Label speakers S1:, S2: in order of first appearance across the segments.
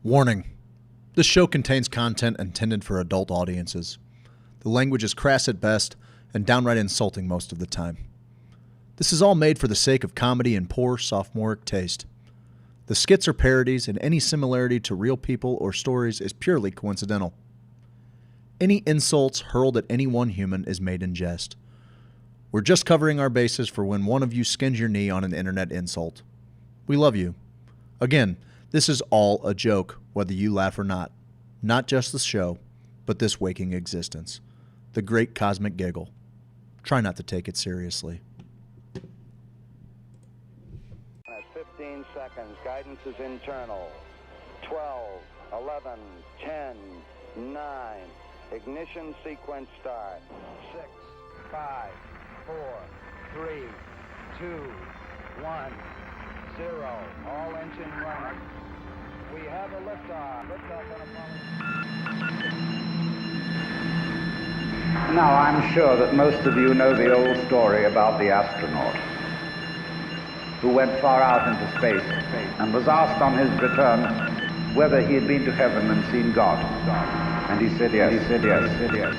S1: Warning. This show contains content intended for adult audiences. The language is crass at best and downright insulting most of the time. This is all made for the sake of comedy and poor sophomoric taste. The skits are parodies, and any similarity to real people or stories is purely coincidental. Any insults hurled at any one human is made in jest. We're just covering our bases for when one of you skins your knee on an internet insult. We love you. Again, this is all a joke, whether you laugh or not. Not just the show, but this waking existence. The great cosmic giggle. Try not to take it seriously.
S2: 15 seconds. Guidance is internal. 12, 11, 10, 9. Ignition sequence start. 6, 5, 4, 3, 2, 1, 0. All engine running. We have a liftoff. Liftoff on Apollo.
S3: Now, I'm sure that most of you know the old story about the astronaut who went far out into space and was asked on his return whether he had been to heaven and seen God. And he said yes, he said yes, he said yes.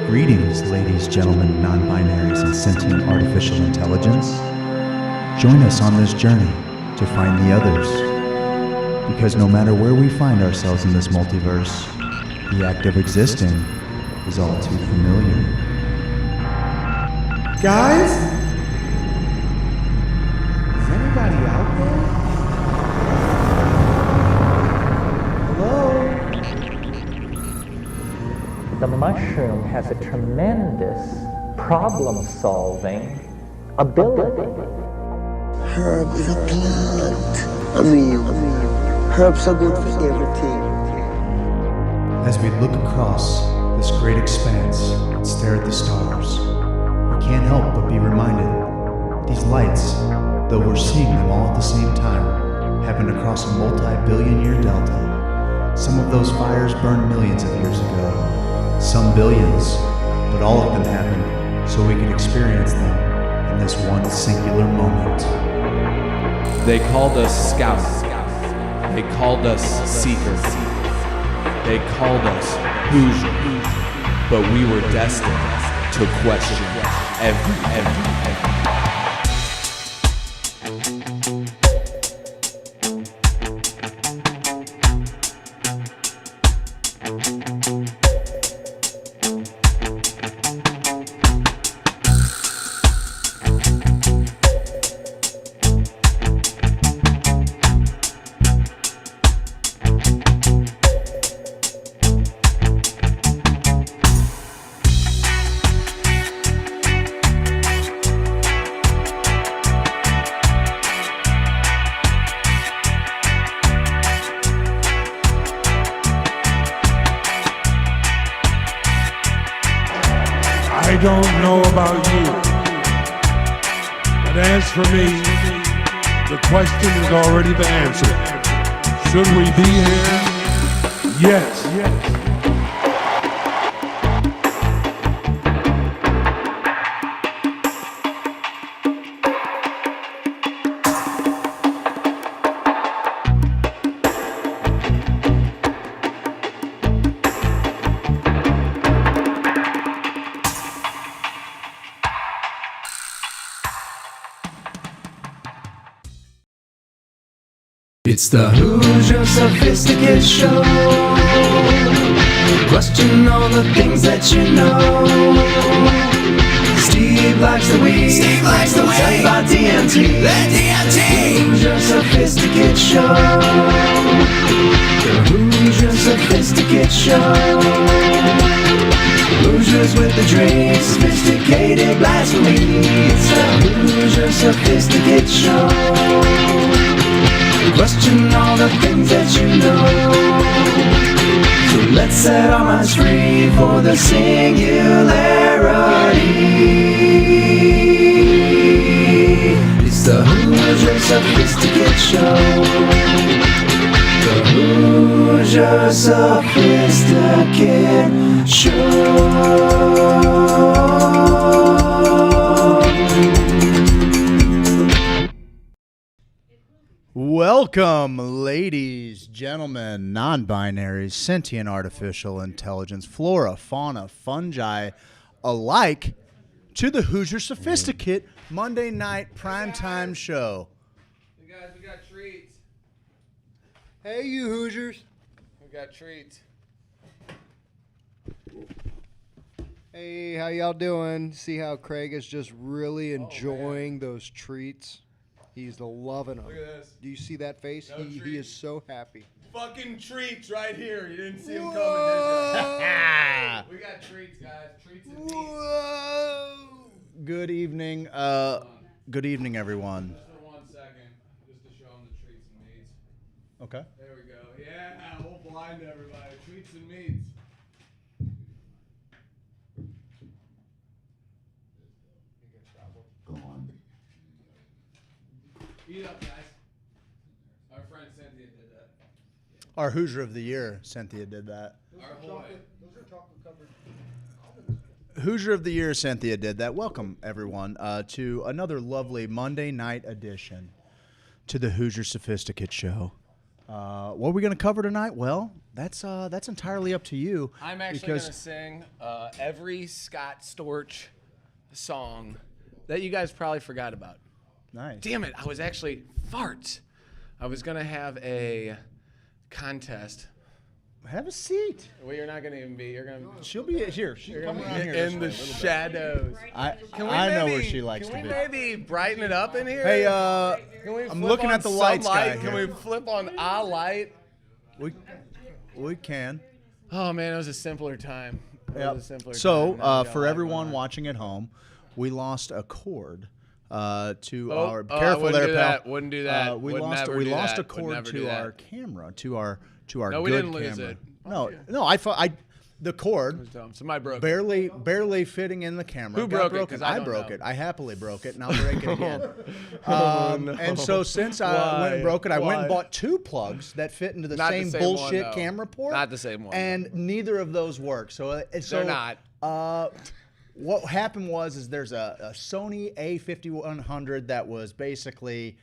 S4: Greetings, ladies, gentlemen, non-binaries, and sentient artificial intelligence. Join us on this journey to find the others. Because no matter where we find ourselves in this multiverse, the act of existing is all too familiar.
S5: Guys? Is anybody out there? Hello?
S6: The mushroom has a tremendous problem-solving ability.
S7: Herbs is a plant. I mean, herbs are good for everything.
S4: As we look across this great expanse and stare at the stars, we can't help but be reminded these lights, though we're seeing them all at the same time, happen across a multi-billion-year delta. Some of those fires burned millions of years ago, some billions, but all of them happened so we could experience them in this one singular moment.
S8: They called us scouts. They called us seekers. They called us Hoosier. But we were destined to question everything.
S9: I don't know about you, but as for me, the question has already been answered. Should we be here? Yes.
S10: It's the Hoosier Sophisticate Show. Question all the things that you know. Steve likes the weed. Steve likes the weed. By DMT. The DMT. Hoosier Sophisticate Show. The Hoosier Sophisticate Show. Hoosiers with the drink. Sophisticated blasphemy. It's the Hoosier Sophisticate Show. Question all the things that you know. So let's set our minds free for the singularity. It's the Hoosier Sophisticate Show. The Hoosier Sophisticate Show.
S4: Welcome, ladies, gentlemen, non-binaries, sentient artificial intelligence, flora, fauna, fungi, alike, to the Hoosier Sophisticate Monday night primetime show.
S8: Hey guys, we got treats.
S4: Hey, you Hoosiers.
S8: We got treats.
S5: Hey, how y'all doing? See how Craig is just really enjoying those treats? He's loving them.
S8: Look at this.
S5: Do you see that face?
S8: No
S5: He
S8: treats.
S5: is so happy.
S8: Fucking treats right here. You didn't see them coming,
S5: Whoa.
S8: did you? We got treats, guys. Treats and meat.
S4: Whoa. Good evening. Good evening, everyone.
S8: Just for 1 second, just to show them the treats and meats.
S4: Okay.
S8: There we go. Yeah, we'll blind everybody. Treats and meats. Eat up, guys. Our friend Cynthia did that.
S4: Our Hoosier of the Year, Cynthia, did that.
S8: Our boy.
S4: Hoosier of the Year, Cynthia, did that. Welcome, everyone, to another lovely Monday night edition to the Hoosier Sophisticate Show. What are we going to cover tonight? Well, that's entirely up to you.
S8: I'm actually going to sing every Scott Storch song that you guys probably forgot about.
S4: Nice.
S8: Damn it, I was actually farts. I was going to have a contest.
S4: Have a seat.
S8: Well, you're not going to even be. You're going to.
S4: She'll be here. She'll come around here.
S8: In the shadows.
S4: I know where she likes to be.
S8: Can we maybe brighten it up in here?
S4: Hey,
S8: Can we
S4: I'm
S8: flip
S4: looking
S8: on
S4: at the
S8: some
S4: lights
S8: light?
S4: guy
S8: Can
S4: here.
S8: we flip on a light?
S4: We can.
S8: Oh man, it was a simpler time.
S4: Yep.
S8: Now
S4: So,
S8: we got
S4: for
S8: light
S4: everyone
S8: on.
S4: watching at home, we lost a cord to
S8: Oh,
S4: our.
S8: I
S4: Careful
S8: wouldn't
S4: there,
S8: do
S4: pal.
S8: that. Wouldn't do that.
S4: We
S8: Would
S4: lost.
S8: never
S4: We
S8: do
S4: lost
S8: that.
S4: a
S8: Would
S4: cord
S8: never do
S4: to
S8: that.
S4: our camera. To our
S8: No, we
S4: good
S8: didn't lose
S4: camera.
S8: it.
S4: No,
S8: Okay.
S4: no. The cord.
S8: Somebody broke it.
S4: Barely fitting in the camera.
S8: Who
S4: Got
S8: broke it? 'Cause I don't
S4: broke
S8: know.
S4: it. I happily broke it, and I'll break it again.
S8: No.
S4: And so since I went
S8: Why?
S4: and broke it, I went and
S8: Why?
S4: bought two plugs that fit into the
S8: Not the
S4: same
S8: same one,
S4: bullshit
S8: though.
S4: camera port.
S8: Not the same one,
S4: And neither of those work. So
S8: They're not.
S4: What happened was there's a Sony A5100 that was basically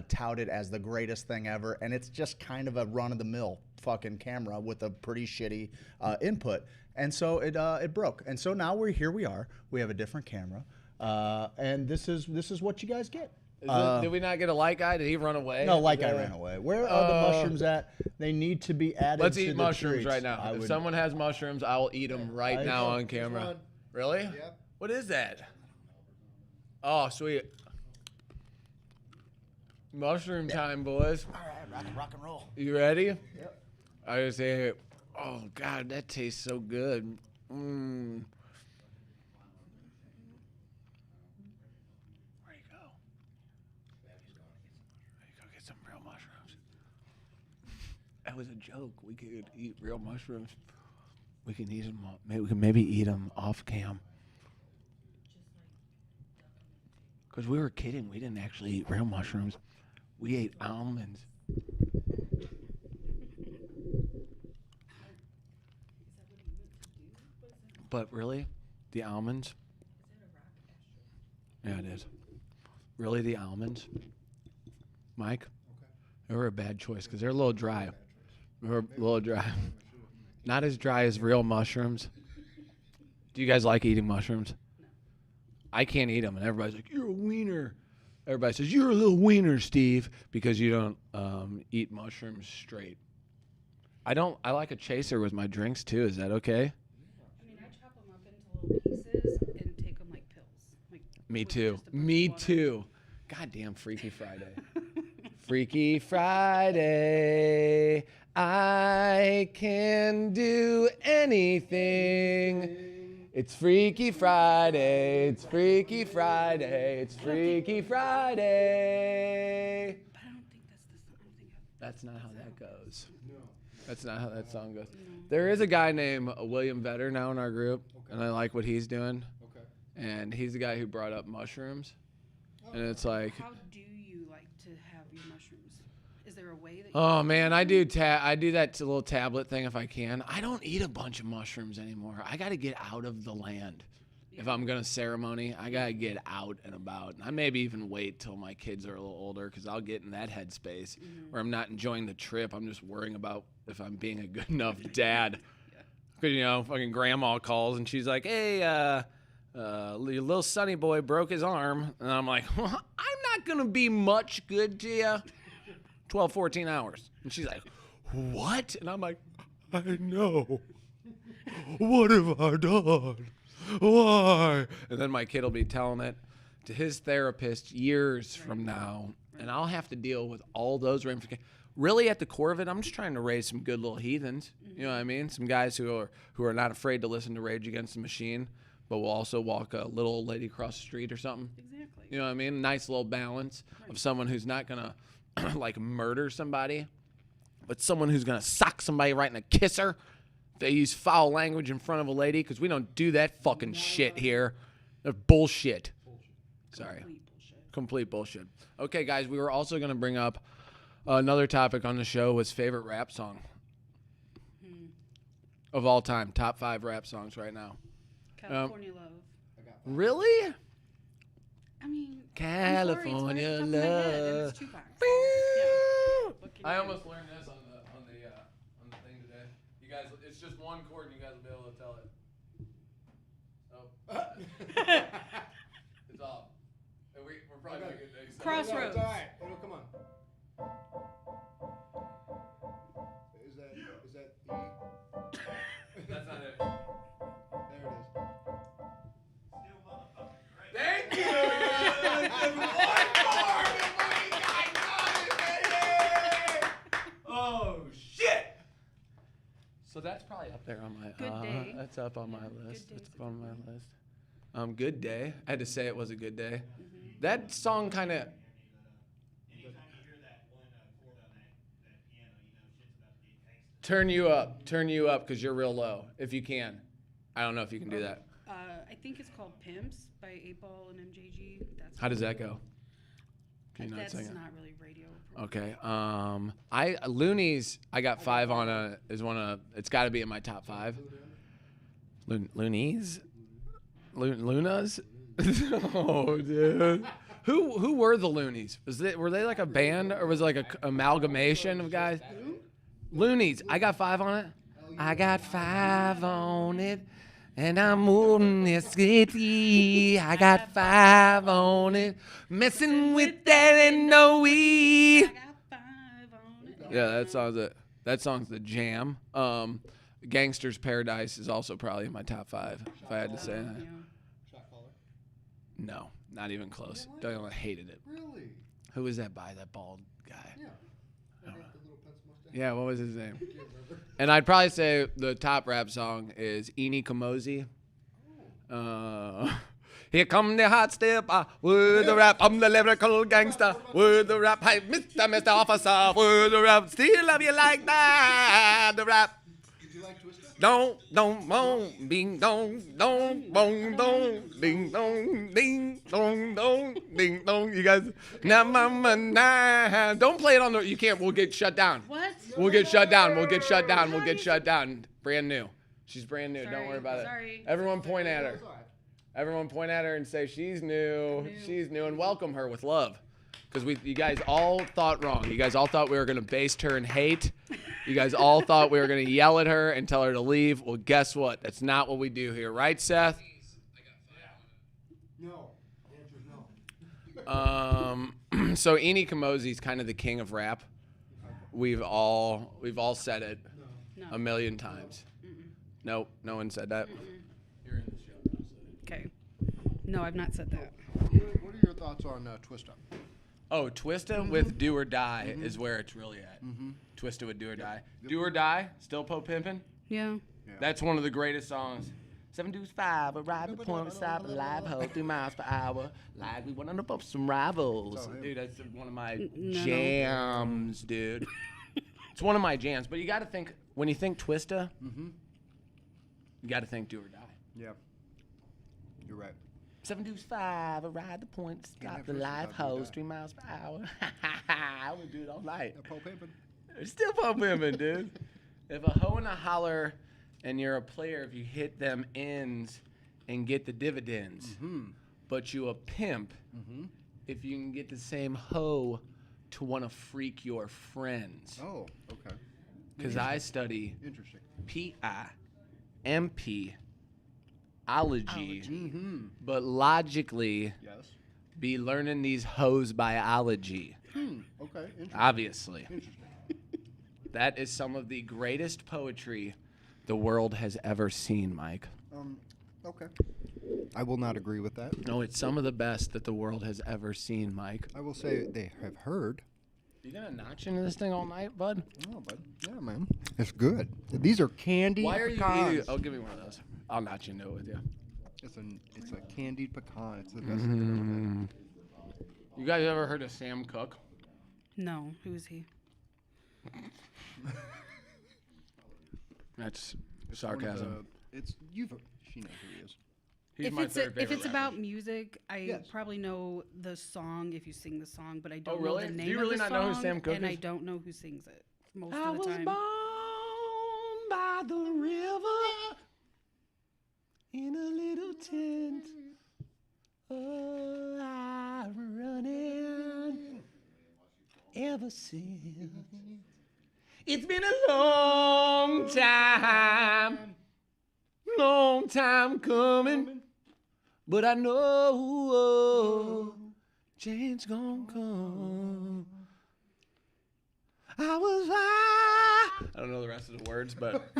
S4: touted as the greatest thing ever, and it's just kind of a run-of-the-mill fucking camera with a pretty shitty input, and so it broke. And so now we are. We have a different camera, and this is what you guys get.
S8: Did we not get a light guy? Did he run away?
S4: No, like I ran away. Where are the mushrooms at? They need to be added.
S8: Let's
S4: to
S8: eat
S4: the
S8: mushrooms
S4: treats.
S8: right now. If someone has mushrooms, I will eat them right now on camera. Really?
S5: Yep.
S8: What is that? Oh, sweet. Mushroom time, boys.
S4: All right, rock and roll.
S8: You ready? Yep. I just say, oh God, that tastes so good. Mmm. Where you go? Go get some real mushrooms. That was a joke. We could eat real mushrooms. We can eat them. Maybe we can eat them off cam. Because we were kidding. We didn't actually eat real mushrooms. We ate almonds. But really, the almonds? Yeah, it is. Really, the almonds? Mike? They were a bad choice because they're a little dry. They're a little dry. Not as dry as real mushrooms. Do you guys like eating mushrooms? I can't eat them, and everybody's like, "You're a wiener." Everybody says, "You're a little wiener, Steve," because you don't eat mushrooms straight. I don't. I like a chaser with my drinks too. Is that okay?
S11: I mean, I chop them up into little pieces and take them like pills. Like
S8: Me
S11: with
S8: too.
S11: just a bunch of
S8: Me
S11: water.
S8: too. Goddamn Freaky Friday. Freaky Friday. I can do anything. It's Freaky Friday. It's Freaky Friday. It's Freaky Friday.
S11: But I don't think that's the song.
S8: That's not how that goes. That's not how that song goes. There is a guy named William Vetter now in our group, and I like what he's doing.
S5: Okay.
S8: And he's the guy who brought up mushrooms. And it's like,
S11: How do you like to have your mushrooms? Is there a way that you
S8: oh man, I do that little tablet thing if I can. I don't eat a bunch of mushrooms anymore. I got to get out of the land. If I'm going to ceremony, I got to get out and about. I maybe even wait till my kids are a little older because I'll get in that headspace where I'm not enjoying the trip. I'm just worrying about if I'm being a good enough dad. Because, you know, fucking grandma calls and she's like, hey, your little sonny boy broke his arm. And I'm like, well, I'm not going to be much good to you. 12, 14 hours. And she's like, what? And I'm like, I know. What have I done? Why? And then my kid will be telling it to his therapist years from now, and I'll have to deal with all those ramifications. Really, at the core of it, I'm just trying to raise some good little heathens. You know what I mean? Some guys who are not afraid to listen to Rage Against the Machine, but will also walk a little old lady across the street or something.
S11: Exactly.
S8: You know what I mean? Nice little balance of someone who's not gonna like murder somebody, but someone who's gonna sock somebody right in the kisser. They use foul language in front of a lady because we don't do that fucking shit here. They're bullshit. Sorry. Complete bullshit. Okay, guys, we were also going to bring up another topic on the show was favorite rap song of all time. Top 5 rap songs right now.
S11: California Love.
S8: Really?
S11: I mean,
S8: California
S11: I'm sorry, it's right off the top of my head, and
S8: Love.
S11: it's Tupac. Yeah. What can
S8: I
S11: you
S8: almost
S11: do?
S8: learned this on the thing today. You guys, it's just one chord, and you guys will be able to tell it. Oh, it's off. And we're probably not getting next.
S11: Crossroads.
S5: All right. Oh, come on. Is that E?
S8: That's not it.
S5: There it is.
S8: Thank you. One more. Oh shit. So that's probably up there on my.
S11: Good Day.
S8: That's up on my
S11: Yeah,
S8: list.
S11: Good
S8: That's
S11: Day's
S8: up
S11: a
S8: on
S11: good
S8: my list. Good Day. I had to say it was a good day. That song kind of. Turn you up, because you're real low. If you can, I don't know if you can do that.
S11: I think it's called Pimps by 8-Ball and MJG. That's
S8: How does that go? Can you not
S11: That's
S8: sing it?
S11: not really radio.
S8: Okay. Loonies. I got 5 on it's got to be in my top 5. Loonies. Lunas. Oh, dude. Who were the Loonies? Were they like a band or was it like a amalgamation of guys? Loonies. I got 5 on it. I got 5 on it. And I'm moving this city. I got 5 on it. Messing with that and no we.
S11: I got 5 on it.
S8: Yeah, that song's the jam. Gangster's Paradise is also probably in my top 5 if I had to say that.
S5: Shot caller.
S8: No, not even close. I hated it.
S5: Really?
S8: Who was that by? That bald guy?
S5: Yeah. The little pencil mustache.
S8: Yeah, what was his name? And I'd probably say the top rap song is Eenie Kamosi. Here come the hot step, with the rap, I'm the lyrical gangster, with the rap, hey, Mr. Officer, with the rap, still love you like that, the rap.
S5: Did you like Twister?
S8: Don't, bong, bing, dong, bong, dong, ding, dong, ding, dong, ding, dong. You guys, nah, mama, nah. Don't play it on the, you can't, we'll get shut down.
S11: What?
S8: We'll get shut down. Brand new. She's brand new. Don't
S11: Sorry,
S8: worry about it.
S11: sorry.
S8: Everyone point at her. Everyone point at her and say she's new. She's new, and welcome her with love. Because you guys all thought wrong. You guys all thought we were going to baste her in hate. You guys all thought we were going to yell at her and tell her to leave. Well, guess what? That's not what we do here. Right, Seth?
S5: No. The answer is no.
S8: So Eenie Kamosi's kind of the king of rap. We've all said it a million times. Nope, no one said that. You're in the show now, so.
S11: Okay. No, I've not said that.
S5: What are your thoughts on Twista?
S8: Oh, Twista with Do or Die is where it's really at. Twista with Do or Die. Do or Die, still Poe Pimpin'.
S11: Yeah.
S8: That's one of the greatest songs. 7 deuce 5, arrive at the point, stop, alive, ho, 3 miles per hour. Like we want to bump some rivals. Dude, that's one of my jams, dude. It's one of my jams. But you got to think, when you think Twista, you got to think Do or Die.
S5: Yeah. You're right.
S8: 7 deuce 5, arrive the point, stop the live hose, 3 miles per hour. I would do it all night.
S5: Poe Pimpin'.
S8: It's still Poe Pimpin', dude. If a hoe and a holler and you're a player, if you hit them ends, and get the dividends. But you a pimp if you can get the same hoe to want to freak your friends.
S5: Oh, okay.
S8: Because I study
S5: Interesting.
S8: PIMP ology, but logically be learning these hoes biology.
S5: Okay, interesting.
S8: Obviously.
S5: Interesting.
S8: That is some of the greatest poetry the world has ever seen, Mike.
S5: Okay. I will not agree with that.
S8: No, it's some of the best that the world has ever seen, Mike.
S5: I will say they have heard.
S8: You gonna notch into this thing all night, bud?
S5: Oh, bud. Yeah, man. It's good. These are candied
S8: Why are you
S5: pecans.
S8: eating? Oh, give me one of those. I'll notch into it with you.
S5: It's a candied pecan. It's the best thing
S8: You guys ever heard of Sam Cooke?
S11: No, who is he?
S8: That's sarcasm.
S5: She knows who he is.
S8: He's
S11: If
S8: my
S11: it's
S8: third
S11: if
S8: favorite
S11: it's
S8: rapper.
S11: about music, I
S5: Yes.
S11: probably know the song if you sing the song, but I don't
S8: Oh, really?
S11: know the
S8: Do
S11: name
S8: you
S11: of
S8: really
S11: the
S8: not know who
S11: song,
S8: Sam Cooke
S11: and I
S8: is?
S11: don't know who sings it most
S8: I
S11: of the
S8: was
S11: time.
S8: born by the river in a little tent. Oh, I'm running ever since. It's been a long time coming, but I know change gonna come. I don't know the rest of the words, but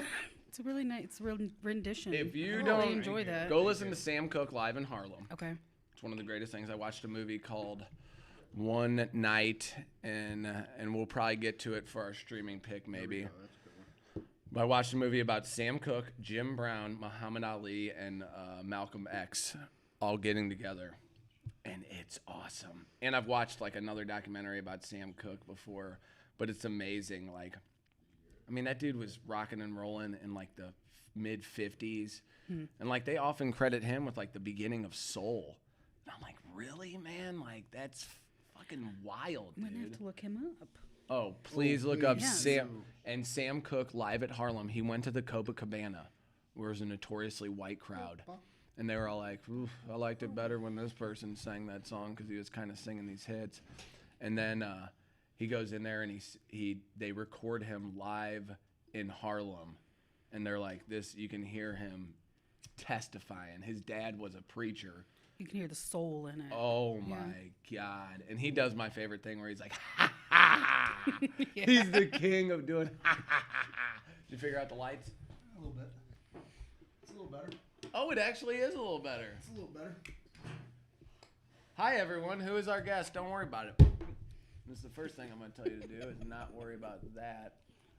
S11: It's a really nice, it's a real rendition.
S8: if you
S11: I
S8: don't
S11: really enjoy that.
S8: go listen to Sam Cooke live in Harlem.
S11: Okay.
S8: It's one of the greatest things. I watched a movie called One Night, and we'll probably get to it for our streaming pick maybe. But I watched a movie about Sam Cooke, Jim Brown, Muhammad Ali, and Malcolm X all getting together, and it's awesome. And I've watched like another documentary about Sam Cooke before, but it's amazing. Like, I mean, that dude was rocking and rolling in like the mid 50s, and like they often credit him with like the beginning of soul. And I'm like, really, man? Like that's fucking wild,
S11: I'm gonna
S8: dude.
S11: have to look him up.
S8: Oh, please look up
S11: Yes.
S8: Sam Cooke live at Harlem. He went to the Copacabana, where it was a notoriously white crowd, and they were all like, "Oof, I liked it better when this person sang that song because he was kind of singing these hits." And then he goes in there and they record him live in Harlem, and they're like, "This you can hear him testifying." His dad was a preacher.
S11: You can hear the soul in it.
S8: Oh
S11: Yeah.
S8: my God. And he does my favorite thing where he's like, ha ha.
S11: Yeah.
S8: He's the king of doing ha ha ha. Did you figure out the lights?
S5: A little bit. It's a little better.
S8: Oh, it actually is a little better.
S5: It's a little better.
S8: Hi, everyone. Who is our guest? Don't worry about it. This is the first thing I'm going to tell you to do is not worry about that.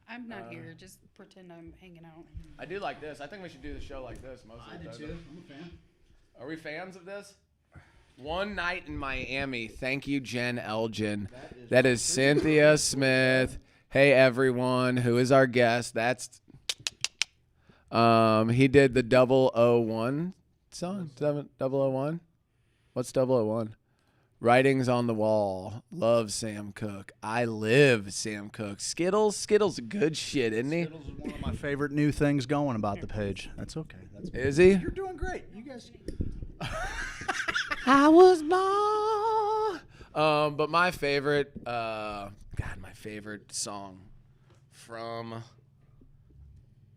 S11: I'm not here. Just pretend I'm hanging out.
S8: I do like this. I think we should do the show like this most of the time.
S5: I'm a fan.
S8: Are we fans of this? One Night in Miami. Thank you, Jen Elgin. That is Cynthia Smith. Hey, everyone. Who is our guest? That's he did the 001 song. 001. What's 001? Writings on the Wall. Love Sam Cooke. I live Sam Cooke. Skittles good shit, isn't he?
S12: Skittles is one of my favorite new things going about the page. That's okay.
S8: Is he?
S12: You're doing great. You guys.
S8: I was born. But my favorite, my favorite song from.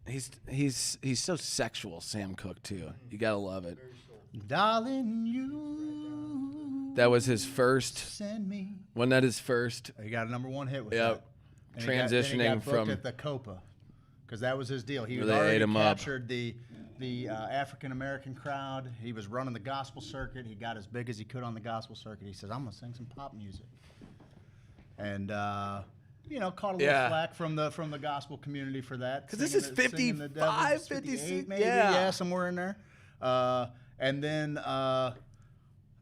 S8: He's so sexual, Sam Cooke too. You gotta love it.
S12: Darling, you.
S8: That was his first.
S12: Send me.
S8: Wasn't that his first?
S12: He got a #1 hit with
S8: Yep.
S12: that.
S8: Transitioning
S12: he got booked
S8: from
S12: at the Copa, because that was his deal. He
S8: Where
S12: had
S8: they
S12: already
S8: ate him up.
S12: captured the African American crowd. He was running the gospel circuit. He got as big as he could on the gospel circuit. He says, "I'm gonna sing some pop music," and caught a little flack from the gospel community for that.
S8: Because this is
S12: singing the devil.
S8: 55,
S12: It's 58
S8: 56,
S12: maybe,
S8: yeah.
S12: somewhere in there. And then,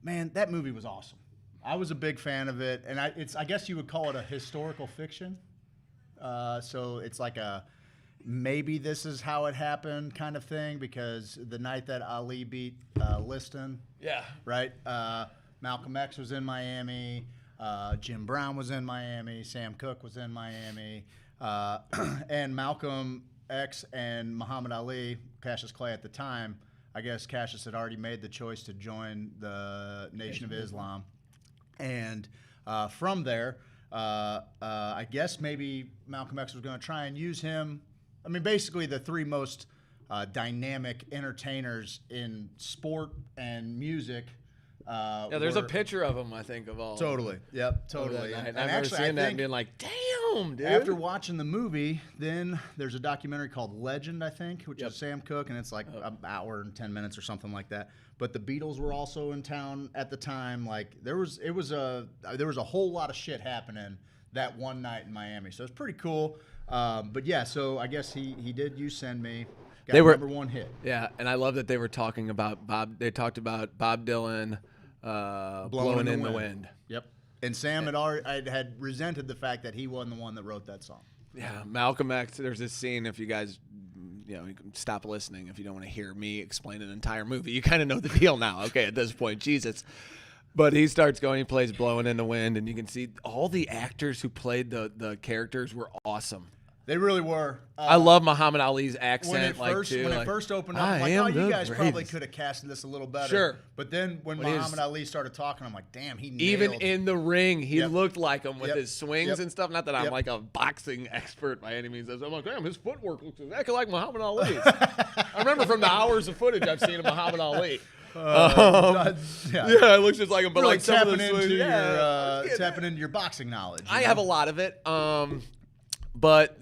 S12: man, that movie was awesome. I was a big fan of it, and I guess you would call it a historical fiction. So it's like a maybe this is how it happened kind of thing, because the night that Ali beat Liston,
S8: Yeah.
S12: right? Malcolm X was in Miami. Jim Brown was in Miami. Sam Cooke was in Miami. And Malcolm X and Muhammad Ali, Cassius Clay at the time, I guess Cassius had already made the choice to join the Nation of Islam. And from there, I guess maybe Malcolm X was going to try and use him. I mean, basically the three most dynamic entertainers in sport and music.
S8: There's a picture of him, I think, of all.
S12: Totally. Yep, totally.
S8: And I remember seeing that and being like, damn, dude.
S12: After watching the movie, then there's a documentary called Legend, I think, which is Sam Cooke, and it's like an hour and 10 minutes or something like that. But the Beatles were also in town at the time. Like there was a whole lot of shit happening that one night in Miami. So it's pretty cool. But yeah, so I guess he did You Send Me. Got number one hit.
S8: Yeah, and I love that they were talking about Bob. They talked about Bob Dylan blowing in the wind.
S12: Yep. And Sam had resented the fact that he wasn't the one that wrote that song.
S8: Yeah, Malcolm X. There's this scene. If you guys, you can stop listening if you don't want to hear me explain an entire movie. You kind of know the deal now. Okay, at this point, Jesus. But he starts going. He plays "Blowing in the Wind," and you can see all the actors who played the characters were awesome.
S12: They really were.
S8: I love Muhammad Ali's accent.
S12: When it first opened up, I'm like, oh, you guys probably could have casted this a little better.
S8: Sure.
S12: But then when Muhammad Ali started talking, I'm like, damn, he nailed it.
S8: Even in the ring, he looked like him with his swings and stuff. Not that I'm like a boxing expert by any means. I'm like, damn, his footwork looks exactly like Muhammad Ali's. I remember from the hours of footage I've seen of Muhammad Ali. It looks just like him, but
S12: really
S8: like some of the swings,
S12: tapping into your boxing knowledge.
S8: I have a lot of it. But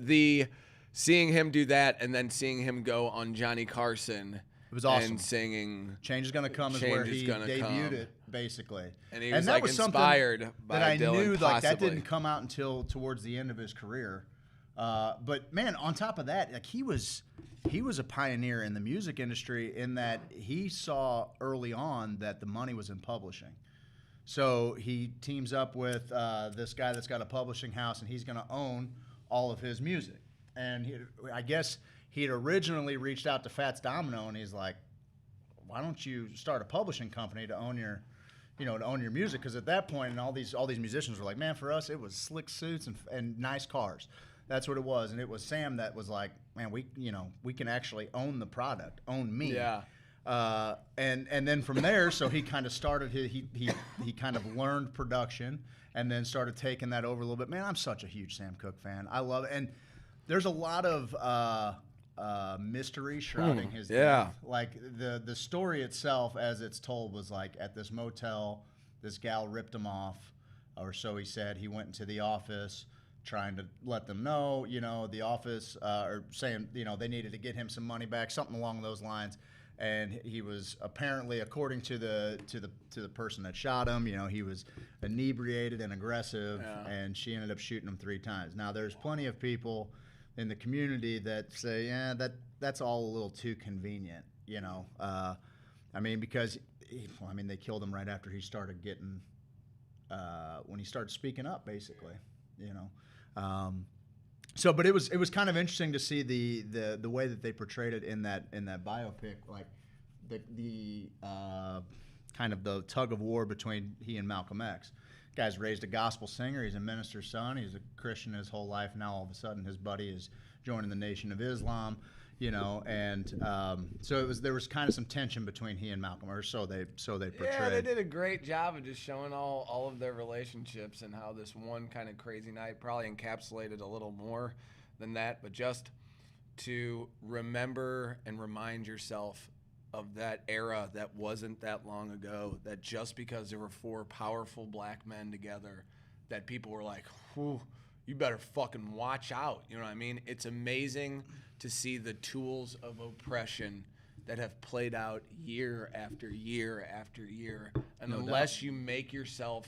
S8: seeing him do that and then seeing him go on Johnny Carson,
S12: it was awesome.
S8: And singing
S12: "Change Is Gonna Come" is where he debuted it, basically.
S8: And he was like inspired by
S12: that I
S8: Dylan,
S12: knew
S8: possibly.
S12: like that didn't come out until towards the end of his career. But man, on top of that, like he was a pioneer in the music industry in that he saw early on that the money was in publishing. So he teams up with this guy that's got a publishing house, and he's going to own all of his music. And I guess he had originally reached out to Fats Domino, and he's like, why don't you start a publishing company to own your music? Because at that point, and all these musicians were like, man, for us, it was slick suits and nice cars. That's what it was. And it was Sam that was like, man, we can actually own the product, own me.
S8: Yeah.
S12: And then from there, so he kind of started he kind of learned production and then started taking that over a little bit. Man, I'm such a huge Sam Cooke fan. I love it. And there's a lot of mystery shrouding his death. Like the story itself, as it's told, was like at this motel, this gal ripped him off, or so he said. He went into the office trying to let them know, the office, or saying, they needed to get him some money back, something along those lines. And he was apparently, according to the person that shot him, he was inebriated and aggressive, and she ended up shooting him 3 times. Now, there's plenty of people in the community that say, yeah, that's all a little too convenient, because they killed him right after he started getting, when he started speaking up, basically, So, but it was kind of interesting to see the way that they portrayed it in that biopic, like the kind of the tug of war between he and Malcolm X. Guy's raised a gospel singer. He's a minister's son. He's a Christian his whole life. Now all of a sudden his buddy is joining the Nation of Islam, so there was kind of some tension between he and Malcolm, or so they portrayed.
S8: Yeah, they did a great job of just showing all of their relationships and how this one kind of crazy night probably encapsulated a little more than that, but just to remember and remind yourself of that era that wasn't that long ago, that just because there were 4 powerful black men together, that people were like, whew, you better fucking watch out. You know what I mean? It's amazing to see the tools of oppression that have played out year after year after year. And unless you make yourself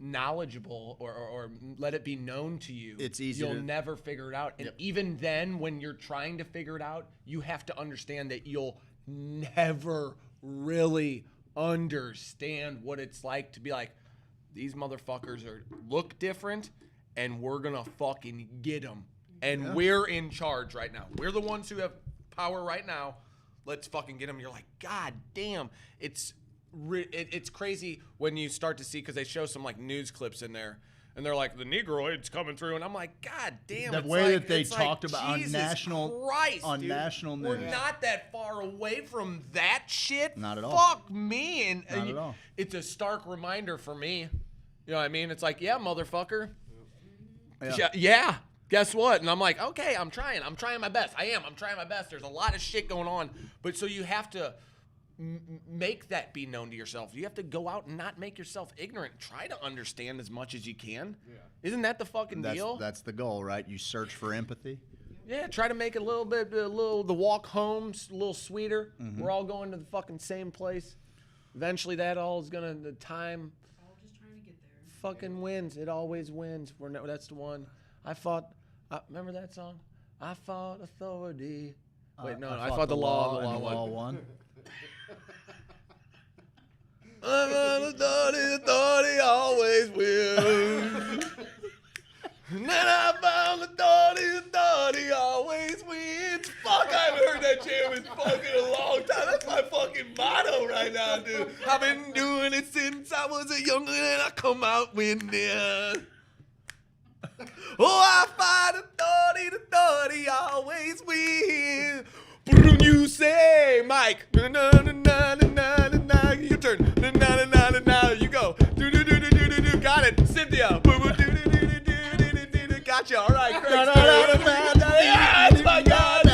S8: knowledgeable or let it be known to you,
S12: it's easy
S8: you'll never figure it out. And even then, when you're trying to figure it out, you have to understand that you'll never really understand what it's like to be like, these motherfuckers look different, and we're gonna fucking get them. And we're in charge right now. We're the ones who have power right now. Let's fucking get them. You're like, God damn. It's crazy when you start to see, because they show some like news clips in there,
S13: And they're like, the Negroids coming through. And I'm like, God damn.
S12: The
S13: it's
S12: way
S13: like,
S12: that they
S13: it's
S12: talked
S13: like,
S12: about
S13: Jesus
S12: on national
S13: Christ,
S12: on
S13: dude.
S12: national news.
S13: We're not that far away from that shit.
S12: Not at all.
S13: Fuck me. And
S12: Not at all.
S13: It's a stark reminder for me. You know what I mean? It's like, yeah, motherfucker. Yeah. Guess what? And I'm like, okay, I'm trying my best. I'm trying my best. There's a lot of shit going on. But so you have to make that be known to yourself. You have to go out and not make yourself ignorant. Try to understand as much as you can. Yeah. Isn't that the fucking deal?
S12: That's the goal, right? You search for empathy.
S13: Yeah, try to make it the walk home's a little sweeter.
S12: Mm-hmm.
S13: We're all going to the fucking same place. Eventually the time
S11: Just trying to get there.
S13: fucking wins. It always wins. That's the one. Remember that song? I fought authority. Wait, no, I fought the law, and the law won. Authority always wins. And then I found authority always wins. Fuck, I haven't heard that jam in fucking a long time. That's my fucking motto right now, dude. I've been doing it since I was a youngin' and I come out winning. Oh, I fight authority always wins. You say, Mike, your turn. You go. Got it. Cynthia. Gotcha. All right, Craig. Yes, my God.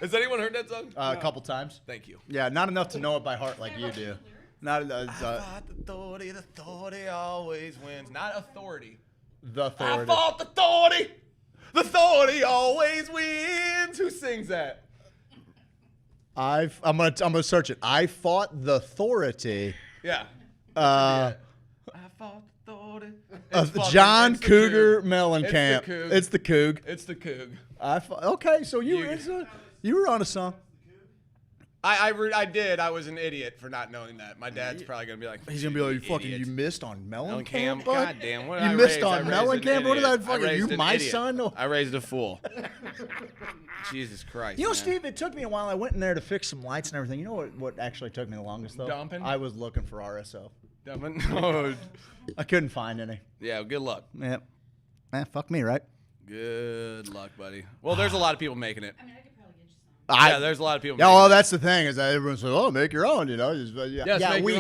S13: Has anyone heard that song?
S12: A couple times.
S13: Thank you.
S12: Yeah, not enough to know it by heart like you do. Not
S13: Authority always wins. Not authority.
S12: The authority.
S13: I fought the authority. The authority always wins. Who sings that?
S12: I'm gonna search it. I fought the authority.
S13: Yeah.
S12: I
S13: fought the authority.
S12: John Cougar Mellencamp. It's the Coug.
S13: It's the Coug.
S12: Okay, so you were on a song.
S13: I did. I was an idiot for not knowing that. My dad's probably gonna be like,
S12: he's gonna be like, fucking, you missed on Mellencamp.
S13: God damn, what
S12: you missed on Mellencamp. What did I fucking? You my
S13: idiot.
S12: son?
S13: I raised a fool. Jesus Christ.
S12: You know,
S13: man.
S12: Steve, it took me a while. I went in there to fix some lights and everything. You know what actually took me the longest though?
S13: Dumping?
S12: I was looking for RSO.
S13: Dumping? Oh.
S12: I couldn't find any.
S13: Yeah. Good luck.
S12: Yeah. Fuck me, right?
S13: Good luck, buddy. Well, there's a lot of people making it.
S11: I mean, I could probably get you some.
S13: Yeah, there's a lot of people.
S12: Yeah,
S13: making
S12: well,
S13: it.
S12: that's the thing is that everyone says, "Oh, make your own," you know.
S13: Make your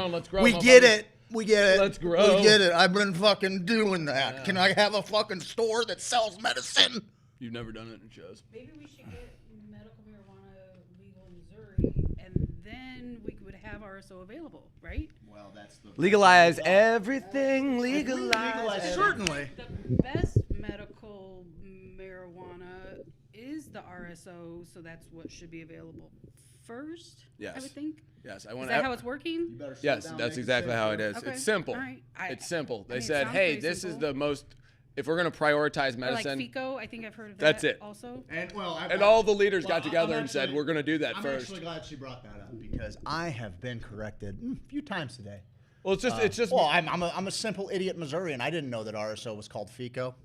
S13: own. Let's grow.
S12: We get it. We get it.
S13: Let's grow.
S12: We get it. I've been fucking doing that. Yeah. Can I have a fucking store that sells medicine?
S13: You've never done it in shows.
S11: Maybe we should get medical marijuana legal in Missouri, and then we would have RSO available, right?
S12: Well, that's the
S13: Legalize everything. Legalize.
S12: Certainly.
S11: The best medical marijuana is the RSO, so that's what should be available first.
S13: Yes.
S11: I would think.
S13: Yes, I
S11: Is
S13: want.
S11: that how it's working?
S13: Yes, that's exactly how it is.
S11: Okay.
S13: It's simple.
S11: All right.
S13: It's simple. They
S11: I mean, it
S13: said,
S11: sounds
S13: "Hey,
S11: pretty
S13: this is
S11: simple.
S13: the most. If we're going to prioritize
S11: Or
S13: medicine,
S11: like FICO, I think I've heard of that.
S13: That's it.
S11: Also.
S13: And all the leaders got together and said, we're going to do that
S12: I'm
S13: first.
S12: actually glad she brought that up because I have been corrected a few times today.
S13: Well, it's just.
S12: Well, I'm a simple idiot Missourian. I didn't know that RSO was called FICO.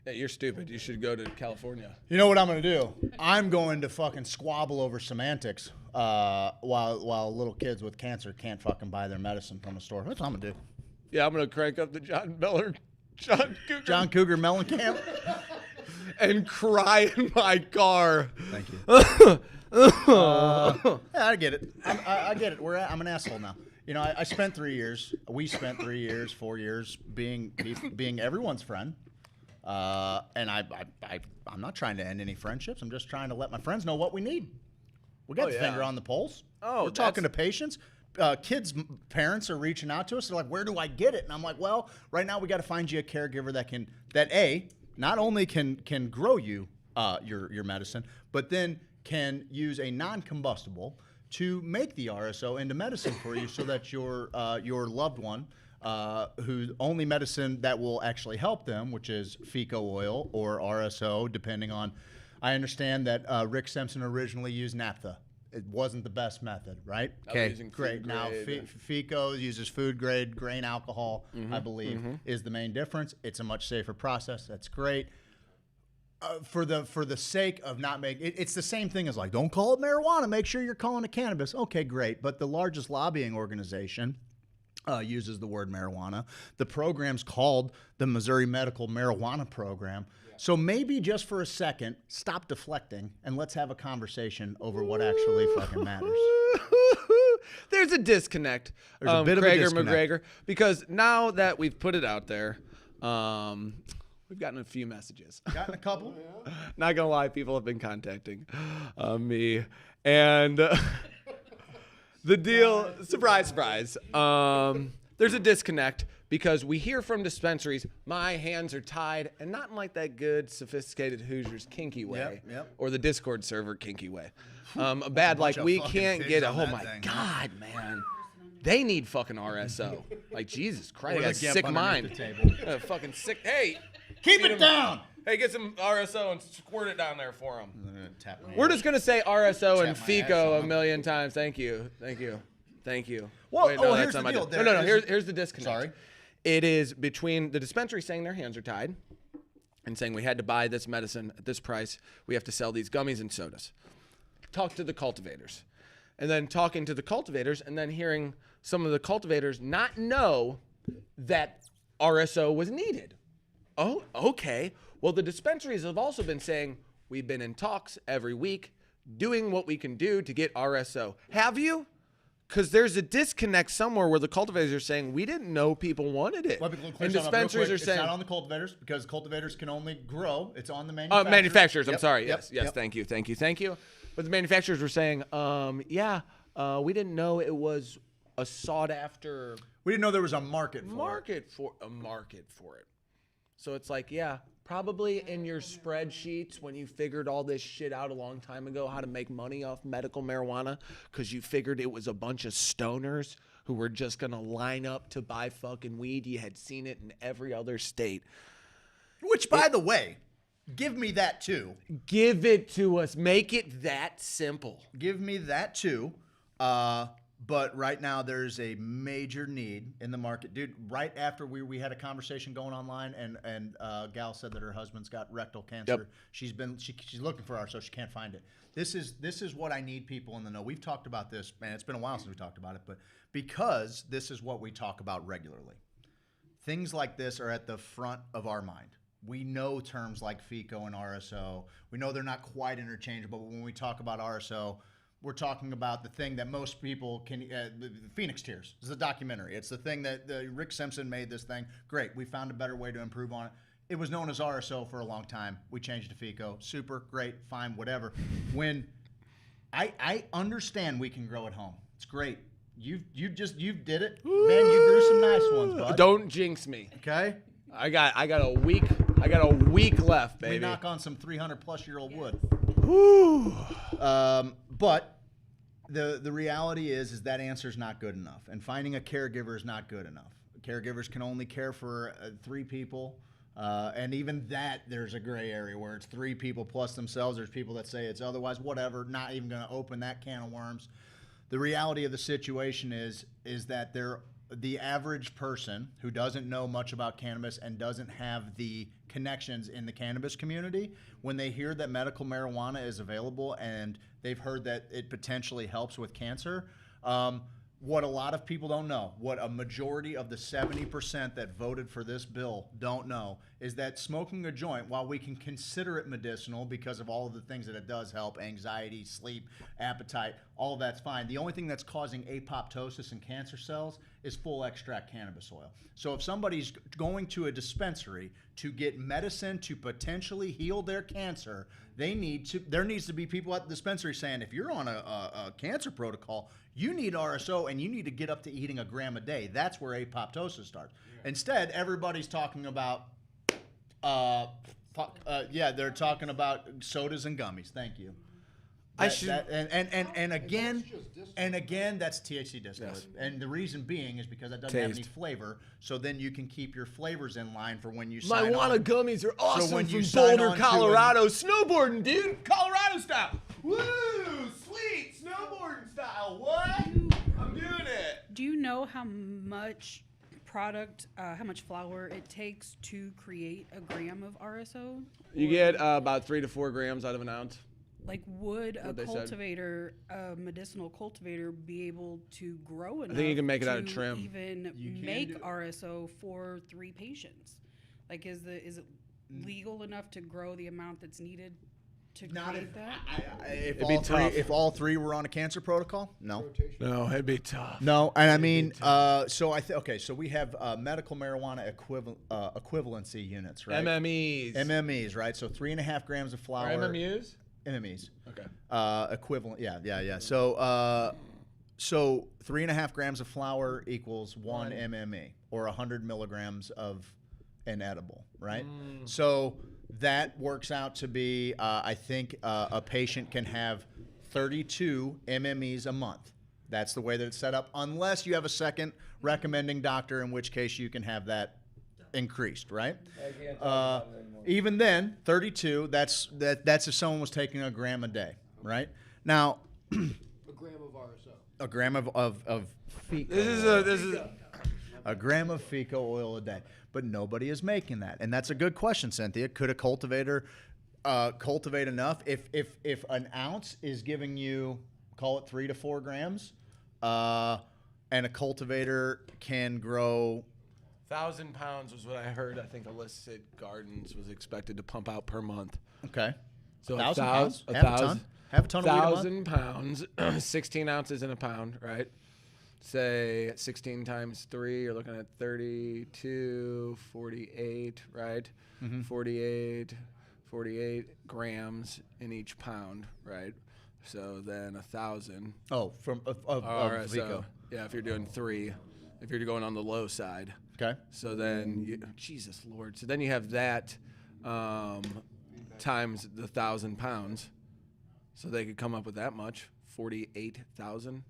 S13: Yeah, you're stupid. You should go to California.
S12: You know what I'm going to do? I'm going to fucking squabble over semantics while little kids with cancer can't fucking buy their medicine from a store. That's what I'm going to do.
S13: Yeah, I'm going to crank up the John Cougar
S12: Mellencamp.
S13: and cry in my car.
S12: Thank you. Yeah, I get it. I get it. I'm an asshole now. You know, I spent 3 years. We spent 3 years, 4 years being everyone's friend. And I'm not trying to end any friendships. I'm just trying to let my friends know what we need. We got the finger on the pulse. We're talking to patients. Kids' parents are reaching out to us. They're like, "Where do I get it?" And I'm like, "Well, right now we got to find you a caregiver that not only can grow you your medicine, but then can use a non-combustible to make the RSO into medicine for you, so that your loved one." Whose only medicine that will actually help them, which is FICO oil or RSO, depending on. I understand that Rick Simpson originally used naphtha. It wasn't the best method, right? Okay, great. Now FICO uses food grade grain alcohol, I believe, is the main difference. It's a much safer process. That's great. For the sake of not making it's the same thing as like, don't call it marijuana. Make sure you're calling it cannabis. Okay, great. But the largest lobbying organization uses the word marijuana. The program's called the Missouri Medical Marijuana Program. So maybe just for a second, stop deflecting and let's have a conversation over what actually fucking matters.
S8: There's a disconnect.
S12: There's a bit of a disconnect.
S8: McGregor, because now that we've put it out there, we've gotten a few messages.
S12: Gotten a couple?
S8: Not gonna lie, people have been contacting me, and the deal. Surprise, surprise. There's a disconnect because we hear from dispensaries, my hands are tied, and not in like that good, sophisticated Hoosiers kinky way, or the Discord server kinky way. A bad like we can't get a. Oh my God, man. They need fucking RSO. Like, Jesus Christ, I got a sick mind. Fucking sick. Hey,
S12: keep it down.
S8: Hey, get some RSO and squirt it down there for them. We're just going to say RSO and FICO a million times. Thank you. Thank you. Thank you.
S12: Well,
S8: wait, no,
S12: here's
S8: that's
S12: the
S8: not
S12: deal.
S8: No. Here's the disconnect.
S12: Sorry.
S8: It is between the dispensary saying their hands are tied and saying we had to buy this medicine at this price. We have to sell these gummies and sodas. Talk to the cultivators. And then talking to the cultivators and then hearing some of the cultivators not know that RSO was needed. Oh, okay. Well, the dispensaries have also been saying, we've been in talks every week, doing what we can do to get RSO. Have you? Because there's a disconnect somewhere where the cultivators are saying, we didn't know people wanted it. And dispensaries are saying...
S12: It's not on the cultivators because cultivators can only grow. It's on the manufacturers.
S8: Manufacturers, I'm
S12: Yep,
S8: sorry.
S12: yep,
S8: Yes,
S12: yep.
S8: thank you. But the manufacturers were saying, we didn't know it was a sought-after...
S12: We didn't know there was a market for
S8: a market for it. So it's like, yeah, probably in your spreadsheets when you figured all this shit out a long time ago, how to make money off medical marijuana, because you figured it was a bunch of stoners who were just going to line up to buy fucking weed. You had seen it in every other state.
S12: Which, by the way, give me that too.
S8: Give it to us. Make it that simple.
S12: Give me that too. But right now there's a major need in the market. Dude, right after we had a conversation going online and Gal said that her husband's got rectal cancer. Yep. She's looking for so she can't find it. This is what I need people in the know. We've talked about this, man. It's been a while since we talked about it, but because this is what we talk about regularly. Things like this are at the front of our mind. We know terms like FICO and RSO. We know they're not quite interchangeable, but when we talk about RSO, we're talking about the thing that most people can, the Phoenix Tears. This is a documentary. It's the thing that Rick Simpson made this thing. Great, we found a better way to improve on it. It was known as RSO for a long time. We changed to FICO. Super, great, fine, whatever. When I understand we can grow at home. It's great. You did it. Man, you grew some nice ones, bud.
S8: Don't jinx me.
S12: Okay?
S8: I got a week left, baby.
S12: We knock on some 300-plus-year-old wood.
S8: Whew.
S12: But the reality is that answer is not good enough, and finding a caregiver is not good enough. Caregivers can only care for 3 people, and even that there's a gray area where it's 3 people plus themselves. There's people that say it's otherwise. Whatever. Not even going to open that can of worms. The reality of the situation is that the average person who doesn't know much about cannabis and doesn't have the connections in the cannabis community, when they hear that medical marijuana is available and they've heard that it potentially helps with cancer, what a lot of people don't know, what a majority of the 70% that voted for this bill don't know, is that smoking a joint, while we can consider it medicinal because of all of the things that it does help, anxiety, sleep, appetite, all of that's fine. The only thing that's causing apoptosis in cancer cells is full extract cannabis oil. So if somebody's going to a dispensary to get medicine to potentially heal their cancer, there needs to be people at the dispensary saying, if you're on a cancer protocol, you need RSO and you need to get up to eating a gram a day. That's where apoptosis starts. Yeah. Instead, everybody's talking about, they're talking about sodas and gummies. Thank you. And again, that's THC distillate. Yes. And the reason being is because that doesn't have any flavor. So then you can keep your flavors in line for when you sign on.
S8: Marijuana gummies are awesome from Boulder, Colorado. Snowboarding, dude. Colorado style. Woo! Sweet. Snowboarding style. What? I'm doing it.
S11: Do you know how much how much flour it takes to create a gram of RSO?
S8: You get about 3 to 4 grams out of an ounce.
S11: Like, would a
S8: What they said.
S11: cultivator, a medicinal cultivator, be able to grow enough?
S8: think you can make it out of
S11: to
S8: trim.
S11: Even
S12: You can
S11: make
S12: do-
S11: RSO for 3 patients. Like, is it legal enough to grow the amount that's needed to create that?
S12: If all three were on a cancer protocol, no.
S8: No, it'd be tough.
S12: No, and I mean, so so we have medical marijuana equivalency units, right? MMEs, right? So 3.5 grams of flour.
S8: MMUs?
S12: MMEs.
S8: Okay.
S12: Equivalent, yeah. So 3.5 grams of flour equals 1 MME, or 100 milligrams of an edible, right? So that works out to be, I think, a patient can have 32 MMEs a month. That's the way that it's set up, unless you have a second recommending doctor, in which case you can have that increased, right? Even then, 32. That's if someone was taking a gram a day, right? Now,
S5: A gram of RSO.
S12: a gram of fecal.
S8: This is
S12: a gram of fecal oil a day, but nobody is making that, and that's a good question, Cynthia. Could a cultivator cultivate enough? If an ounce is giving you, call it 3 to 4 grams, and a cultivator can grow
S8: 1,000 pounds was what I heard. I think illicit gardens was expected to pump out per month.
S12: Okay.
S8: So
S12: 1,000 pounds? Half a ton of weed a month?
S8: 1,000 pounds, 16 ounces in a pound, right? Say 16 times 3, you're looking at 32, 48, right? 48 grams in each pound, right? So then 1,000.
S12: Oh, from of
S8: RSO.
S12: Vico.
S8: Yeah, if you're doing 3, if you're going on the low side.
S12: Okay.
S8: So then, Jesus Lord. So then you have that times the 1,000 pounds. So they could come up with that much, 48,000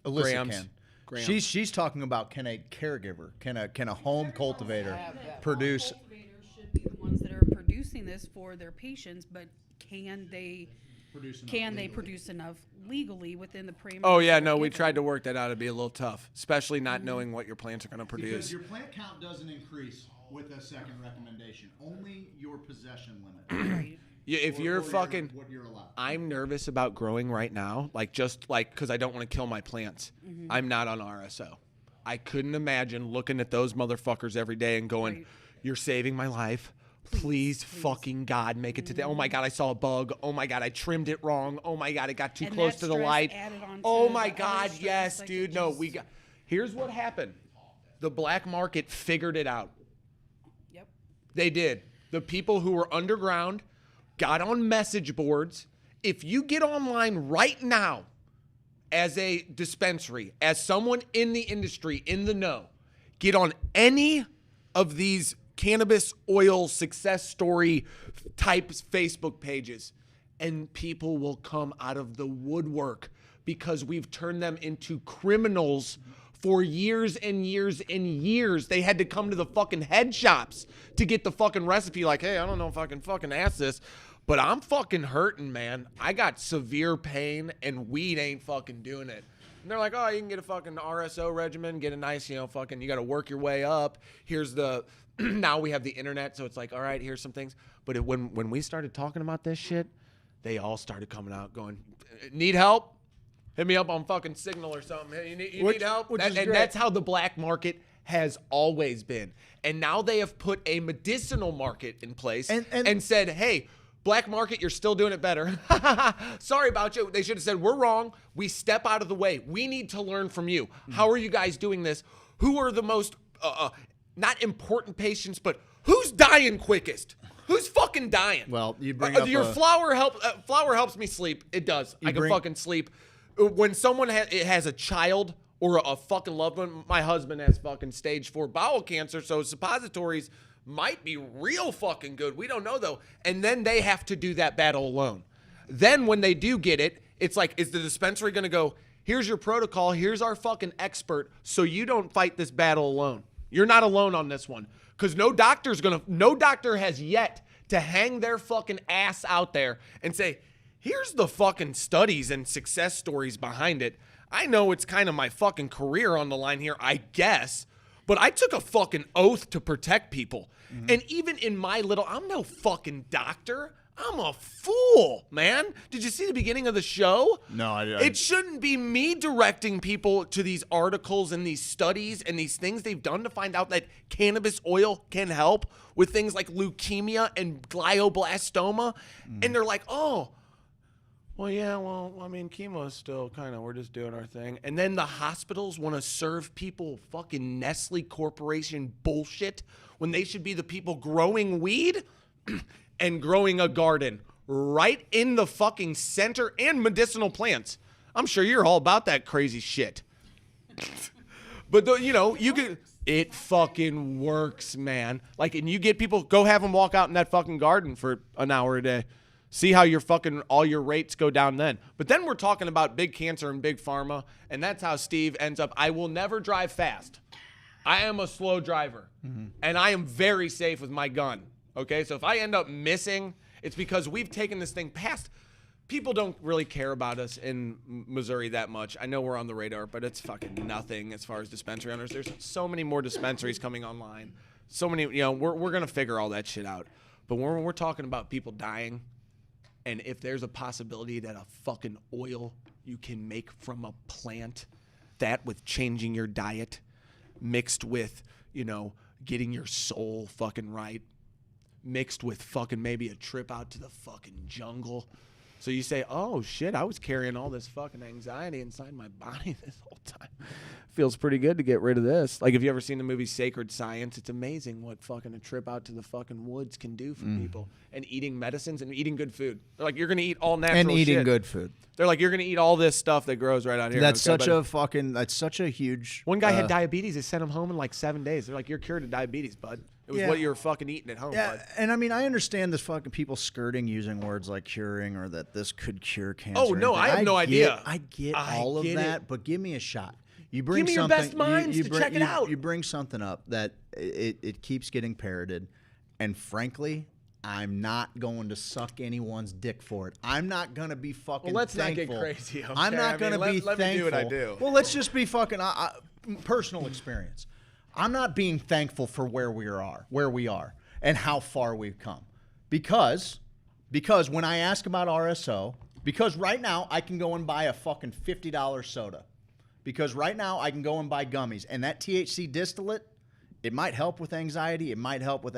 S12: Alyssa
S8: grams.
S12: She's talking about, can a caregiver, can a home cultivator produce?
S11: Cultivators should be the ones that are producing this for their patients, but can they produce enough legally within the parameters?
S8: Oh yeah,
S11: that are
S8: no, we
S11: given?
S8: tried to work that out. It'd be a little tough, especially not knowing what your plants are going to
S12: Because
S8: produce.
S12: your plant count doesn't increase with a second recommendation. Only your possession limit.
S8: If you're fucking,
S12: what you're allowed.
S8: I'm nervous about growing right now, because I don't want to kill my plants. I'm not on RSO. I couldn't imagine looking at those motherfuckers every day and going, "You're saving my life. Please, fucking God, make it today. Oh my God, I saw a bug. Oh my God, I trimmed it wrong. Oh my God, it got too close to the light. Oh my God, yes, dude. No, here's what happened. The black market figured it out.
S11: Yep.
S8: They did. The people who were underground got on message boards. If you get online right now as a dispensary, as someone in the industry, in the know, get on any of these cannabis oil success story type Facebook pages, and people will come out of the woodwork because we've turned them into criminals for years and years and years. They had to come to the fucking head shops to get the fucking recipe. Like, hey, I don't know if I can fucking ask this, but I'm fucking hurting, man. I got severe pain and weed ain't fucking doing it. And they're like, oh, you can get a fucking RSO regimen, get a nice, you got to work your way up. Here's the, now we have the internet, so it's like, all right, here's some things. But when we started talking about this shit, they all started coming out going, need help? Hit me up on fucking Signal or something. Hey, you need help? That's how the black market has always been. And now they have put a medicinal market in place and said, hey, black market, you're still doing it better. Sorry about you. They should have said, we're wrong. We step out of the way. We need to learn from you. How are you guys doing this? Who are the most, not important patients, but who's dying quickest? Who's fucking dying?
S12: Well, you bring up
S8: your flower helps me sleep. It does. I can fucking sleep. When someone has a child or a fucking loved one, my husband has fucking stage 4 bowel cancer, so suppositories might be real fucking good. We don't know though. And then they have to do that battle alone. Then when they do get it, it's like, is the dispensary going to go, here's your protocol, here's our fucking expert, so you don't fight this battle alone. You're not alone on this one. Because no doctor has yet to hang their fucking ass out there and say, here's the fucking studies and success stories behind it. I know it's kind of my fucking career on the line here, I guess, but I took a fucking oath to protect people. And even in my little, I'm no fucking doctor.
S13: I'm a fool, man. Did you see the beginning of the show?
S12: No,
S13: It shouldn't be me directing people to these articles and these studies and these things they've done to find out that cannabis oil can help with things like leukemia and glioblastoma. And they're like, oh, well, yeah, well, I mean, chemo is still kind of, we're just doing our thing. And then the hospitals want to serve people fucking Nestle Corporation bullshit when they should be the people growing weed and growing a garden right in the fucking center and medicinal plants. I'm sure you're all about that crazy shit. But, you can... It fucking works, man. Like, and you get people, go have them walk out in that fucking garden for an hour a day. See how all your rates go down then. But then we're talking about big cancer and big pharma, and that's how Steve ends up. I will never drive fast. I am a slow driver, and I am very safe with my gun. Okay, so if I end up missing, it's because we've taken this thing past. People don't really care about us in Missouri that much. I know we're on the radar, but it's fucking nothing as far as dispensary owners. There's so many more dispensaries coming online. So many, we're going to figure all that shit out. But when we're talking about people dying, and if there's a possibility that a fucking oil you can make from a plant, that with changing your diet, mixed with, getting your soul fucking right, mixed with fucking maybe a trip out to the fucking jungle. So you say, oh, shit, I was carrying all this fucking anxiety inside my body this whole time. Feels pretty good to get rid of this. Like, if you ever seen the movie Sacred Science, it's amazing what fucking a trip out to the fucking woods can do for people. And eating medicines and eating good food. They're like, you're going to eat all natural shit.
S1: And eating good food.
S13: They're like, you're going to eat all this stuff that grows right out here.
S1: That's such a huge...
S13: One guy had diabetes. They sent him home in like 7 days. They're like, you're cured of diabetes, bud. It was what you were fucking eating at home, bud.
S1: And I mean, I understand this fucking people skirting using words like curing or that this could cure cancer.
S13: Oh, no, I have no idea.
S1: I get all of that, but give me a shot. You bring
S13: Give me
S1: something,
S13: your best minds to check it out.
S1: You bring something up that it keeps getting parroted, and frankly, I'm not going to suck anyone's dick for it. I'm not going to be fucking
S13: let's
S1: thankful.
S13: not get crazy, okay?
S1: I'm not going to be
S13: let
S1: thankful.
S13: me do what I do.
S1: Well, let's just be fucking personal experience. I'm not being thankful for where we are, and how far we've come. Because when I ask about RSO, because right now I can go and buy a fucking $50 soda. Because right now I can go and buy gummies, and that THC distillate, it might help with anxiety, it might help with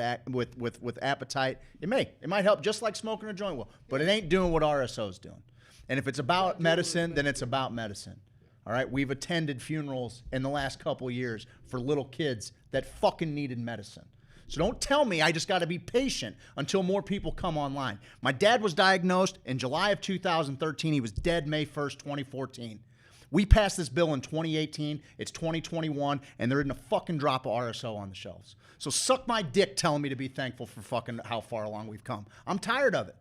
S1: appetite. It might help just like smoking a joint will, but it ain't doing what RSO's doing. And if it's about medicine, then it's about medicine. All right, we've attended funerals in the last couple of years for little kids that fucking needed medicine. So don't tell me I just got to be patient until more people come online. My dad was diagnosed in July of 2013. He was dead May 1st, 2014. We passed this bill in 2018. It's 2021, and there isn't a fucking drop of RSO on the shelves. So suck my dick telling me to be thankful for fucking how far along we've come. I'm tired of it.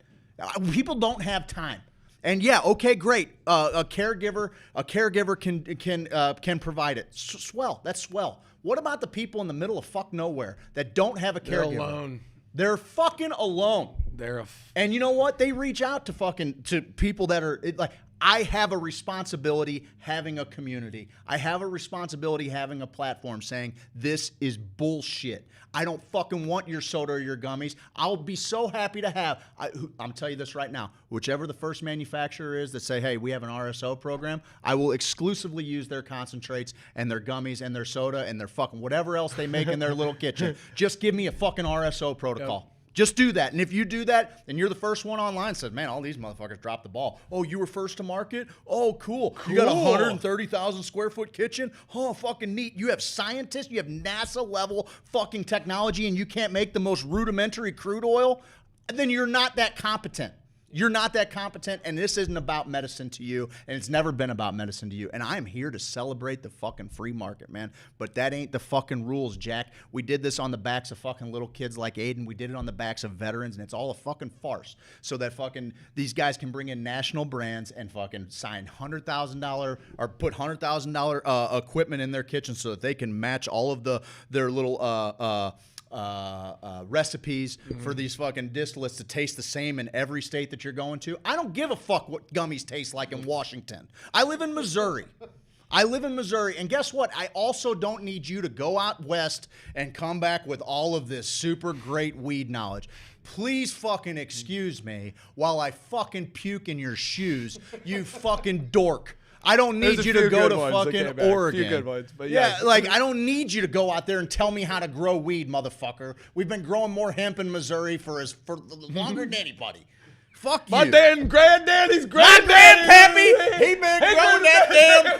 S1: People don't have time. And yeah, okay, great. A caregiver can provide it. Swell. That's swell. What about the people in the middle of fuck nowhere that don't have a caregiver?
S13: They're alone.
S1: They're fucking alone. And you know what? They reach out to people that are like. I have a responsibility having a community. I have a responsibility having a platform saying this is bullshit. I don't fucking want your soda or your gummies. I'll be so happy to have. I'm telling you this right now. Whichever the first manufacturer is that say, hey, we have an RSO program, I will exclusively use their concentrates and their gummies and their soda and their fucking whatever else they make in their little kitchen. Just give me a fucking RSO protocol. Yep. Just do that. And if you do that, then you're the first one online. Says, man, all these motherfuckers dropped the ball. Oh, you were first to market? Oh, cool. You got a 130,000 square foot kitchen? Oh, fucking neat. You have scientists, you have NASA level fucking technology, and you can't make the most rudimentary crude oil? Then you're not that competent. You're not that competent, and this isn't about medicine to you, and it's never been about medicine to you. And I'm here to celebrate the fucking free market, man. But that ain't the fucking rules, Jack. We did this on the backs of fucking little kids like Aiden. We did it on the backs of veterans, and it's all a fucking farce. So that fucking these guys can bring in national brands and fucking sign $100,000 or put $100,000 equipment in their kitchen so that they can match all of their little recipes for these fucking distillates to taste the same in every state that you're going to. I don't give a fuck what gummies taste like in Washington. I live in Missouri. And guess what? I also don't need you to go out west and come back with all of this super great weed knowledge.
S12: Please fucking excuse me while I fucking puke in your shoes, you fucking dork. I don't need
S13: There's a
S12: you to
S13: few
S12: go
S13: good
S12: to
S13: ones that
S12: fucking
S13: came back.
S12: Oregon.
S13: Few good ones, but
S12: yeah,
S13: yes.
S12: like I don't need you to go out there and tell me how to grow weed, motherfucker. We've been growing more hemp in Missouri for longer than anybody. Fuck you.
S13: My granddaddy's
S12: My
S13: granddaddy.
S12: grandpappy, he been growing that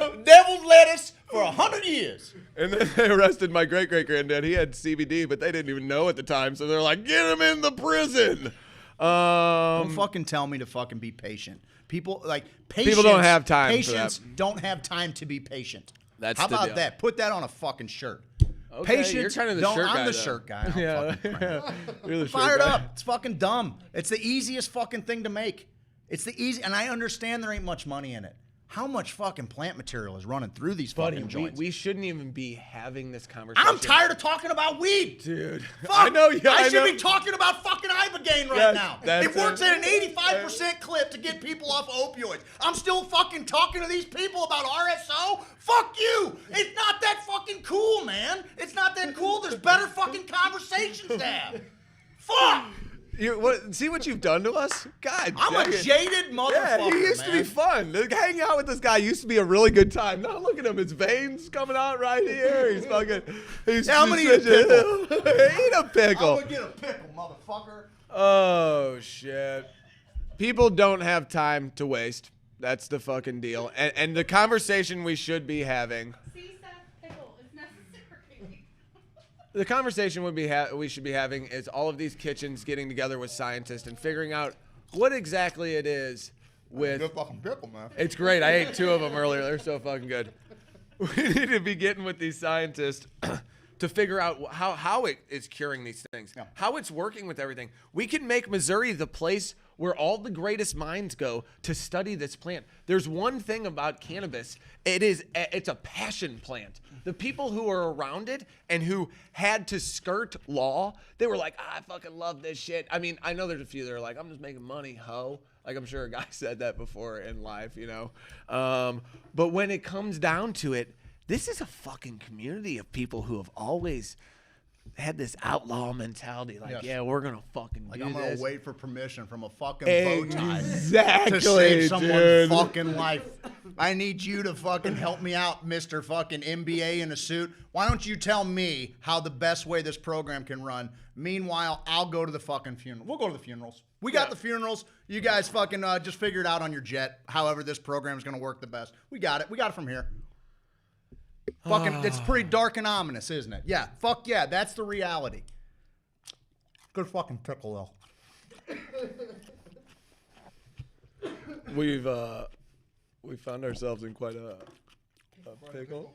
S12: damn devil's lettuce for 100 years.
S13: And then they arrested my great-great-granddad. He had CBD, but they didn't even know at the time. So they're like, get him in the prison.
S12: Don't fucking tell me to fucking be patient. People
S13: don't have time for
S12: Patients
S13: that.
S12: don't have time to be patient.
S13: That's
S12: How
S13: the
S12: about
S13: deal.
S12: that? Put that on a fucking shirt.
S13: Okay,
S12: Patience.
S13: you're kind of the
S12: don't,
S13: shirt
S12: I'm
S13: guy,
S12: the
S13: though.
S12: shirt guy. I'm
S13: Yeah,
S12: fucking
S13: yeah. You're the shirt
S12: fired
S13: guy.
S12: up. It's fucking dumb. It's the easiest fucking thing to make. It's the easy, and I understand there ain't much money in it. How much fucking plant material is running through these fucking joints?
S13: We shouldn't even be having this conversation.
S12: I'm tired of talking about weed.
S13: Dude.
S12: Fuck.
S13: I know, yeah,
S12: I
S13: I
S12: should
S13: know.
S12: be talking about fucking Ibogaine right
S13: Yes,
S12: now.
S13: that's
S12: It works
S13: it.
S12: at an 85% clip to get people off of opioids. I'm still fucking talking to these people about RSO? Fuck you. It's not that fucking cool, man. It's not that cool. There's better fucking conversations to have. Fuck.
S13: See what you've done to us? God,
S12: I'm a
S13: dang it.
S12: jaded motherfucker,
S13: Yeah, he used to be
S12: man.
S13: fun. Hanging out with this guy used to be a really good time. Now look at him, his veins coming out right here. He's fucking.
S12: Yeah, I'm gonna eat a pickle.
S13: Eat a pickle.
S12: I'm gonna get a pickle, motherfucker.
S13: Oh shit. People don't have time to waste. That's the fucking deal. And the conversation we should be having. The conversation we should be having is all of these kitchens getting together with scientists and figuring out what exactly it is with.
S12: Good fucking pickle, man.
S13: It's great. I ate 2 of them earlier. They're so fucking good. We need to be getting with these scientists to figure out how it is curing these things, how it's working with everything. We can make Missouri the place where all the greatest minds go to study this plant. There's one thing about cannabis. It's a passion plant. The people who are around it and who had to skirt law, they were like, I fucking love this shit. I mean, I know there's a few that are like, I'm just making money, ho. Like, I'm sure a guy said that before in life, you know. But when it comes down to it, this is a fucking community of people who have always had this outlaw mentality. Like,
S12: Yes.
S13: yeah, we're going to fucking
S12: Like,
S13: do
S12: I'm gonna
S13: this.
S12: wait for permission from a fucking bow tie
S13: Exactly,
S12: to save someone's
S13: dude.
S12: fucking life. I need you to fucking help me out, Mr. fucking MBA in a suit. Why don't you tell me how the best way this program can run? Meanwhile, I'll go to the fucking funeral. We'll go to the funerals. We got the funerals. You guys fucking just figure it out on your jet. However this program is gonna work the best. We got it. We got it from here. Fucking, it's pretty dark and ominous, isn't it? Yeah. Fuck yeah. That's the reality. Good fucking pickle though.
S13: We found ourselves in quite a pickle.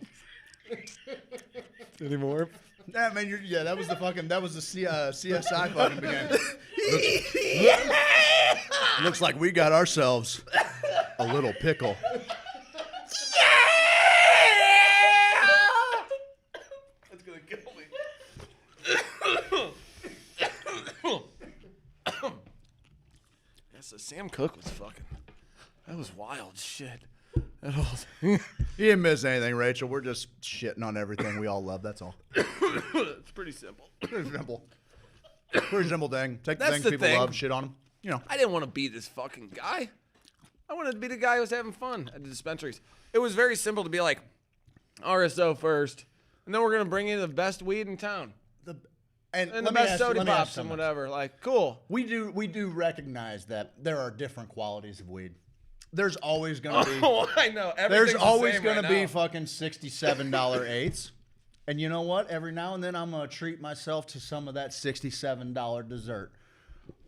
S13: Any more?
S12: Yeah, man. That was the CSI fucking beginning. Looks like we got ourselves a little pickle.
S13: That's gonna kill me. Yeah, so Sam Cooke was fucking. That was wild shit. That whole thing.
S12: You didn't miss anything, Rachel. We're just shitting on everything we all love. That's all.
S13: It's pretty simple.
S12: Pretty simple. Pretty simple thing. Take the
S13: That's
S12: things
S13: the
S12: people
S13: thing.
S12: love, shit on them. You know.
S13: I didn't want to be this fucking guy. I wanted to be the guy who was having fun at the dispensaries. It was very simple to be like, RSO first, and then we're gonna bring in the best weed in town. And the best soda pops and whatever. Like, cool.
S12: We do recognize that there are different qualities of weed. There's always gonna be.
S13: Oh, I know.
S12: There's
S13: Everything's the
S12: always
S13: same
S12: gonna
S13: right
S12: be
S13: now.
S12: fucking $67 eighths. And you know what? Every now and then I'm gonna treat myself to some of that $67 dessert.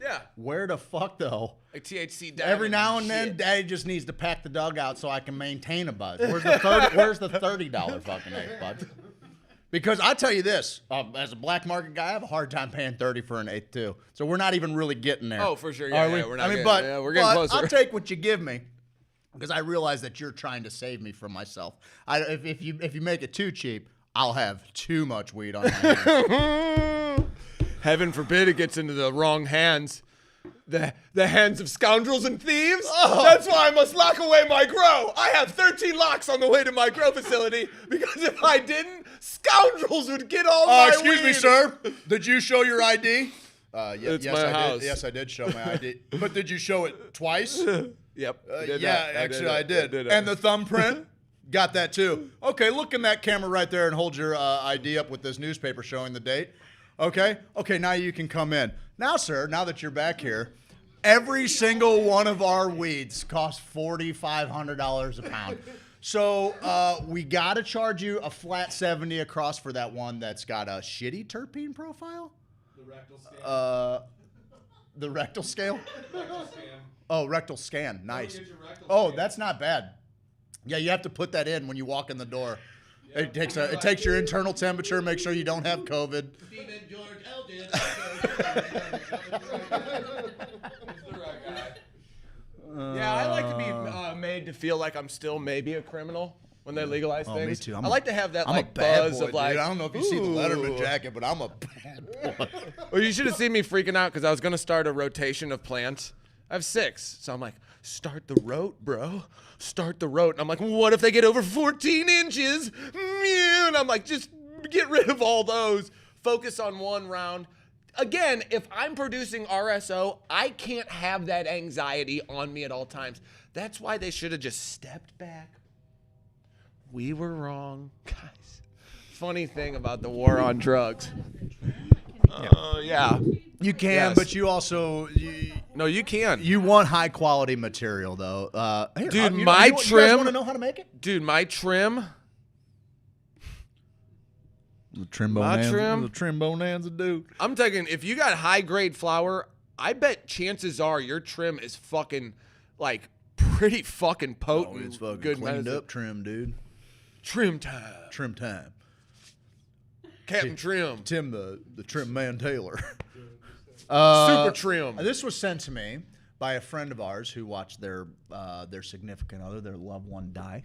S13: Yeah.
S12: Where the fuck though?
S13: Like THC.
S12: Every
S13: diamond
S12: now and
S13: shit.
S12: then, Daddy just needs to pack the dog out so I can maintain a buzz. Where's the $30 fucking eighth, bud? Because I tell you this, as a black market guy, I have a hard time paying 30 for an eighth too. So we're not even really getting there.
S13: Oh, for sure. Yeah,
S12: Are we?
S13: yeah, we're not
S12: I mean,
S13: getting,
S12: but,
S13: yeah, we're getting closer.
S12: I'll take what you give me because I realize that you're trying to save me from myself. If you make it too cheap, I'll have too much weed on my hands.
S13: Heaven forbid it gets into the wrong hands. The hands of scoundrels and thieves?
S12: Oh.
S13: That's why I must lock away my grow. I have 13 locks on the way to my grow facility because if I didn't, scoundrels would get all my
S12: Excuse me,
S13: weed.
S12: sir. Did you show your ID?
S13: It's
S12: yes,
S13: my
S12: I
S13: house.
S12: Did. Yes, I did show my ID. But did you show it twice?
S13: Yep.
S12: I did. And the thumbprint? Got that too. Okay, look in that camera right there and hold your ID up with this newspaper showing the date. Okay? Okay, now you can come in. Now, sir, now that you're back here, every single one of our weeds costs $4,500 a pound. So we got to charge you a flat 70 across for that one that's got a shitty terpene profile.
S13: The rectal scale.
S12: The rectal scale?
S13: Rectal scan.
S12: Oh, rectal scan. Nice.
S13: Get your rectal
S12: Oh,
S13: scan.
S12: that's not bad. Yeah, you have to put that in when you walk in the door. Yeah. It takes your internal temperature, make sure you don't have COVID.
S13: Steven George Eldon. Yeah, I like to be made to feel like I'm still maybe a criminal when they legalize things.
S12: Me too.
S13: I like to have that
S12: I'm
S13: like
S12: a bad
S13: buzz
S12: boy,
S13: of like.
S12: dude. I don't know if you see the Letterman
S13: ooh.
S12: jacket, but I'm a bad boy.
S13: Well, you should have seen me freaking out because I was gonna start a rotation of plants. I have 6, so I'm like, start the rote, bro. Start the rote. And I'm like, what if they get over 14 inches? And I'm like, just get rid of all those. Focus on one round. Again, if I'm producing RSO, I can't have that anxiety on me at all times. That's why they should have just stepped back. We were wrong. Guys, funny thing about the war on drugs. Yeah.
S12: You can,
S13: Yes.
S12: but you also
S13: No, you can.
S12: you want high quality material though. Here,
S13: Dude,
S12: you
S13: my
S12: you guys
S13: trim.
S12: want to know how to make it?
S13: Dude, my trim.
S12: The trim bonanza, dude.
S13: I'm taking, if you got high grade flour, I bet chances are your trim is fucking like pretty fucking potent.
S12: It's fucking
S13: good
S12: cleaned
S13: medicine.
S12: up trim, dude.
S13: Trim time.
S12: Trim time.
S13: Captain Trim.
S12: Tim the trim man Taylor.
S13: Super trim.
S12: This was sent to me by a friend of ours who watched their significant other, their loved one, die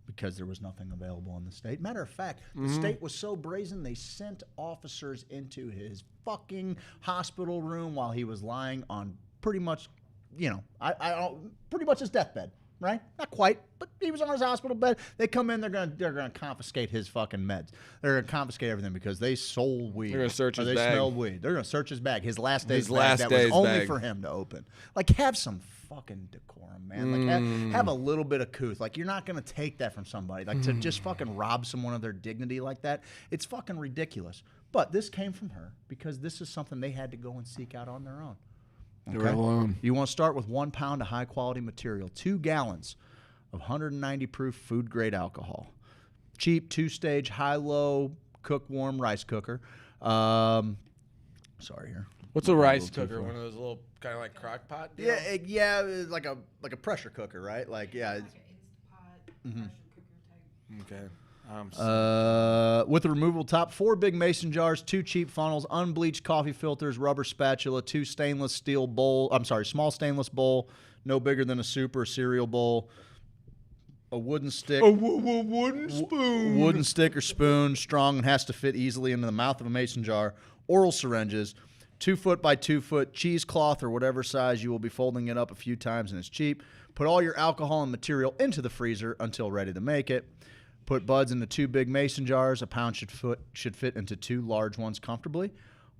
S12: because there was nothing available in the state. Matter of fact, the state was so brazen they sent officers into his fucking hospital room while he was lying on pretty much, pretty much his deathbed. Right? Not quite, but he was on his hospital bed. They come in, they're gonna confiscate his fucking meds. They're gonna confiscate everything because they sold weed.
S13: They're gonna search
S12: or
S13: his
S12: they
S13: bag.
S12: smelled weed. They're gonna search his bag. His last day's
S13: His
S12: bag
S13: last
S12: that was
S13: day's
S12: only
S13: bag.
S12: for him to open. Like, have some fucking decorum, man. Like, have a little bit of couth. Like, you're not gonna take that from somebody. Like, to just fucking rob someone of their dignity like that, it's fucking ridiculous. But this came from her because this is something they had to go and seek out on their own.
S13: They were alone.
S12: You want to start with 1 pound of high quality material, 2 gallons of 190 proof food grade alcohol. Cheap 2-stage high-low cook-warm rice cooker. Sorry here.
S13: What's a rice cooker? One of those little kind of like crock pot? deal?
S12: Yeah, it's like a pressure cooker, right? Like, yeah.
S13: Okay.
S12: With a removable top, 4 big mason jars, 2 cheap funnels, unbleached coffee filters, rubber spatula, 2 small stainless bowl, no bigger than a soup or cereal bowl, a wooden stick.
S13: Wooden spoon.
S12: Wooden stick or spoon, strong and has to fit easily into the mouth of a mason jar. Oral syringes, 2 foot by 2 foot cheesecloth or whatever size. You will be folding it up a few times and it's cheap. Put all your alcohol and material into the freezer until ready to make it. Put buds into 2 big mason jars. A pound should fit into 2 large ones comfortably,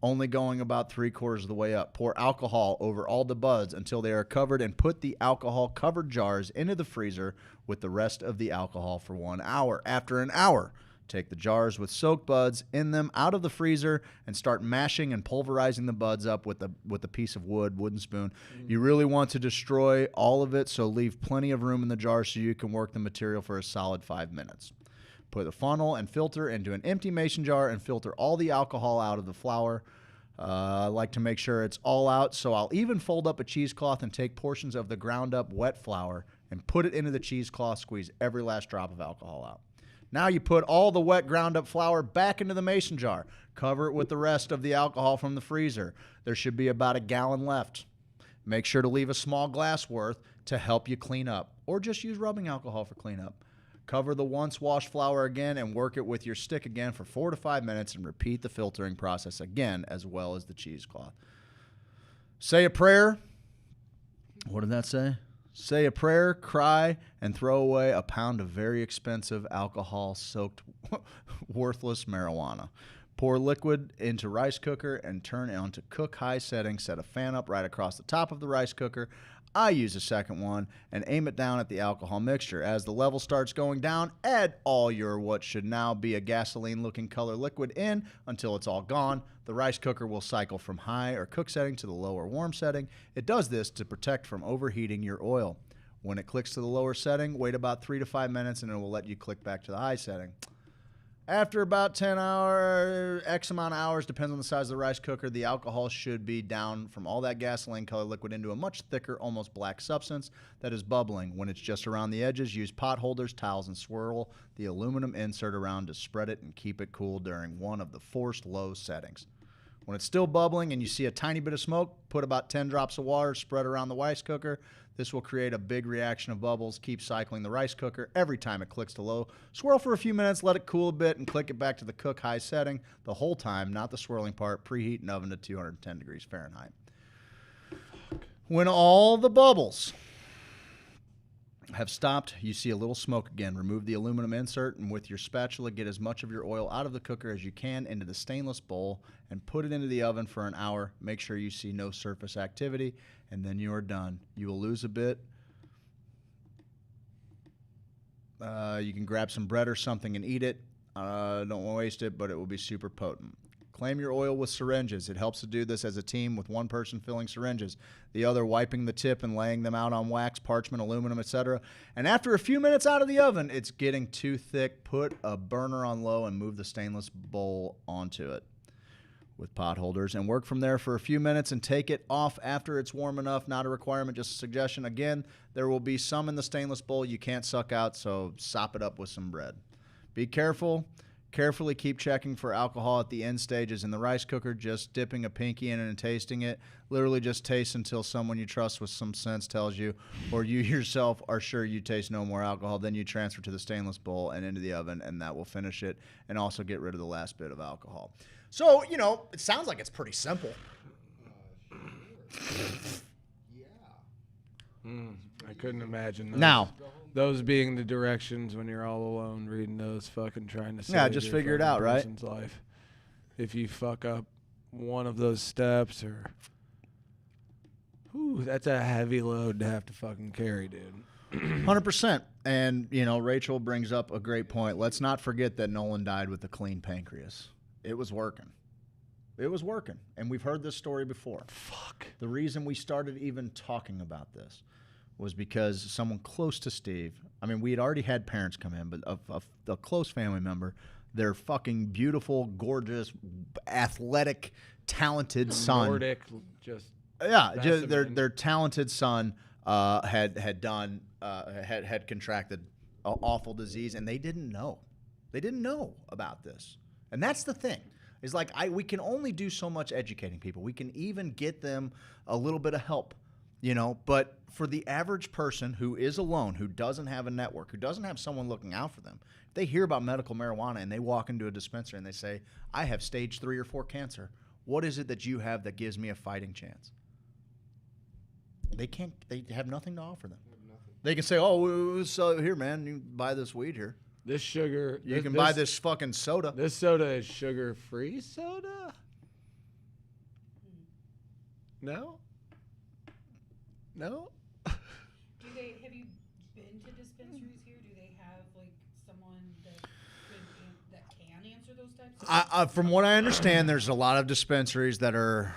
S12: only going about 3/4 of the way up. Pour alcohol over all the buds until they are covered and put the alcohol-covered jars into the freezer with the rest of the alcohol for 1 hour. After an hour, take the jars with soaked buds in them out of the freezer and start mashing and pulverizing the buds up with a piece of wooden spoon. You really want to destroy all of it, so leave plenty of room in the jar so you can work the material for a solid 5 minutes. Put the funnel and filter into an empty mason jar and filter all the alcohol out of the flour. I like to make sure it's all out, so I'll even fold up a cheesecloth and take portions of the ground up wet flour and put it into the cheesecloth, squeeze every last drop of alcohol out. Now you put all the wet ground up flour back into the mason jar. Cover it with the rest of the alcohol from the freezer. There should be about a gallon left. Make sure to leave a small glass worth to help you clean up, or just use rubbing alcohol for cleanup. Cover the once washed flour again and work it with your stick again for 4 to 5 minutes and repeat the filtering process again as well as the cheesecloth. Say a prayer. What did that say? Say a prayer, cry, and throw away a pound of very expensive alcohol-soaked worthless marijuana.
S1: Pour liquid into rice cooker and turn it on to cook high setting. Set a fan up right across the top of the rice cooker. I use a second one and aim it down at the alcohol mixture. As the level starts going down, add all your what should now be a gasoline-looking color liquid in until it's all gone. The rice cooker will cycle from high or cook setting to the low or warm setting. It does this to protect from overheating your oil. When it clicks to the lower setting, wait about 3 to 5 minutes and it will let you click back to the high setting. After about 10 hours, X amount of hours, depends on the size of the rice cooker, the alcohol should be down from all that gasoline color liquid into a much thicker, almost black substance that is bubbling. When it's just around the edges, use pot holders, towels, and swirl the aluminum insert around to spread it and keep it cool during one of the forced low settings. When it's still bubbling and you see a tiny bit of smoke, put about 10 drops of water spread around the rice cooker. This will create a big reaction of bubbles. Keep cycling the rice cooker every time it clicks to low. Swirl for a few minutes, let it cool a bit, and click it back to the cook high setting the whole time, not the swirling part. Preheat an oven to 210 degrees Fahrenheit. When all the bubbles have stopped, you see a little smoke again. Remove the aluminum insert and with your spatula get as much of your oil out of the cooker as you can into the stainless bowl and put it into the oven for an hour. Make sure you see no surface activity and then you are done. You will lose a bit. You can grab some bread or something and eat it. Don't waste it, but it will be super potent. Claim your oil with syringes. It helps to do this as a team with one person filling syringes, the other wiping the tip and laying them out on wax, parchment, aluminum, etc. And after a few minutes out of the oven, it's getting too thick. Put a burner on low and move the stainless bowl onto it with pot holders and work from there for a few minutes and take it off after it's warm enough. Not a requirement, just a suggestion. Again, there will be some in the stainless bowl you can't suck out, so sop it up with some bread. Be careful. Carefully keep checking for alcohol at the end stages in the rice cooker, just dipping a pinky in it and tasting it. Literally just taste until someone you trust with some sense tells you, or you yourself are sure you taste no more alcohol. Then you transfer to the stainless bowl and into the oven, and that will finish it and also get rid of the last bit of alcohol. So, you know, it sounds like it's pretty simple.
S8: I couldn't imagine those.
S1: Now,
S8: those being the directions when you're all alone reading those, fucking trying to save
S1: yeah, just
S8: your
S1: figure it
S8: fucking
S1: out, right?
S8: person's life. If you fuck up one of those steps, or that's a heavy load to have to fucking carry, dude.
S1: 100%. And, you know, Rachel brings up a great point. Let's not forget that Nolan died with a clean pancreas. It was working. It was working. And we've heard this story before.
S8: Fuck.
S1: The reason we started even talking about this was because someone close to Steve, I mean, we had already had parents come in, but a close family member, their fucking beautiful, gorgeous, athletic, talented son.
S8: Nordic, just
S1: their talented son had contracted an awful disease, and they didn't know. They didn't know about this, and that's the thing. Is like we can only do so much educating people. We can even get them a little bit of help, you know. But for the average person who is alone, who doesn't have a network, who doesn't have someone looking out for them, if they hear about medical marijuana and they walk into a dispensary and they say, "I have stage 3 or 4 cancer. What is it that you have that gives me a fighting chance?" They can't. They have nothing to offer them. They can say, "Oh, so here, man, you buy this weed here.
S8: This sugar.
S1: You can buy this fucking soda.
S8: This soda is sugar-free soda? No? No?
S11: Have you been to dispensaries here? Do they have like someone that can answer those types of
S1: From what I understand, there's a lot of dispensaries that are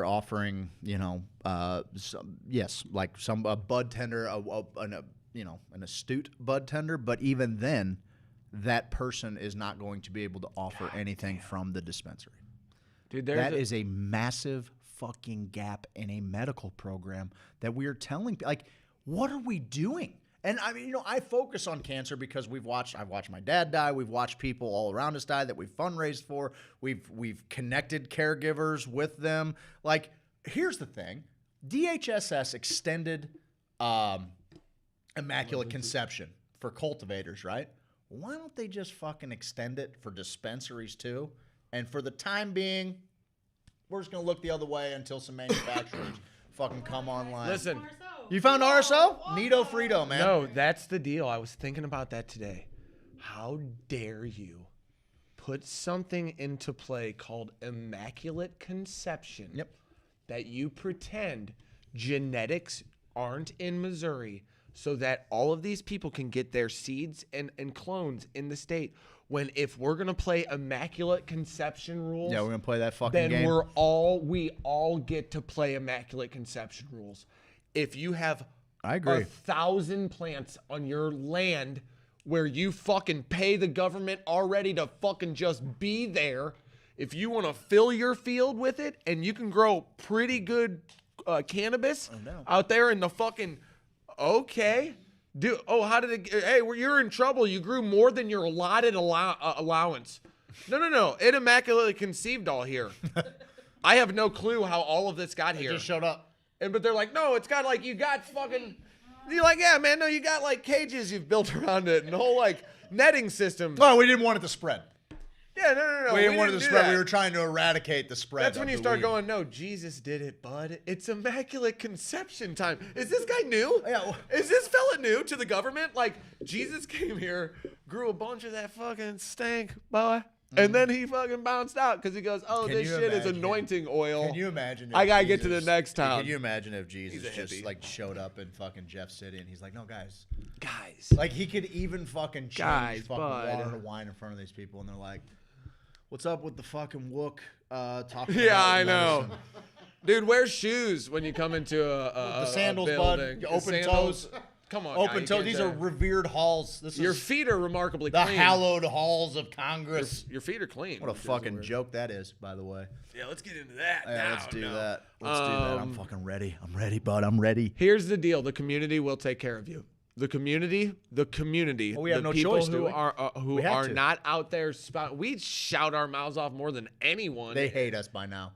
S1: offering, you know, like a bud tender, an astute bud tender, but even then, that person is not going to be able to offer anything from the dispensary.
S8: Dude,
S1: that is a massive fucking gap in a medical program that we are telling, like, what are we doing? And I mean, you know, I focus on cancer because I've watched my dad die. We've watched people all around us die that we've fundraised for. We've connected caregivers with them. Like, here's the thing. DHSS extended Immaculate Conception for cultivators, right? Why don't they just fucking extend it for dispensaries too? And for the time being, we're just going to look the other way until some manufacturers fucking come online.
S8: Listen.
S1: You found RSO? Neato Frito, man.
S8: No, that's the deal. I was thinking about that today. How dare you
S13: put something into play called immaculate conception.
S1: Yep.
S13: That you pretend genetics aren't in Missouri so that all of these people can get their seeds and clones in the state. When if we're going to play immaculate conception rules,
S1: Yeah, we're going to play that fucking
S13: then
S1: game.
S13: we all get to play immaculate conception rules. If you have
S1: I agree.
S13: 1,000 plants on your land where you fucking pay the government already to fucking just be there, if you want to fill your field with it and you can grow pretty good cannabis out there in the fucking, okay. How did it, hey, you're in trouble. You grew more than your allotted allowance. No. It immaculately conceived all here. I have no clue how all of this got here.
S12: Just showed up.
S13: But they're like, no, it's got like, you got fucking, you're like, yeah, man, no, you got like cages you've built around it and the whole like netting system.
S12: No, we didn't want it to spread.
S13: Yeah, no.
S12: We didn't want it to
S13: do
S12: spread.
S13: that.
S12: We were trying to eradicate the spread.
S13: That's when
S12: of
S13: you
S12: the
S13: start
S12: weed.
S13: going, no, Jesus did it, bud. It's immaculate conception time. Is this guy new?
S12: Yeah.
S13: Is this fella new to the government? Like, Jesus came here, grew a bunch of that fucking stank, boy. And then he fucking bounced out because he goes, oh,
S12: Can
S13: this
S12: you
S13: shit is
S12: imagine?
S13: anointing oil.
S12: Can you imagine? If
S13: I got to get to the
S12: Jesus-
S13: next town.
S12: Can you imagine if Jesus
S13: He's a
S12: just
S13: hippie.
S12: like showed up in fucking Jeff City and he's like, no, guys.
S13: Guys.
S12: Like he could even fucking change
S13: Guys,
S12: fucking
S13: bud.
S12: water to wine in front of these people and they're like, what's up with the fucking wook talking
S13: Yeah,
S12: about
S13: I know.
S12: medicine?
S13: Dude, wear shoes when you come into
S12: The sandals,
S13: a
S12: bud.
S13: building.
S12: Open
S13: Sandals.
S12: toes.
S13: Come on,
S12: Open
S13: guy,
S12: toe.
S13: you
S12: These
S13: can't
S12: are
S13: say-
S12: revered halls. This
S13: Your
S12: is
S13: feet are remarkably
S12: the
S13: clean.
S12: hallowed halls of Congress.
S13: Your feet are clean.
S12: What a
S13: which is
S12: fucking
S13: weird.
S12: joke that is, by the way.
S13: Yeah, let's get into that.
S12: Yeah,
S13: now,
S12: let's do
S13: no.
S12: that. Let's do that. I'm fucking ready. I'm ready, bud. I'm ready.
S13: Here's the deal: the community will take care of you. The community.
S12: Well, we have
S13: the
S12: no
S13: people
S12: choice, do
S13: who
S12: we?
S13: are
S12: We have to.
S13: not out there. We shout our mouths off more than anyone.
S12: They hate us by now.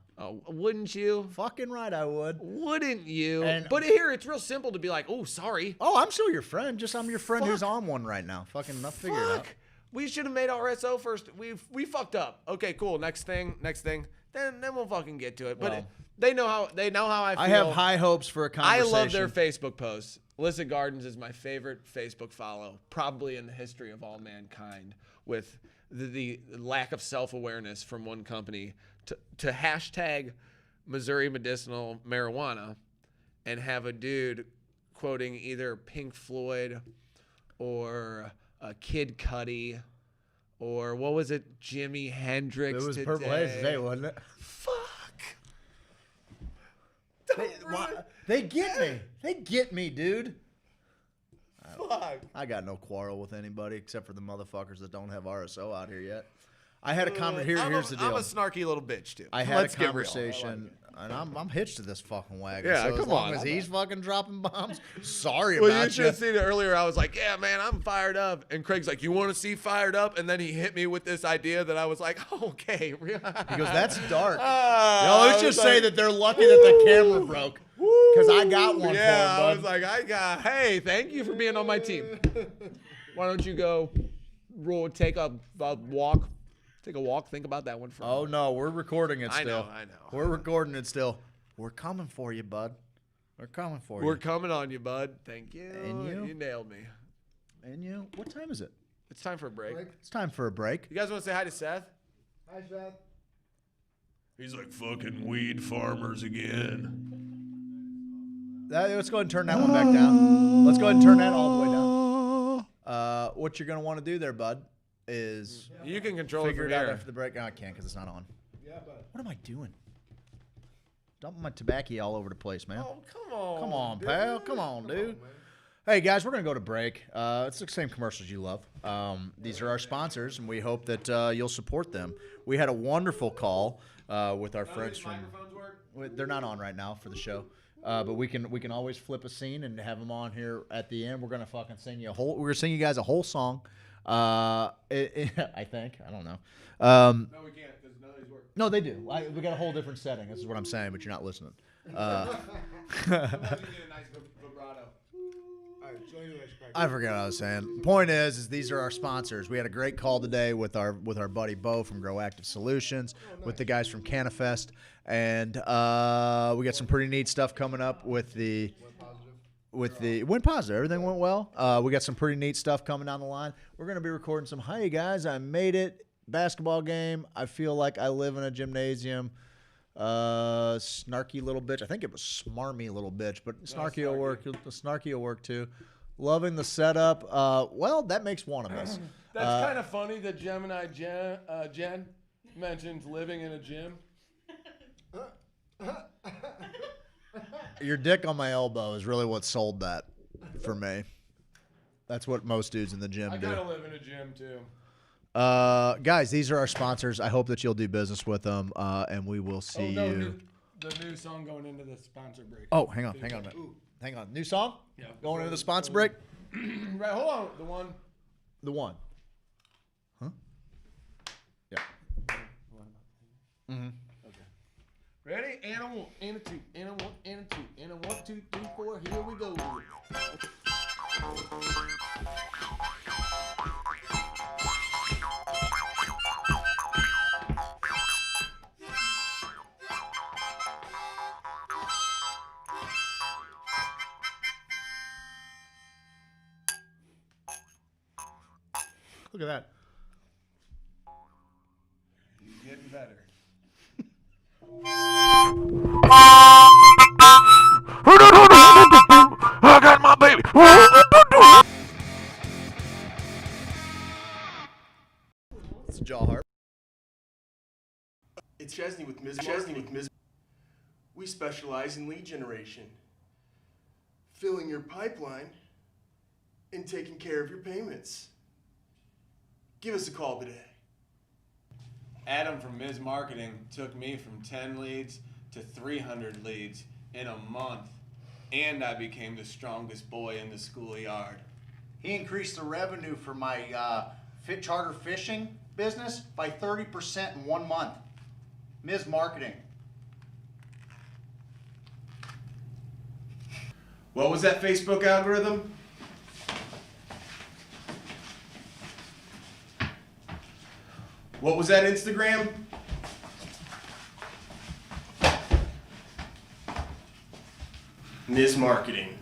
S13: Wouldn't you?
S12: Fucking right, I would.
S13: Wouldn't you?
S12: And-
S13: But here, it's real simple to be like, oh, sorry.
S12: Oh, I'm still your friend. Just I'm your friend who's on one right now. Fucking I'll figure it out.
S13: Fuck. We should have made RSO first. We fucked up. Okay, cool. Next thing. Then we'll fucking get to it. But
S12: Well,
S13: they know how I feel.
S12: I have high hopes for a
S13: I
S12: conversation.
S13: love their Facebook posts. Illicit Gardens is my favorite Facebook follow, probably in the history of all mankind, with the lack of self-awareness from one company to hashtag Missouri medicinal marijuana and have a dude quoting either Pink Floyd or Kid Cudi or what was it, Jimi Hendrix.
S12: It was
S13: today.
S12: Purple Haze today, wasn't it?
S13: Fuck.
S12: They get me. They get me, dude.
S13: Fuck.
S12: I got no quarrel with anybody except for the motherfuckers that don't have RSO out here yet. I had a conversation. Here's the deal.
S13: I'm a snarky little bitch too.
S12: I had
S13: Let's
S12: a
S13: get real.
S12: conversation, and I'm hitched to this fucking wagon.
S13: Yeah,
S12: so as
S13: come
S12: long
S13: on.
S12: as he's fucking dropping bombs, sorry
S13: Well,
S12: about
S13: you should have seen it earlier. I was like, yeah, man, I'm fired up. And Craig's like, you want to see fired up? And then he hit me with this idea that I was like, okay.
S12: He goes, that's dark.
S13: I
S12: Let's
S13: was
S12: just say
S13: like,
S12: that they're lucky that the camera broke. Because I got one
S13: yeah,
S12: for
S13: I
S12: him,
S13: was
S12: bud.
S13: like, hey, thank you for being on my team. Why don't you go take a walk? Take a walk. Think about that one for a
S12: Oh,
S13: moment.
S12: no, we're recording it
S13: I
S12: still.
S13: know.
S12: We're recording it still. We're coming for you, bud. We're coming for
S13: We're
S12: you.
S13: coming on you, bud. Thank you.
S12: And you?
S13: You nailed me.
S12: And you? What time is it?
S13: It's time for a break.
S12: It's time for a break.
S13: You guys want to say hi to Seth?
S5: Hi, Seth.
S9: He's like fucking weed farmers again.
S12: Let's go ahead and turn that one back down. Let's go ahead and turn that all the way down. What you're going to want to do there, bud, is
S13: You can control
S12: figure
S13: it
S12: it
S13: from
S12: out
S13: here.
S12: after the break. No, I can't because it's not on.
S5: Yeah, but
S12: What am I doing? Dumping my tobacco all over the place, man.
S13: Oh, come on.
S12: Come on, pal. Come on, dude. Hey, guys, we're going to go to break. It's the same commercials you love. These are our sponsors, and we hope that you'll support them. We had a wonderful call with our friends from... They're not on right now for the show. But we can always flip a scene and have them on here at the end. We're going to fucking sing you we're going to sing you guys a whole song. I think. I don't know.
S13: No, we can't because none of these work.
S12: No, they do. We got a whole different setting. This is what I'm saying, but you're not listening.
S13: Sometimes you get a nice vibrato.
S12: I forget what I was saying. Point is these are our sponsors. We had a great call today with our buddy Bo from Grow Active Solutions, with the guys from Canifest, and we got some pretty neat stuff coming up with the went positive. Everything went well. We got some pretty neat stuff coming down the line. We're gonna be recording some. Hi guys, I made it
S1: basketball game. I feel like I live in a gymnasium. Snarky little bitch. I think it was smarmy little bitch, but snarky will work. Snarky will work too. Loving the setup. Well, that makes one of us.
S13: That's kind of funny that Gemini Jen mentions living in a gym.
S1: Your dick on my elbow is really what sold that for me. That's what most dudes in the gym do.
S13: I gotta live in a gym too.
S1: Guys, these are our sponsors. I hope that you'll do business with them, and we will see you.
S13: The new song going into the sponsor break.
S1: Oh, hang on a minute. Hang on. New song?
S13: Yeah.
S1: Going into the sponsor break?
S13: Right, hold on.
S1: The one. Huh? Yeah. Mm-hmm.
S13: Okay. Ready? And a one, and a two, and a one, and a two, and a 1, 2, 3, 4. Here we go.
S1: Look at that.
S13: He's getting better.
S9: I got my baby.
S1: It's a jaw harp.
S14: It's Chesney with Ms. We specialize in lead generation, filling your pipeline, and taking care of your payments. Give us a call today.
S15: Adam from Ms. Marketing took me from 10 leads to 300 leads in a month, and I became the strongest boy in the schoolyard.
S12: He increased the revenue for my charter fishing business by 30% in 1 month. Ms. Marketing.
S14: What was that Facebook algorithm? What was that Instagram? Ms. Marketing.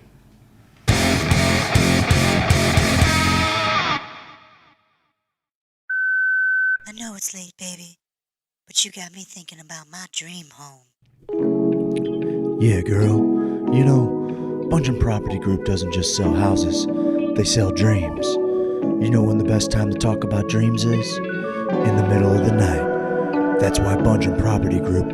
S16: I know it's late, baby, but you got me thinking about my dream home.
S4: Yeah, girl. You know, Bungeon Property Group doesn't just sell houses, they sell dreams. You know when the best time to talk about dreams is? In the middle of the night. That's why Bungeon Property Group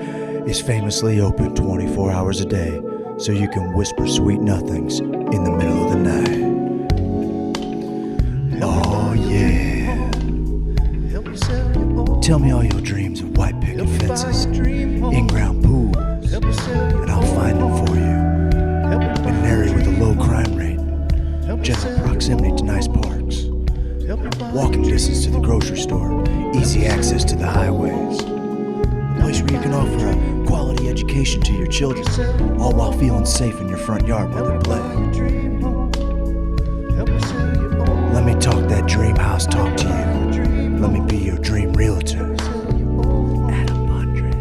S4: is famously open 24 hours a day, so you can whisper sweet nothings in the middle of the night. Oh yeah. Tell me all your dreams of white picket fences, in-ground pools, and I'll find them for you. In an area with a low crime rate, general proximity to nice parks, walking distance to the grocery store, easy access to the highways, a place where you can offer a quality education to your children, all while feeling safe in your front yard while they play. Let me talk that dream house talk to you. Let me be your dream realtor. Adam Bondred.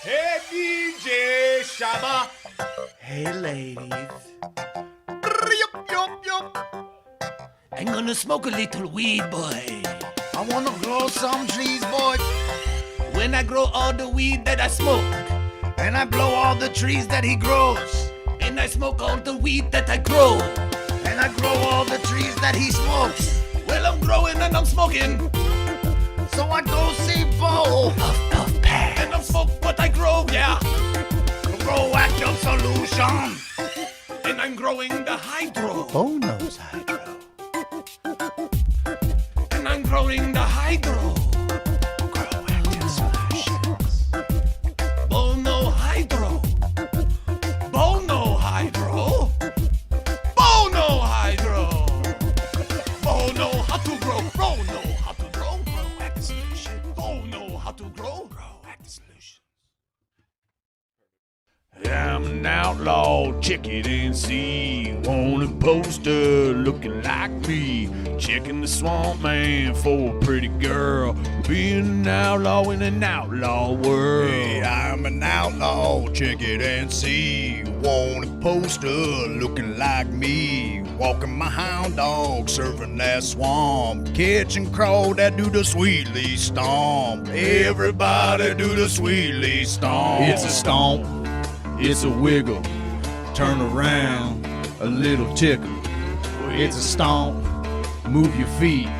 S13: Hey, DJ Shabba.
S10: Hey, ladies. I'm gonna smoke a little weed, boy. I wanna grow some trees, boy. When I grow all the weed that I smoke, and I blow all the trees that he grows, and I smoke all the weed that I grow, and I grow all the trees that he smokes. Well, I'm growing and I'm smoking, so I go see Bo. Puff, puff, pass. And I smoke what I grow, yeah. Proactive solution. And I'm growing the hydro.
S4: Bo knows hydro.
S10: And I'm growing the hydro.
S4: Proactive solutions.
S10: Bono hydro. Bono hydro. Bono hydro. Bono how to grow. Bono how to grow. Proactive solution. Bono how to grow. Proactive solution.
S9: I'm an outlaw, check it and see. Wanted poster looking like me. Checking the swamp man for a pretty girl. Being an outlaw in an outlaw world.
S1: Hey, I'm an outlaw, check it and see. Wanted poster looking like me. Walking my hound dog, surfing that swamp. Catch and crawl that do the sweetly stomp. Everybody do the sweetly stomp. It's a stomp. It's a wiggle, turn around, a little tickle. It's a stomp, move your feet,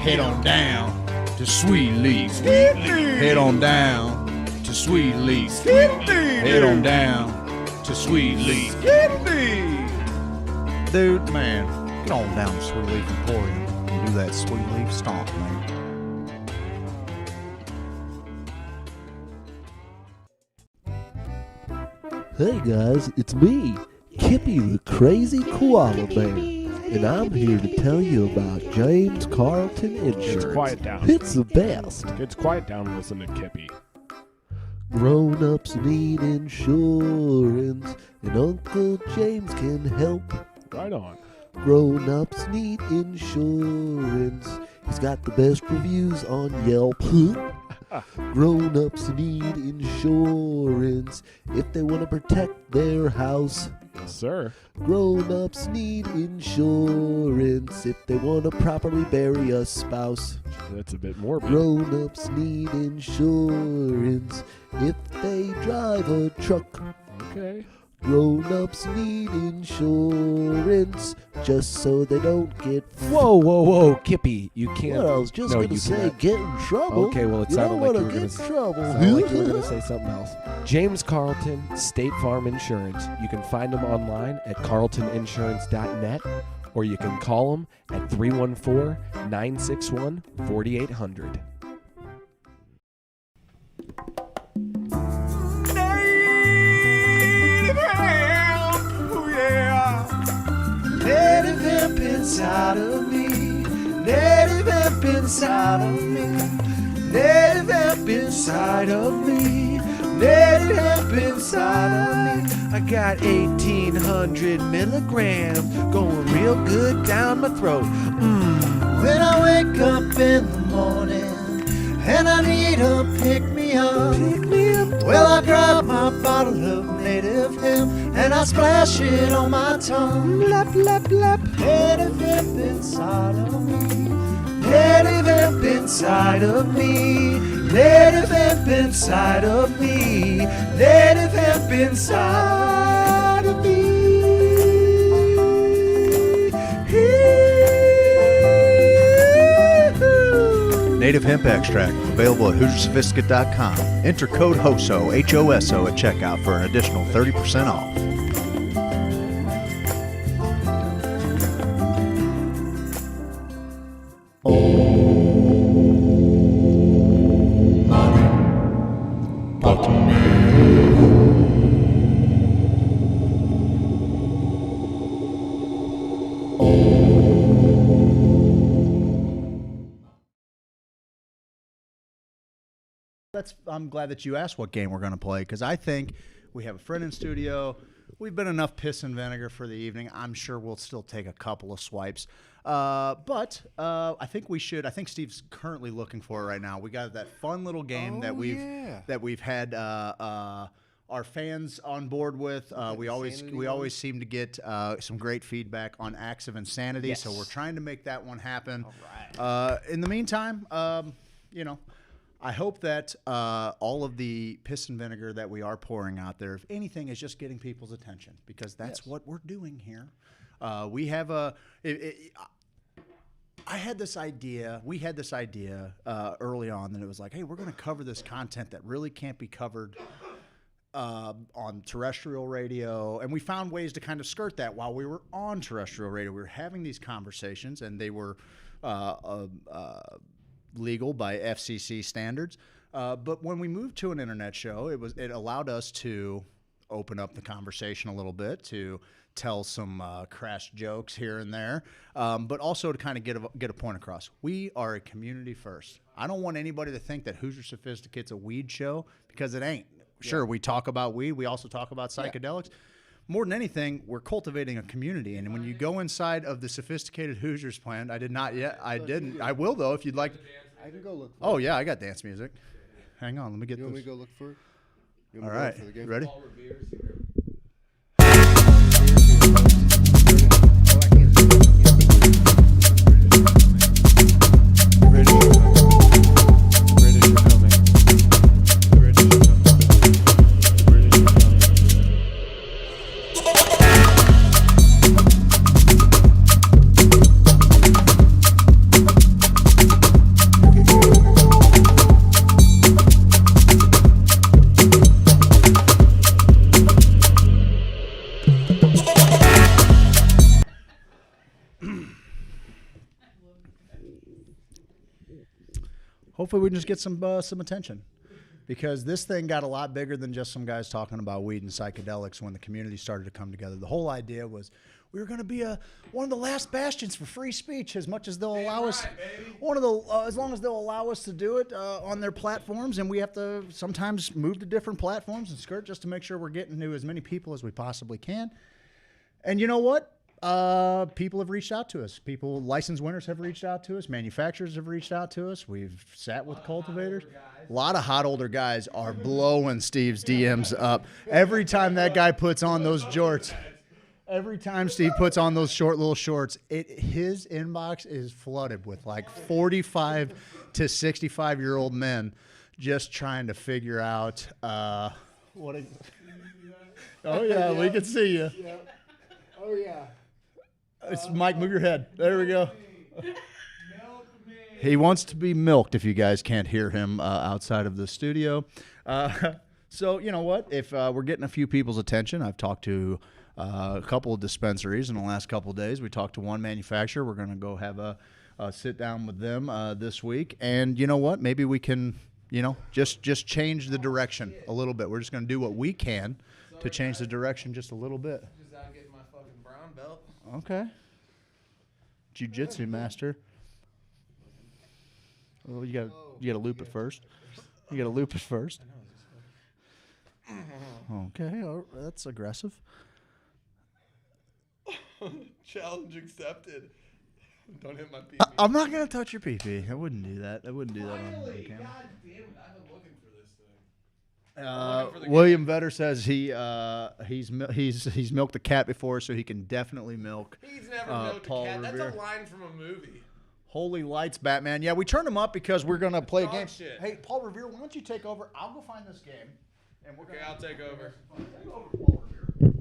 S1: head on down to Sweet Leaf. Head on down to Sweet Leaf. Head on down to Sweet Leaf. Dude, man, get on down to Sweet Leaf Emporium and do that Sweet Leaf stomp, man.
S17: Hey guys, it's me, Kippy the Crazy Koala Bear, and I'm here to tell you about James Carlton Insurance.
S9: Kids, quiet down.
S17: It's the best.
S9: Kids, quiet down and listen to Kippy.
S17: Grown-ups need insurance, and Uncle James can help.
S9: Right on.
S17: Grown-ups need insurance. He's got the best reviews on Yelp. Grown-ups need insurance if they want to protect their house.
S9: Yes, sir.
S17: Grown-ups need insurance if they want to properly bury a spouse.
S9: That's a bit morbid.
S17: Grown-ups need insurance if they drive a truck.
S9: Okay.
S17: Grown-ups need insurance just so they don't get...
S18: Whoa, Kippy, you can't...
S17: Well, I was just going to say
S18: cannot.
S17: get in trouble.
S18: Okay, well, it
S17: you
S18: sounded
S17: don't
S18: like you
S17: wanna
S18: were going
S17: get
S18: to
S17: in trouble.
S18: say something else. James Carlton, State Farm Insurance. You can find him online at carltoninsurance.net, or you can call him at 314-961-4800.
S10: Native hemp inside of me. Native hemp inside of me. Native hemp inside of me. Native hemp inside of me. I got 1,800 milligrams going real good down my throat. When I wake up in the morning and I need a pick-me-up, well, I grab my bottle of native hemp and I splash it on my tongue. Lap, lap, lap. Native hemp inside of me. Native hemp inside of me. Native hemp inside of me. Native hemp inside of me.
S1: Native hemp extract, available at HoosierSophisticate.com. Enter code HOSO, H-O-S-O, at checkout for an additional 30% off. I'm glad that you asked what game we're going to play, because I think we have a friend in studio. We've been enough piss and vinegar for the evening. I'm sure we'll still take a couple of swipes. But I think we should. I think Steve's currently looking for it right now. We got that fun little game that we've had our fans on board with. We always seem to get some great feedback on Acts of Insanity.
S5: Yes.
S1: So we're trying to make that one happen. All right. In the meantime, I hope that all of the piss and vinegar that we are pouring out there, if anything, is just getting people's attention, because that's what we're doing here. We have I had this idea. We had this idea early on that it was like, hey, we're going to cover this content that really can't be covered on terrestrial radio, and we found ways to kind of skirt that while we were on terrestrial radio. We were having these conversations, and they were legal by FCC standards. But when we moved to an internet show, it allowed us to open up the conversation a little bit, to tell some crass jokes here and there, but also to kind of get a point across. We are a community first. I don't want anybody to think that Hoosier Sophisticate's a weed show, because it ain't.
S12: Sure, we talk about weed. We also talk about psychedelics. More than anything, we're cultivating a community. And when you go inside of the Sophisticated Hoosiers plant, I did not yet. I didn't. I will, though, if you'd like.
S5: I can go look for
S12: Oh,
S5: it.
S12: yeah, I got dance music. Hang on, let me get
S5: You
S12: this.
S5: want me to go look for it? You
S12: All
S5: want me to go
S12: right,
S5: for the game?
S12: ready? Hopefully we can just get some attention, because this thing got a lot bigger than just some guys talking about weed and psychedelics when the community started to come together. The whole idea was we were going to be one of the last bastions for free speech, as much as they'll allow us. As long as they'll allow us to do it on their platforms, and we have to sometimes move to different platforms and skirt just to make sure we're getting to as many people as we possibly can. And you know what? People have reached out to us. License winners have reached out to us. Manufacturers have reached out to us. We've sat with cultivators. A lot of hot older guys are blowing Steve's DMs up. Every time that guy puts on those jorts, every time Steve puts on those short little shorts, his inbox is flooded with like 45 to 65-year-old men just trying to figure out what. Oh, yeah, we can see you.
S5: Yeah. Oh, yeah.
S12: It's Mike, move your head. There we go. He wants to be milked, if you guys can't hear him outside of the studio. So, you know what? If we're getting a few people's attention, I've talked to a couple of dispensaries in the last couple of days. We talked to one manufacturer. We're going to go have a sit down with them this week. And you know what? Maybe we can, just change the direction a little bit. We're just going to do what we can to change the direction just a little bit.
S15: Just out getting my fucking brown belt.
S12: Okay. Jiu-jitsu master. Well, you got to loop it first. You got to loop it first. Okay, that's aggressive.
S15: Challenge accepted. Don't hit my pee.
S12: I'm not gonna touch your pee-pee. I wouldn't do that. On camera.
S15: God damn it! I've been looking for this thing.
S12: William Vetter says he's milked a cat before, so he can definitely milk.
S15: He's never milked
S12: Paul
S15: a cat.
S12: Revere.
S15: That's a line from a movie.
S12: Holy lights, Batman! Yeah, we turned him up because we're gonna play a game.
S15: Shit.
S12: Hey, Paul Revere, why don't you take over? I'll go find this game, and we're
S15: Okay, I'll take over.
S12: Take over, Paul Revere.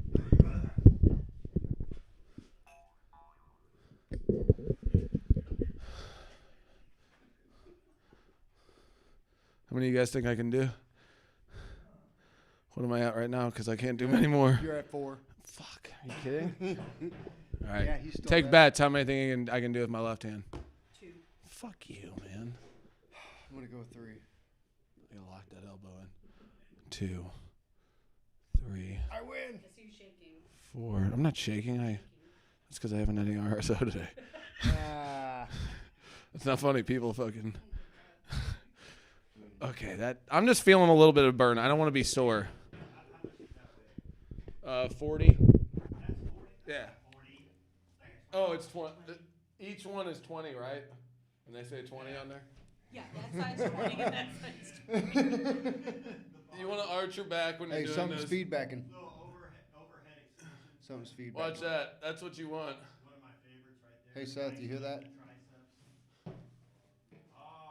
S8: How many of you guys think I can do? What am I at right now? Because I can't do many more.
S5: You're at 4.
S8: Fuck. Are you kidding? All right.
S5: Yeah, he's still
S8: Take
S5: at-
S8: bets. How many think I can do with my left hand?
S11: 2.
S8: Fuck you, man.
S5: I'm going to go 3.
S8: I gotta lock that elbow in. 2, 3,
S5: I win.
S8: 4. I'm not shaking. That's because I haven't had any RSO today. It's not funny. People fucking. Okay, I'm just feeling a little bit of burn. I don't want to be sore. 40. Yeah. Oh, it's 20. Each one is 20, right? And they say 20 on there.
S11: Yeah, that side's 20 and that side's 20.
S8: You want to arch your back when you're
S5: Hey,
S8: doing
S5: something's
S8: this.
S5: feedbacking. Something's feedbacking.
S8: Watch that. That's what you want.
S5: Hey, Seth, you hear that?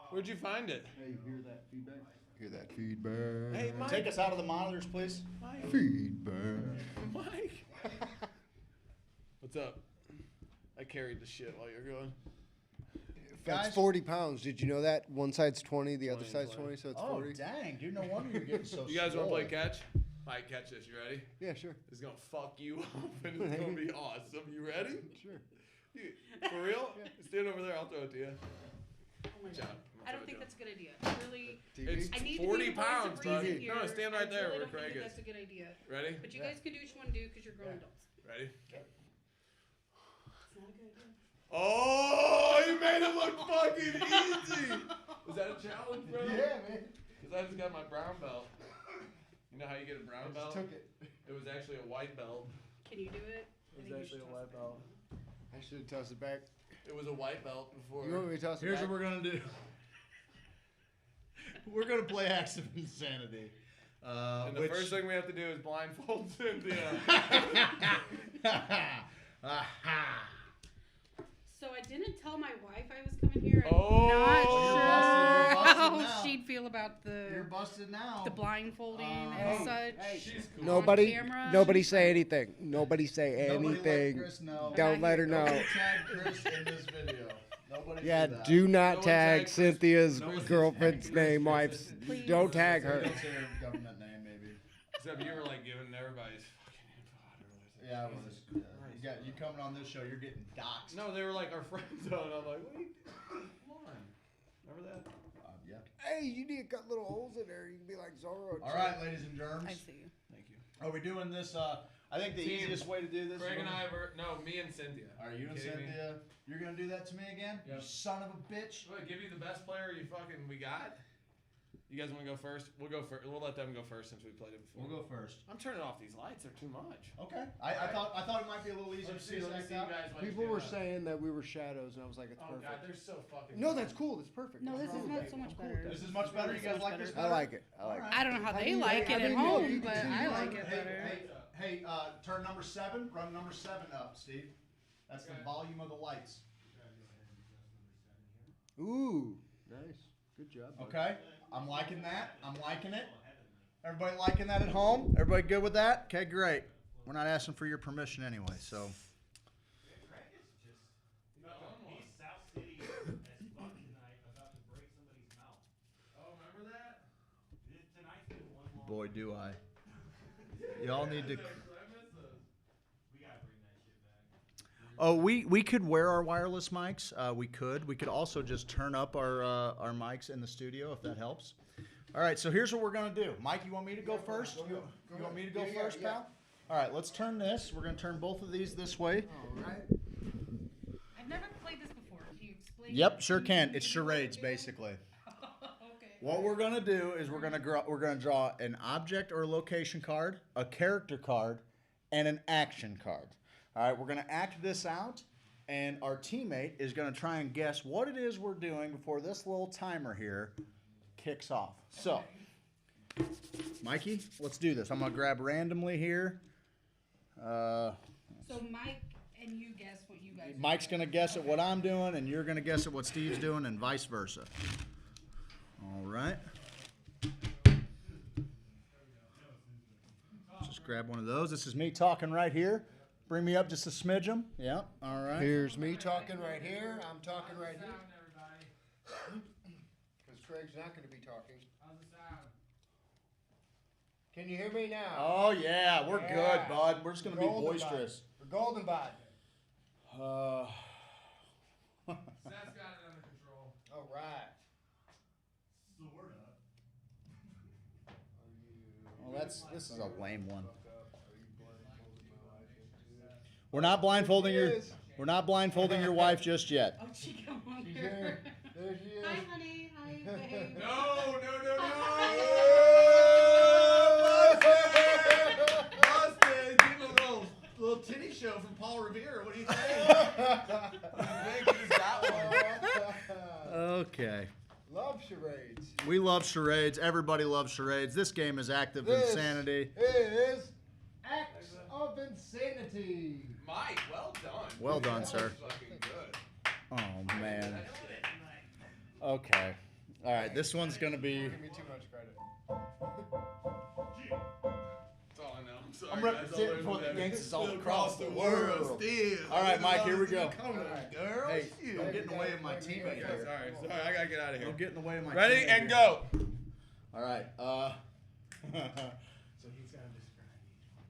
S8: Where'd you find it?
S5: Hey, you hear that feedback? Hear that feedback?
S8: Hey, Mike.
S12: Take us out of the monitors, please.
S5: Feedback.
S8: Mike. What's up? I carried the shit while you're going.
S5: That's
S12: Guys?
S5: 40 pounds. Did you know that? One side's 20, the other side's 20, so it's 40.
S12: Oh, dang, dude, no wonder you're getting so
S8: You guys want to play
S12: swole.
S8: catch? Mike, catch this. You ready?
S5: Yeah, sure.
S8: It's going to fuck you up and it's going to be awesome. You ready?
S5: Sure.
S8: For real? Stand over there. I'll throw it to you.
S11: Oh my
S8: Good job.
S11: God. I don't think that's a good idea. Really,
S8: It's
S11: I need
S8: 40
S11: to be the voice
S8: pounds,
S11: of reason
S8: buddy.
S11: here.
S8: No, stand right
S11: I
S8: there
S11: really
S8: where
S11: don't
S8: Craig
S11: think
S8: is.
S11: that's a good idea.
S8: Ready?
S11: But you guys can do what you want to do because you're grown adults.
S8: Ready?
S11: It's not a good idea.
S8: Oh, you made it look fucking easy. Was that a challenge, bro?
S5: Yeah, man.
S8: Because I just got my brown belt.
S15: You know how you get a brown belt?
S5: Took it.
S15: It was actually a white belt.
S11: Can you do it?
S15: It was actually a white belt.
S5: I should have tossed it back.
S15: It was a white belt before.
S5: You want me to toss it
S12: Here's
S5: back?
S12: what we're gonna do. We're gonna play Acts of Insanity.
S15: And the first thing we have to do is blindfold Cynthia.
S11: So I didn't tell my wife I was coming here. I'm
S15: Oh,
S11: not
S12: you're
S11: sure
S12: busted
S11: how
S12: now.
S11: she'd feel about
S12: You're busted now.
S11: the blindfolding and
S5: Hey,
S11: such.
S5: hey,
S15: She's cool.
S5: Nobody,
S11: camera.
S5: nobody say anything. Nobody say
S12: Nobody
S5: anything.
S12: let Chris know.
S5: Don't let her know.
S12: Nobody tag Chris in this video. Nobody
S5: Yeah,
S12: do that.
S5: do not
S15: one
S5: tag
S15: tag Chris.
S5: Cynthia's
S15: No one
S5: girlfriend's
S15: tag Chris.
S5: name, wife's.
S11: Please.
S5: Don't tag her.
S12: That's her government name, maybe.
S15: Except you were like giving everybody's fucking info out earlier.
S12: Yeah, it was. You coming on this show, you're getting doxxed.
S15: No, they were like our friends on. I'm like, wait, come on. Remember that?
S12: Yeah.
S5: Hey, you need to cut little holes in there. You can be like Zorro.
S12: All right, ladies and germs.
S11: I see.
S15: Thank you.
S12: Are we doing this? I think the
S15: Team.
S12: easiest way to do this.
S15: Craig
S12: is
S15: and I were me and Cynthia.
S12: Are you and
S15: Kidding me?
S12: Cynthia? You're gonna do that to me again? You
S15: Yep.
S12: son of a bitch.
S15: What, give you the best player we got? You guys want to go first? We'll go first. We'll let them go first since we played it before.
S12: We'll go first.
S15: I'm turning off these lights. They're too much.
S12: Okay. I thought it might be a little easier
S15: Let's
S12: to see
S15: let me
S12: us
S15: see
S12: out.
S15: you guys. what
S5: People
S15: you
S5: were
S15: do.
S5: saying that we were shadows, and I was like, it's
S15: Oh
S5: perfect.
S15: god, they're so fucking.
S5: No,
S15: good.
S5: that's cool. That's perfect.
S11: No, this is not so much better.
S12: This is much better. You guys like this better?
S5: I like it. I like it.
S11: I don't know how they
S5: mean,
S11: like
S5: I
S11: it at
S5: mean,
S11: home,
S5: you
S11: but
S5: can
S11: I
S5: see
S11: like
S5: it.
S11: it better.
S12: Hey, turn number 7. Run number 7 up, Steve. That's the volume of the lights.
S5: Ooh, nice. Good job. Bud.
S12: Okay. I'm liking that. I'm liking it. Everybody liking that at home? Everybody good with that? Okay, great. We're not asking for your permission anyway, so. Boy, do I. Y'all need to. Oh, we could wear our wireless mics. We could also just turn up our mics in the studio if that helps. All right, so here's what we're gonna do. Mike, you want me to go first? You want me to go first, pal? All right, let's turn this. We're gonna turn both of these this way.
S5: All right.
S11: I've never played this before. Can you explain?
S12: Yep, sure can. It's charades, basically.
S11: Okay.
S12: What we're gonna do is we're gonna draw an object or location card, a character card, and an action card. All right, we're gonna act this out, and our teammate is gonna try and guess what it is we're doing before this little timer here kicks off. So, Mikey, let's do this. I'm gonna grab randomly here.
S11: So Mike and you guess what you guys.
S12: Mike's gonna guess at what I'm doing, and you're gonna guess at what Steve's doing, and vice versa. All right. Just grab one of those. This is me talking right here. Bring me up just a smidgen. Yeah. All right.
S5: Here's me talking right here. I'm talking right here. Because Craig's not going to be talking. How's the sound? Can you hear me now?
S12: Oh yeah, we're good, bud. We're just gonna be
S5: Golden
S12: boisterous.
S5: We're golden bud.
S15: Seth's got it under control.
S5: All right.
S12: Well, this is a lame one. We're not blindfolding your wife just yet.
S11: Oh, she come on
S5: She's
S11: here.
S5: there. There she is.
S11: Hi, honey. Hi, babe.
S15: No.
S12: Busted! Give a little titty show from Paul Revere. What do you think? Okay.
S5: Love charades.
S12: We love charades. Everybody loves charades. This game is active insanity.
S5: Is Acts of Insanity.
S15: Mike, well done.
S12: Well done, sir.
S15: That was fucking good.
S12: Oh man. Okay. All right. This one's gonna be.
S5: Give me too much credit.
S15: That's all I know. I'm sorry.
S12: I'm
S15: guys.
S12: representing for the gangsters all across the
S15: world.
S12: world.
S15: Still.
S12: All right, Mike. Here we go.
S15: Come on, girl.
S12: Hey, don't get in the way of my teammate here.
S15: Sorry. I gotta get out of here.
S12: Don't get in the way of my.
S15: Ready
S12: teammate
S15: and
S12: here.
S15: go.
S12: All right.
S5: So he's got to describe each one.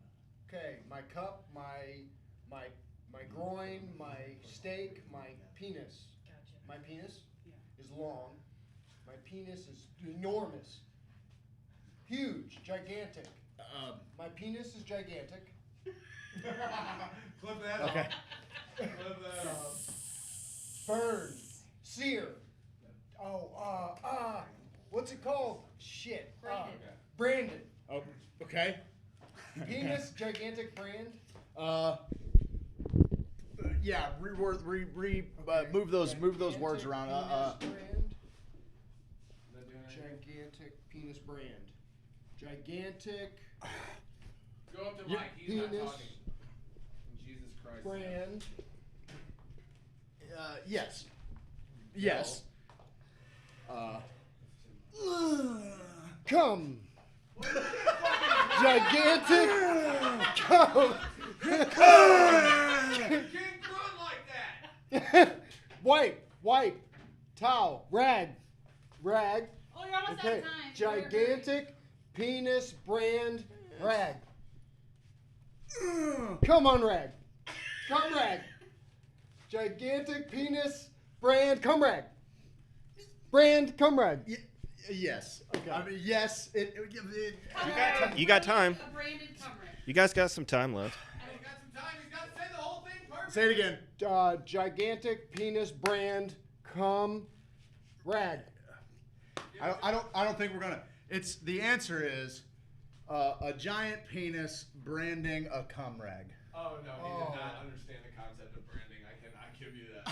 S5: Okay, my cup, my groin, my steak, my penis.
S11: Gotcha.
S5: My penis is long. My penis is enormous. Huge, gigantic. My penis is gigantic.
S15: Clip that
S12: Okay.
S15: Clip that off.
S5: Burn. Sear. Oh, what's it called? Shit.
S11: Brandon.
S5: Brandon.
S12: Oh, Okay.
S5: Penis, gigantic brand.
S12: Yeah. Move those words around.
S5: Gigantic penis brand. Gigantic.
S8: Go up to Mike. He's not
S5: penis
S8: talking. Jesus Christ.
S5: brand.
S12: Yes. Yes.
S5: Come. Gigantic. Come. Wipe. Towel. Rag.
S11: Oh, you're almost out of time.
S5: Gigantic penis brand rag. Come on, rag. Come rag. Gigantic penis brand come rag. Brand come rag.
S12: Yes. Okay. I mean, yes.
S19: You got time.
S11: A branded cum rag.
S19: You guys got some time left.
S8: He's got some time. He's got to say the whole thing perfect.
S12: Say it again.
S5: Gigantic penis brand come rag.
S12: I don't think we're gonna. It's the answer is a giant penis branding a cum rag.
S8: Oh no, he did not understand the concept of branding. I cannot give you that.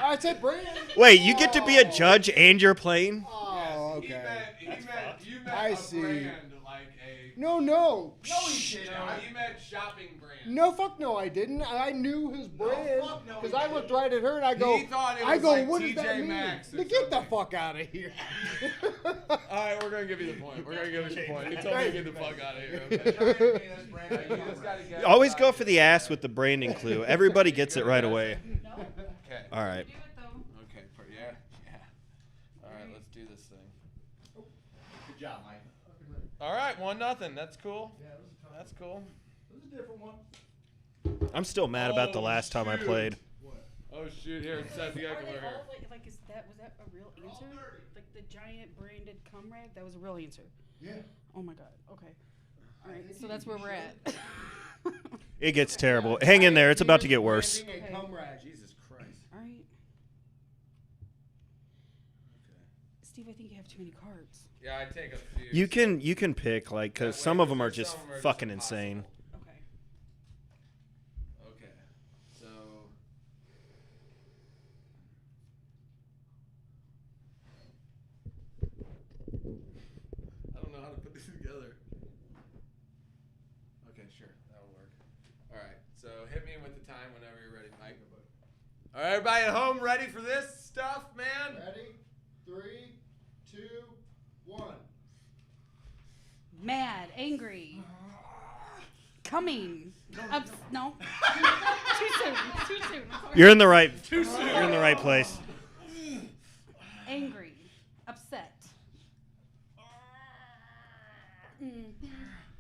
S5: I said brand.
S19: Wait, you get to be a judge and you're playing?
S5: Oh, okay.
S8: You meant
S5: I
S8: a
S5: see.
S8: brand like a.
S5: No.
S8: No, he didn't. No, he meant shopping brand.
S5: No, fuck no, I didn't. I knew his brand because I looked right at her and I go,
S8: He thought it was like
S5: what does that
S8: TJ
S5: mean?
S8: Maxx or
S5: Get the fuck out of here.
S8: All right, we're gonna give you the point. We're gonna give you the point. He told me to get the fuck out of here. Okay?
S19: Always go for the ass with the branding clue. Everybody gets it right away.
S8: Okay.
S19: All right.
S8: Okay. Yeah. All right, let's do this thing.
S12: Good job, Mike.
S8: All right, 1-0. That's cool. That's cool.
S5: This is a different one.
S19: I'm still mad about the last time I played.
S8: Oh shoot! Here, Seth, you gotta
S11: Are
S8: come
S11: they
S8: over here.
S11: all was that a real answer? Like the giant branded cum rag? That was a real answer.
S5: Yeah.
S11: Oh my god. Okay. All right. So that's where we're at.
S19: It gets terrible. Hang in there. It's about to get worse.
S11: Okay.
S8: Jesus Christ.
S11: All right. Steve, I think you have too many cards.
S8: Yeah, I take a few.
S19: You can pick like because some of them are just fucking insane.
S11: Okay.
S8: Okay. So. I don't know how to put these together. Okay, sure. That'll work. All right. So hit me with the time whenever you're ready, Mike. All right, everybody at home ready for this stuff, man?
S5: Ready? 3, 2, 1.
S11: Mad, angry, coming. No. Too soon. I'm sorry.
S19: You're in the right. You're in the right place.
S11: Angry, upset.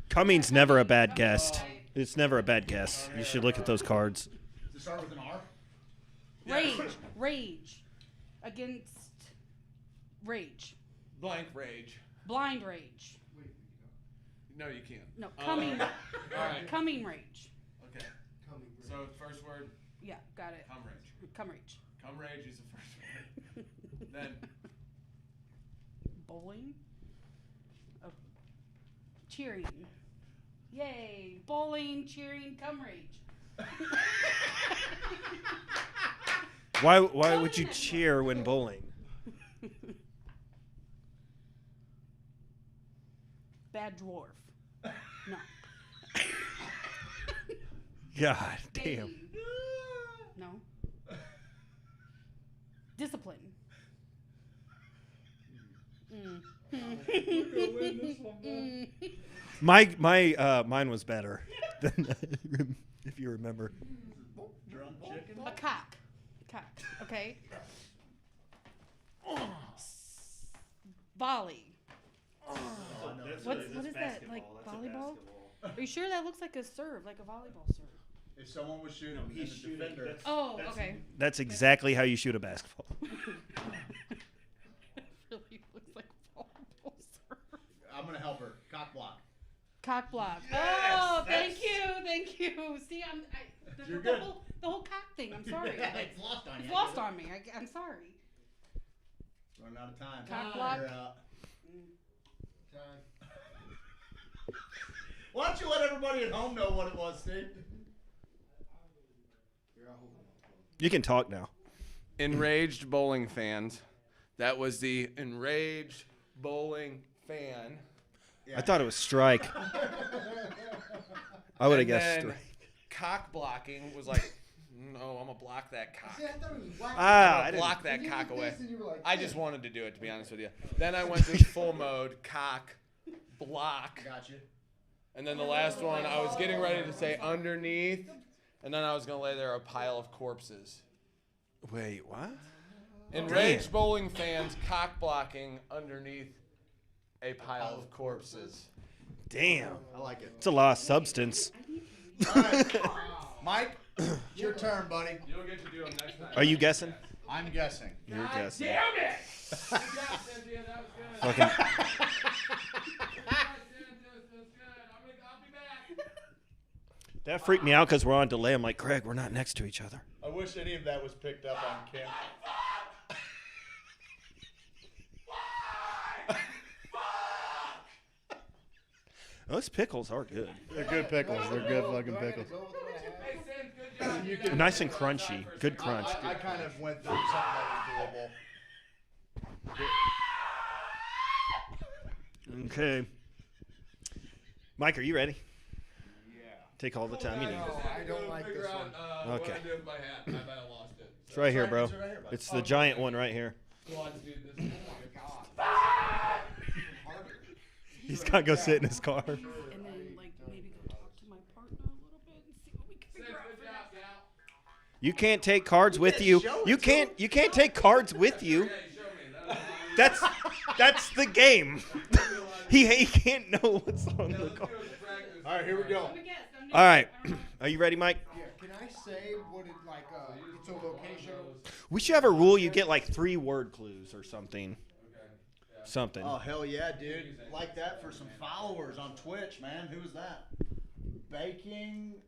S19: Cumming's never a bad guest. It's never a bad guess. You should look at those cards.
S12: Does it start with an R?
S11: Rage. Against rage.
S8: Blank rage.
S11: Blind rage.
S8: No, you can't.
S11: No, coming.
S8: All right.
S11: Coming rage.
S8: Okay. So first word.
S11: Yeah, got it.
S8: Cum rage.
S11: Cum rage.
S8: Cum rage is the first word. Then.
S11: Bowling. Oh. Cheering. Yay! Bowling, cheering, cum rage.
S19: Why would you cheer when bowling?
S11: Bad dwarf. No.
S19: God damn.
S11: No. Discipline.
S19: Mine was better than if you remember.
S11: A cock. Okay. Volley. What is that? Like volleyball? Are you sure that looks like a serve, like a volleyball serve?
S12: If someone was shooting, he's the defender.
S11: Oh, okay.
S19: That's exactly how you shoot a basketball.
S11: It really looks like a volleyball serve.
S12: I'm gonna help her. Cock block.
S11: Cock block.
S12: Yes,
S11: oh, thank you. See,
S12: You're
S11: the
S12: good.
S11: whole cock thing. I'm sorry.
S12: It's lost on you.
S11: It's lost on me. I'm sorry.
S12: Running out of time.
S11: Cock block.
S12: You're out.
S5: Time.
S12: don't you let everybody at home know what it was, Steve?
S19: You can talk now.
S15: Enraged bowling fans. That was the enraged bowling fan.
S19: I thought it was strike. I would have guessed
S15: then
S19: strike.
S15: Cock blocking was like, no, I'm gonna block that cock.
S5: See, I thought it was whack.
S19: Ah,
S15: I'm gonna block that
S5: When you
S15: cock
S5: did
S15: away.
S5: this and you were like,
S15: I
S5: "Yeah."
S15: just wanted to do it, to be honest with you. Then I went to full mode, cock, block.
S5: Gotcha.
S15: And then the last one, I was getting ready to say underneath, and then I was gonna lay there a pile of corpses.
S19: Wait, what?
S15: Enraged bowling fans cock blocking underneath a pile of corpses.
S19: Damn.
S12: I like it.
S19: It's a lot of substance.
S12: All right. Mike, it's your turn, buddy.
S15: You'll get to do them next time.
S19: Are you guessing?
S12: I'm guessing.
S19: You're guessing.
S15: Damn it! Good job, Cynthia. That was good.
S19: Fucking.
S15: I'll be back.
S19: That freaked me out because we're on delay. I'm like, Craig, we're not next to each other.
S12: I wish any of that was picked up on camera.
S19: Those pickles are good.
S12: They're good pickles. They're good fucking pickles.
S19: Nice and crunchy. Good crunch.
S12: I kind of went through something that was doable.
S19: Okay. Mike, are you ready? Yeah. Take all the time you need.
S5: I don't like this one.
S19: Okay.
S15: What I do with my hat. I bet I lost it.
S19: It's right here, bro. It's the giant one right here. He's got to go sit in his car.
S11: And then, like, maybe go talk to my partner a little bit and see what we can figure out.
S19: You can't take cards with you. You can't take cards with you. That's the game. He can't know what's on the card.
S12: All right, here we go.
S19: All right. Are you ready, Mike?
S5: Yeah, can I say what it like? It's a location.
S19: We should have a rule. You get like 3 word clues or something. Something.
S12: Oh, hell yeah, dude. Like that for some followers on Twitch, man. Who was that? Baking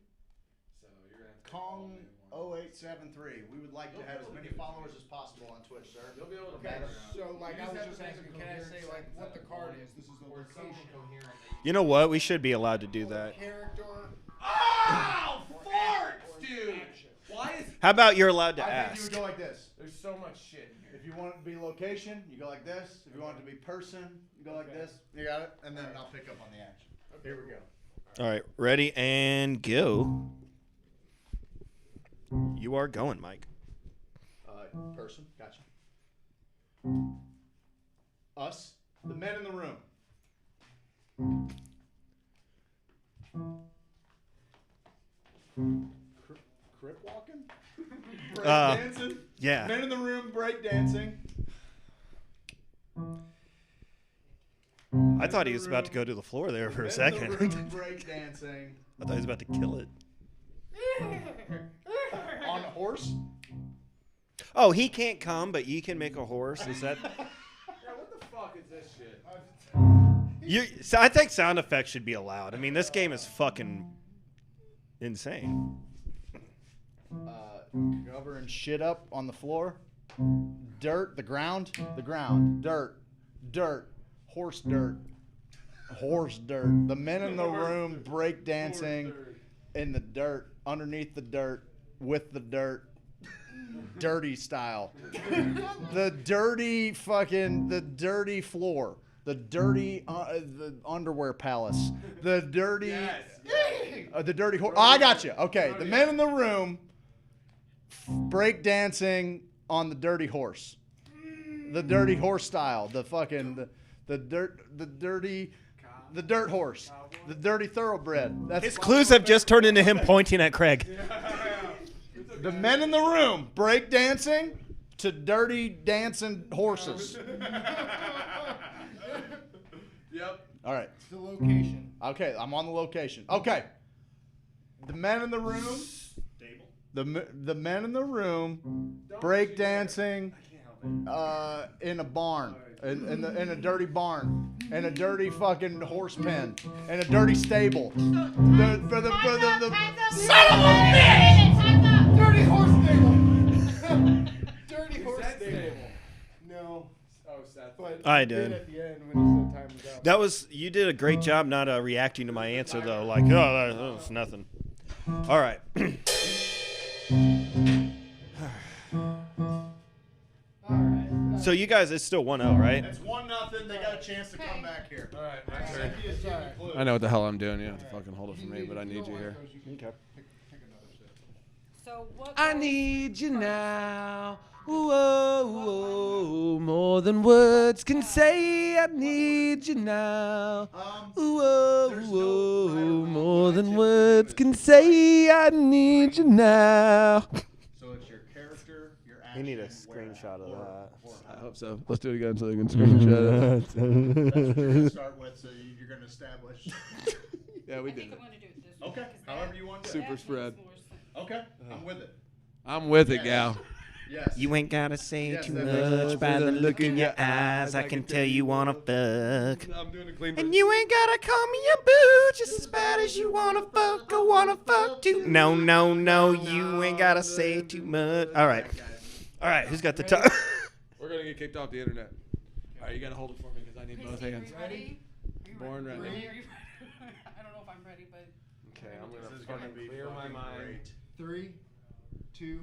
S12: Kong 0873. We would like to have as many followers as possible on Twitch, sir. You'll be able to
S5: Okay, so like I was just asking, can I say like what the card is? This is the location.
S19: You know what? We should be allowed to do that.
S5: Character.
S15: Oh, farts, dude! Why is...
S19: How about you're allowed to
S12: I think
S19: ask?
S12: you would go like this.
S15: There's so much shit in here.
S12: If you want it to be location, you go like this. If you want it to be person, you go like this. You got it? And then I'll pick up on the action. Here we go.
S19: All right. Ready and go. You are going, Mike.
S12: Person. Gotcha. Us. The men in the room. Crip walking? Break dancing?
S19: Yeah.
S12: Men in the room, break dancing.
S19: I thought he was about to go to the floor there for a second.
S12: Break dancing.
S19: I thought he was about to kill it.
S12: On a horse?
S19: Oh, he can't come, but you can make a horse. Is that?
S15: Yeah, what the fuck is this shit?
S19: So I think sound effects should be allowed. I mean, this game is fucking insane.
S12: Covering shit up on the floor. Dirt, the ground. Dirt, horse dirt. The men in the room break dancing in the dirt, underneath the dirt, with the dirt. Dirty style. The dirty floor. The dirty the underwear palace. The dirty the dirty horse. Oh, I got you. Okay, the men in the room break dancing on the dirty horse. The dirty horse style. The dirt horse. The dirty thoroughbred. That's
S19: His clues have just turned into him pointing at Craig.
S12: The men in the room break dancing to dirty dancing horses.
S15: Yep.
S12: All right.
S5: It's the location.
S12: Okay, I'm on the location. Okay. The men in the room. The men in the room break dancing in a barn, in a dirty barn, in a dirty fucking horse pen, in a dirty stable. Son of a bitch!
S5: Dirty horse stable. Dirty horse stable.
S15: No. Oh, Seth.
S5: But
S19: I
S5: you
S19: did.
S5: At the end when he said time was up.
S19: That was you did a great job not reacting to my answer though. Like, oh, that's nothing. All right. So you guys, it's still 1-0, right?
S12: It's 1-0. They got a chance to come back here. All right,
S8: I know what the hell I'm doing. You don't have to fucking hold it for me, but I need you here.
S19: Okay.
S11: So what?
S8: I need you now. Whoa, whoa, more than words can say. I need you now. Whoa, whoa, more than words can say. I need you now.
S12: So it's your character, your action.
S19: We need a screenshot of that.
S8: I hope so. Let's do it again so they can screenshot it.
S12: That's what you're going to start with, so you're going to establish.
S8: Yeah, we did it.
S12: Okay, however you want to.
S8: Super spread.
S12: Okay, I'm with it.
S8: I'm with it, gal.
S12: Yes.
S19: You ain't gotta say
S12: Yes,
S19: too
S12: that's
S19: much by the look in your eyes. I can tell you wanna fuck.
S8: I'm doing a clean.
S19: And you ain't gotta call me a boo just as bad as you wanna fuck. I wanna fuck too. No, no, no, you ain't gotta say too much. All right. All right, who's got the top?
S8: We're going to get kicked off the internet. All right, you got to hold it for me because I need both hands.
S11: Ready?
S8: Born ready.
S11: I don't know if I'm ready, but.
S8: Okay, I'm going to fucking clear my mind.
S5: 3, 2,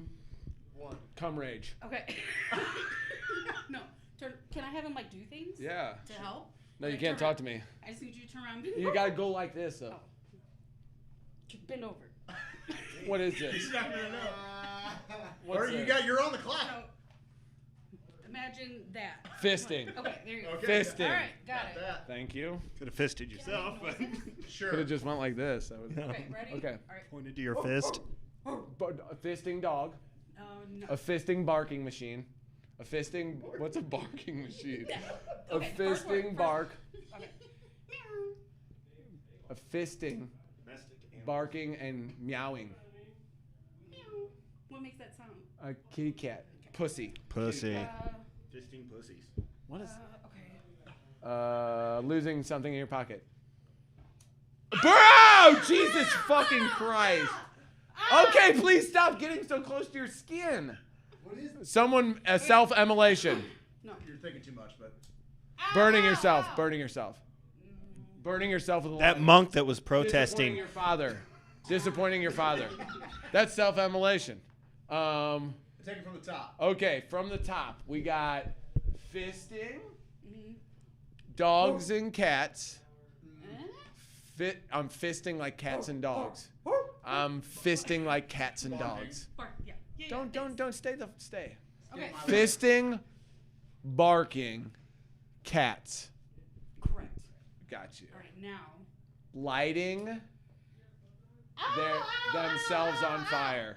S5: 1.
S8: Come rage.
S11: Okay. No. Can I have him like do things?
S8: Yeah.
S11: To help?
S8: No, you
S11: Like,
S8: can't
S11: turn
S8: talk to me.
S11: I just need you to turn around.
S8: You got to go like this, though.
S11: Bend over.
S8: What is this?
S12: He's not going to know.
S8: What's
S12: You're on the clock.
S11: So, imagine that.
S8: Fisting.
S11: Okay, there you go.
S12: Okay.
S8: Fisting.
S11: All right, got it.
S8: Thank you.
S19: Could have fisted yourself, but
S12: Sure.
S8: Could have just went like this. That was
S11: Okay, ready?
S8: Okay.
S11: All right.
S19: pointed to your fist.
S8: A fisting dog.
S11: No.
S8: A fisting barking machine. A fisting. What's a barking machine?
S11: Okay,
S8: A
S11: first
S8: fisting
S11: word,
S8: bark.
S11: Okay.
S8: A fisting. Barking and meowing.
S11: What makes that sound?
S8: A kitty cat. Pussy.
S19: Pussy.
S12: Fisting pussies.
S8: What is?
S11: Okay.
S8: Losing something in your pocket. Bro! Jesus fucking Christ. Okay, please stop getting so close to your skin.
S12: What is it?
S8: Someone, self-immolation.
S11: No.
S12: You're thinking too much, but.
S8: Burning yourself. Burning yourself. Burning yourself with a
S19: That
S8: lighter.
S19: monk that was
S8: Disappointing
S19: protesting.
S8: your father. Disappointing your father. That's self-immolation.
S12: Take it from the top.
S8: Okay, from the top, we got fisting, dogs and cats. I'm fisting like cats and dogs. I'm fisting like cats and dogs. Don't stay.
S11: Okay.
S8: Fisting, barking, cats.
S11: Correct.
S8: Got you.
S11: All right, now.
S8: Lighting themselves on fire.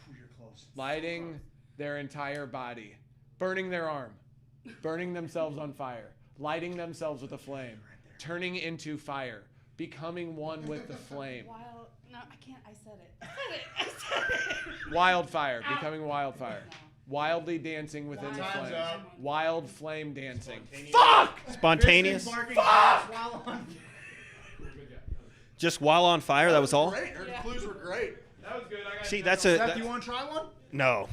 S12: You're close.
S8: Lighting their entire body. Burning their arm. Burning themselves on fire. Lighting themselves with a flame. Turning into fire. Becoming one with the flame.
S11: No, I can't. I said it.
S8: Wildfire. Becoming wildfire. Wildly dancing within the
S12: Time's
S8: flames.
S12: up.
S8: Wild flame dancing.
S19: Fuck! Spontaneous.
S12: Fisting, barking,
S8: Fuck!
S12: while on-
S19: Just while on fire, that was all?
S12: Great. Her clues were great.
S8: That was good.
S19: See, that's a...
S12: Seth, you want to try one?
S19: No.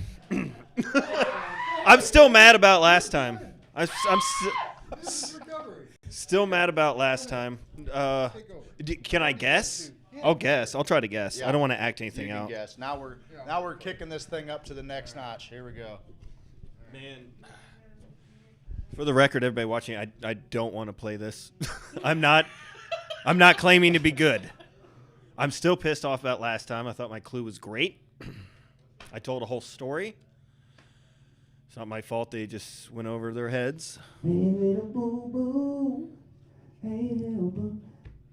S19: I'm still mad about last time. I'm still mad about last time. Can I guess? I'll guess. I'll try to guess.
S12: Yeah.
S19: I don't want to act anything
S12: You can
S19: out.
S12: guess. Now we're kicking this thing up to the next notch. Here we go.
S19: Man. For the record, everybody watching, I don't want to play this. I'm not claiming to be good. I'm still pissed off about last time. I thought my clue was great. I told a whole story. It's not my fault they just went over their heads.
S10: Hey little boo boo, hey little boo,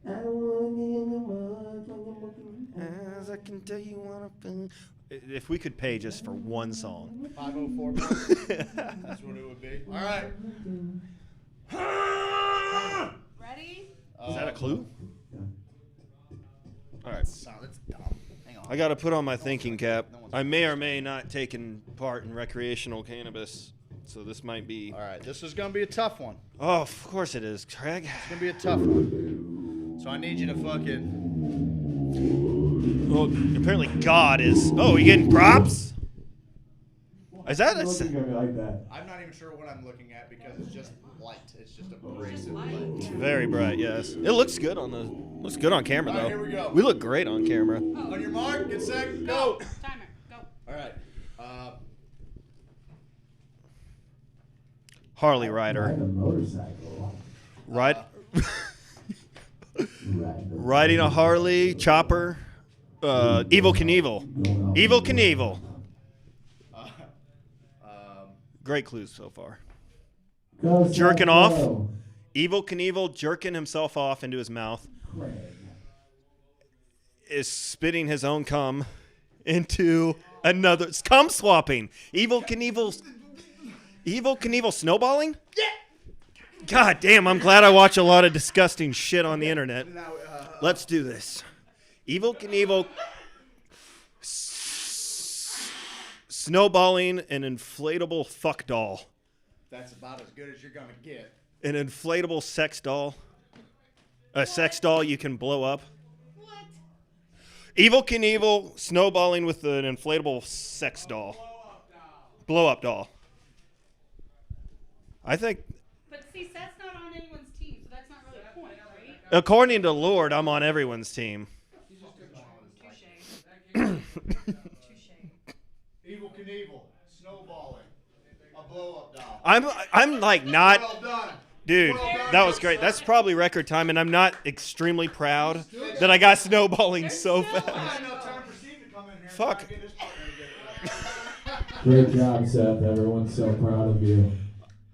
S10: I don't wanna be in the mud from your booking.
S19: As I can tell you wanna be. If we could pay just for one song.
S12: 504 bucks. That's what it would be. All right.
S11: Ready?
S19: Is that a clue? All right.
S12: That's dumb. Hang on.
S19: I got to put on my thinking cap. I may or may not taken part in recreational cannabis, so this might be.
S12: All right. This is going to be a tough one.
S19: Oh, of course it is, Craig.
S12: It's going to be a tough one. So I need you to fucking.
S19: Well, apparently God is. Oh, you getting props? Is that a?
S12: I'm not even sure what I'm looking at because it's just light. It's just abrasive light.
S19: Very bright, yes. It looks good on camera, though.
S12: All right, here we go.
S19: We look great on camera.
S12: On your mark, get set, go.
S11: Timer, go.
S12: All right.
S19: Harley rider.
S10: Ride a motorcycle.
S19: Riding a Harley, chopper, Evil Knievel. Evil Knievel. Great clues so far. Jerking off. Evil Knievel jerking himself off into his mouth. Is spitting his own cum into another. Cum swapping. Evil Knievel snowballing? Yeah. God damn, I'm glad I watch a lot of disgusting shit on the internet. Let's do this. Evil Knievel snowballing an inflatable fuck doll.
S12: That's about as good as you're gonna get.
S19: An inflatable sex doll. A sex doll you can blow up. What? Evil Knievel snowballing with an inflatable sex doll. Blow up doll. I think,
S11: But see, Seth's not on anyone's team, so that's not really a point, right?
S19: according to Lord, I'm on everyone's team.
S12: Evil Knievel, snowballing, a blow-up doll.
S19: I'm like not.
S12: Well done.
S19: Dude, that was great. That's probably record time, and I'm not extremely proud that I got snowballing so fast. Fuck.
S10: Great job, Seth. Everyone's so proud of you.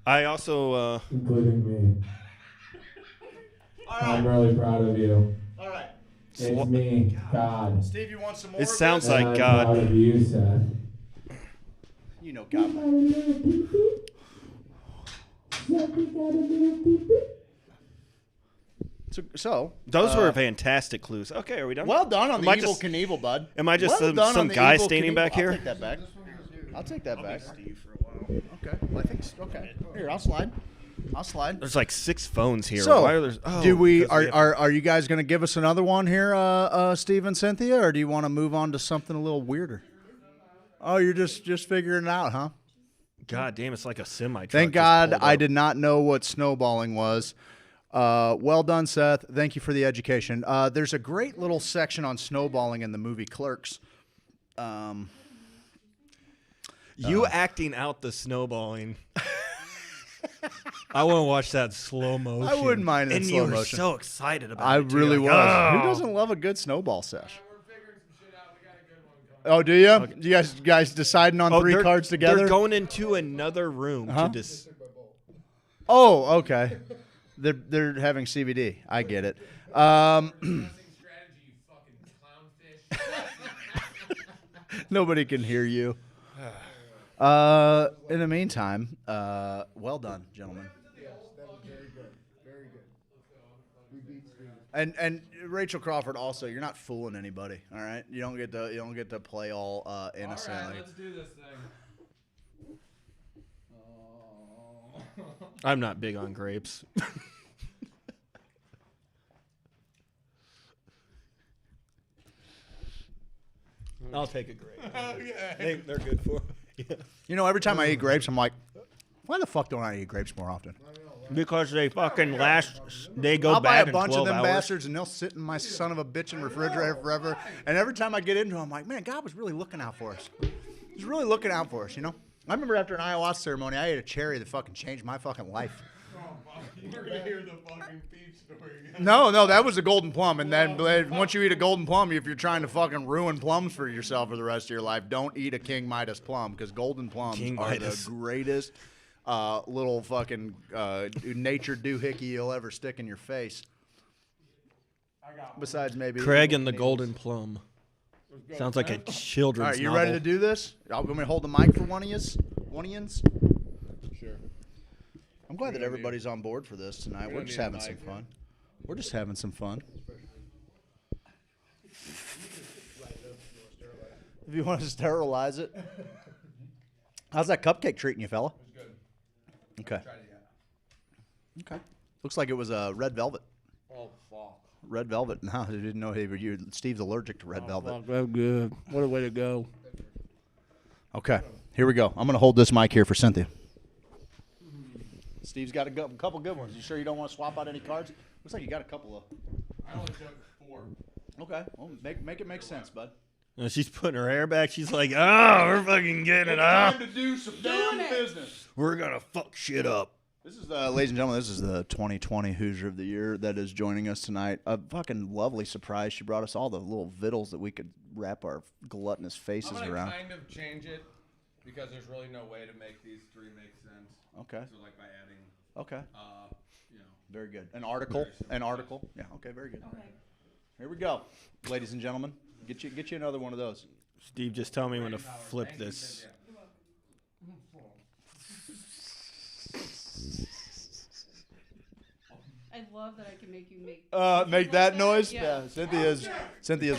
S19: I also,
S10: including me. I'm really proud of you.
S12: All right.
S10: It's me, God.
S12: Steve, you want some more?
S19: It sounds
S10: And
S19: like
S10: I'm
S19: God.
S10: proud of you, Seth.
S12: You know God. So
S19: Those were fantastic clues. Okay, are we done?
S12: Well done on
S19: Am
S12: the
S19: I
S12: Evil
S19: just-
S12: Knievel, bud.
S19: Am I just
S12: Well done
S19: some
S12: on the
S19: guy
S12: Evil
S19: standing
S12: Knievel.
S19: back here?
S12: I'll take that back. I'll take that back. Okay. Well, I think okay. Here, I'll slide.
S19: There's like 6 phones here.
S12: So,
S19: Why are there? Oh,
S12: do we
S19: because have-
S12: are you guys going to give us another one here, Steve and Cynthia, or do you want to move on to something a little weirder? Oh, you're just figuring it out, huh?
S19: God damn, it's like a semi.
S12: Thank God I did not know what snowballing was. Well done, Seth. Thank you for the education. There's a great little section on snowballing in the movie Clerks.
S19: You acting out the snowballing. I want to watch that slow motion.
S12: I wouldn't mind it in
S19: and
S12: slow
S19: you were
S12: motion.
S19: so excited about
S12: I
S19: it. too.
S12: really
S19: You're
S12: was.
S19: like,
S12: Who
S19: "Oh."
S12: doesn't love a good snowball sesh? Oh, do you? Okay. You guys deciding on 3 cards together?
S19: They're going into another room to dis.
S12: Oh, okay. They're having CBD. I get it. Nobody can hear you. In the meantime, well done, gentlemen.
S5: Yes, that was very good. Very good. We beat Steve.
S12: And Rachel Crawford also, you're not fooling anybody. All right, you don't get to play all innocently.
S8: All right, let's do this thing.
S19: I'm not big on grapes. I'll take a grape.
S8: Okay.
S19: They're good for. Yeah.
S12: You know, every time I eat grapes, I'm like, why the fuck don't I eat grapes more often?
S19: Because they fucking last. They go
S12: I'll buy
S19: bad
S12: a bunch
S19: in
S12: of
S19: 12
S12: them
S19: hours.
S12: bastards, and they'll sit in my son of a bitchin' refrigerator forever. And every time I get into them, I'm like, man, God was really looking out for us. He's really looking out for us, you know? I remember after an ayahuasca ceremony, I ate a cherry that fucking changed my fucking life.
S8: You're gonna hear the fucking peach story again.
S12: No, that was a golden plum. And then once you eat a golden plum, if you're trying to fucking ruin plums for yourself for the rest of your life, don't eat a King Midas plum, because golden plums are the greatest little fucking nature doohickey you'll ever stick in your face. Besides maybe
S19: Craig and the Golden Plum. Sounds like a children's
S12: All right, you
S19: novel.
S12: ready to do this? I'm going to hold the mic for one of yous? Sure. I'm glad that everybody's on board for this tonight. We're just having some fun. We're just having some fun. If you want to sterilize it. How's that cupcake treating you, fella?
S5: It was good.
S12: Okay. Okay. Looks like it was red velvet.
S8: Oh, fuck.
S12: Red velvet. No, I didn't know Steve's allergic to red velvet.
S8: Fuck, that's good. What a way to go.
S12: Okay, here we go. I'm going to hold this mic here for Cynthia. Steve's got a couple good ones. You sure you don't want to swap out any cards? Looks like you got a couple of.
S15: I only took 4.
S12: Okay, well, make it make sense, bud.
S19: She's putting her hair back. She's like, oh, we're fucking getting it up.
S12: Time to do some damn business.
S19: We're going to fuck shit up.
S12: This is, ladies and gentlemen, this is the 2020 Hoosier of the Year that is joining us tonight. A fucking lovely surprise. She brought us all the little vittles that we could wrap our gluttonous faces
S15: I'm gonna
S12: around.
S15: kind of change it because there's really no way to make these 3 make sense.
S12: Okay.
S15: So like by adding.
S12: Okay.
S15: You know.
S12: Very good. An article. Yeah. Okay. Very good. Okay. Here we go, ladies and gentlemen. Get you another one of those.
S19: Steve, just tell me when to flip this.
S11: I love that I can make you
S12: Make that
S11: like
S12: noise.
S11: Yeah.
S12: Cynthia's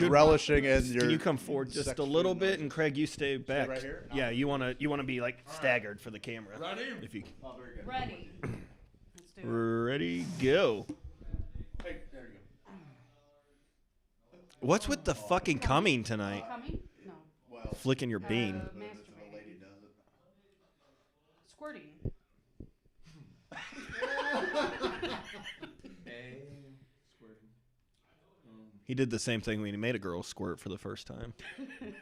S12: relishing in your.
S19: Can you come forward just a little bit, and Craig, you stay back.
S12: right here?
S19: Yeah, you wanna be like staggered for the camera.
S15: Ready?
S19: If you.
S12: Oh, very good.
S11: Ready. Let's do it.
S19: Ready, go.
S12: Hey, there you go.
S19: What's with the fucking coming tonight?
S11: Coming? No.
S12: Well,
S19: Flicking your bean.
S11: Masturbating.
S12: lady does it.
S11: Squirting.
S19: He did the same thing when he made a girl squirt for the first time.
S15: You want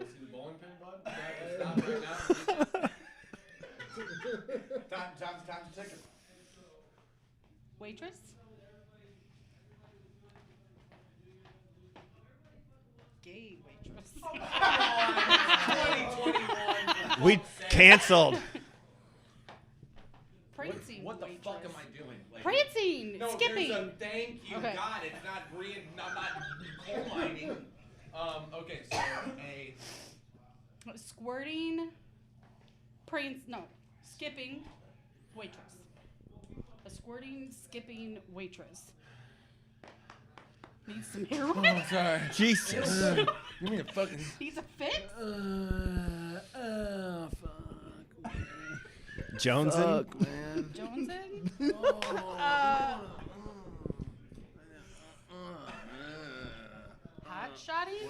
S15: to see the bowling pin, bud? Stop right now.
S12: Time to take it.
S11: Waitress? Gay waitress.
S15: 2021.
S19: We canceled.
S11: Prancing
S15: What the
S11: waitress.
S15: fuck am I doing? Like,
S11: Prancing.
S15: no,
S11: Skipping.
S15: There's a thank you.
S11: Okay.
S15: God, it's not I'm not coal mining. Okay, so a
S11: Squirting. Skipping waitress. A squirting, skipping waitress. Needs some heroin.
S15: Oh, sorry.
S19: Jesus.
S15: Give me a fucking.
S11: Needs a fix.
S15: Fuck.
S19: Jonesing?
S15: Fuck, man.
S11: Jonesing. Hot shotting.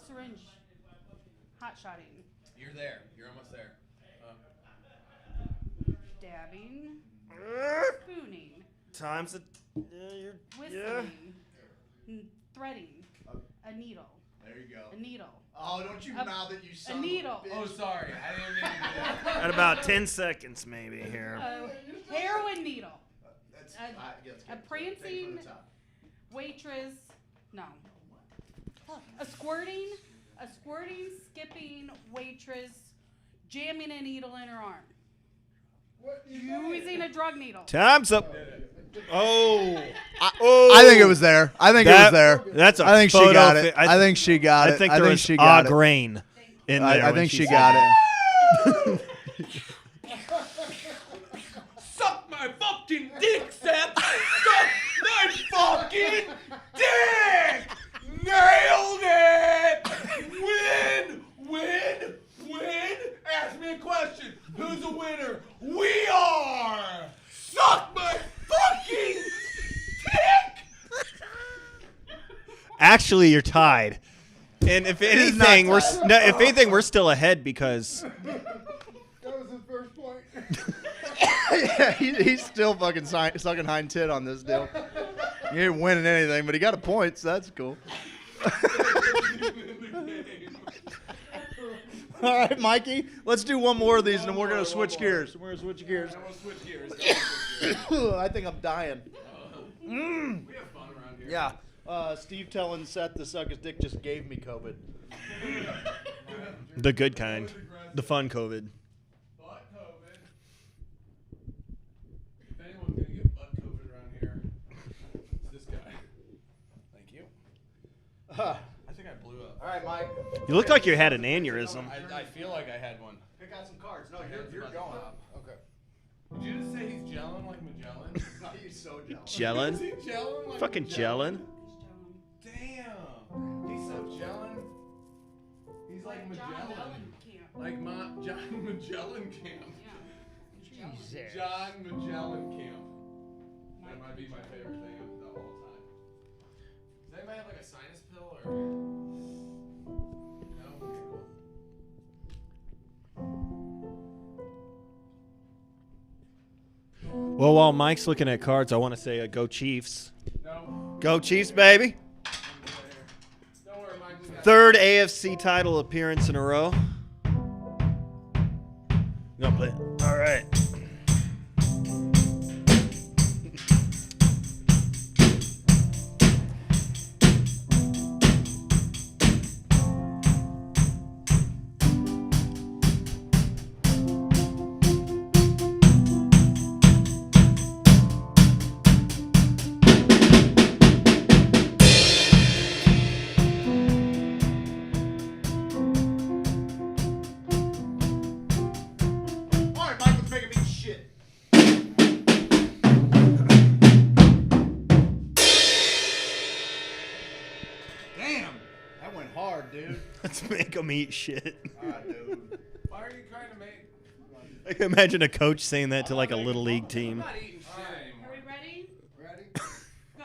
S11: Syringe. Hot shotting.
S15: You're there. You're almost there.
S11: Dabbing. Spooning.
S19: Times it.
S11: Whistling. Threading. A needle.
S12: There you go.
S11: A needle.
S12: Oh, don't you mouth it, you son
S11: A needle.
S12: of a bitch.
S15: Oh, sorry. I didn't mean to do that.
S19: At about 10 seconds, maybe here.
S11: A heroin needle.
S12: That's
S11: A prancing waitress. No. A squirting, skipping waitress, jamming a needle in her arm. Using a drug needle.
S19: Time's up. Oh.
S12: I think it was there. I think it was there.
S19: That's a
S12: I think she
S19: photo
S12: got it.
S19: fi-
S12: I think she got it.
S19: I think there was
S12: she got it.
S19: grain in there.
S12: I
S19: when
S12: think she
S19: said
S12: got
S19: that.
S12: it.
S15: Suck my fucking dick, Seth! Suck my fucking dick! Nailed it! Win! Ask me a question. Who's a winner? We are! Suck my fucking dick!
S19: Actually, you're tied. And if anything, we're still ahead because
S5: That was his first point.
S12: Yeah, he's still fucking sucking hind tit on this deal. He ain't winning anything, but he got a point, so that's cool. All right, Mikey, let's do one more of these, and then we're going to switch gears. We're going to switch gears. I think I'm dying.
S15: We have fun around here.
S12: Yeah. Steve telling Seth to suck his dick just gave me COVID.
S19: the good kind, the fun COVID.
S15: Butt COVID. If anyone's going to get butt COVID around here, it's this guy. Thank you. I think I blew up.
S12: All right, Mike.
S19: You look like you had an aneurysm.
S15: I feel like I had one.
S12: Pick out some cards. No,
S15: You're
S12: going.
S15: Okay. Did you just say he's gelling like Magellan?
S12: He's so jealous.
S19: Gelling?
S15: Is he gelling like
S19: Fucking
S15: Magellan?
S19: gelling.
S15: Damn. He's so gelling. He's like Magellan. Like John Magellan Camp.
S11: Jesus.
S15: John Magellan Camp. That might be my favorite thing of the whole time. Does anybody have like a sinus pill or? No? Okay, cool.
S19: Well, while Mike's looking at cards, I want to say go Chiefs. Go Chiefs, baby. Third AFC title appearance in a row. No play. All right. Let's make them eat shit.
S8: Dude. Why are you trying to make?
S19: I can imagine a coach saying that to like a little league team.
S11: Are we ready?
S5: Ready?
S11: Go.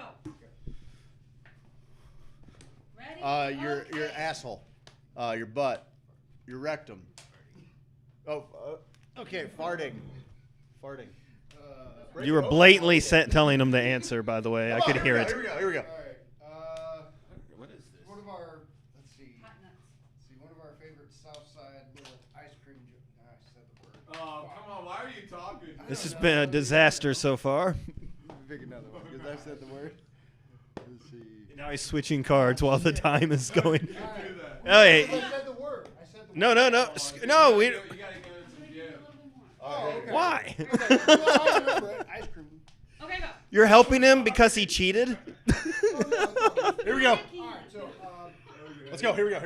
S11: Ready?
S12: Your asshole, your butt, your rectum. Oh, okay, farting.
S19: You were blatantly telling them the answer, by the way. I could hear it.
S12: Here we go.
S5: All right. What is this? One of our, let's see. One of our favorite Southside little ice cream. I said the word.
S8: Oh, come on. Why are you talking?
S19: This has been a disaster so far.
S5: Pick another one, because I said the word. Let's see.
S19: Now he's switching cards while the time is going.
S5: I said the word.
S19: No. No, we.
S5: Oh, okay.
S19: Why?
S5: Well, I remember it. Ice cream.
S11: Okay, go.
S19: You're helping him because he cheated?
S12: Here we go.
S5: All right, so,
S12: Let's go. Here we go.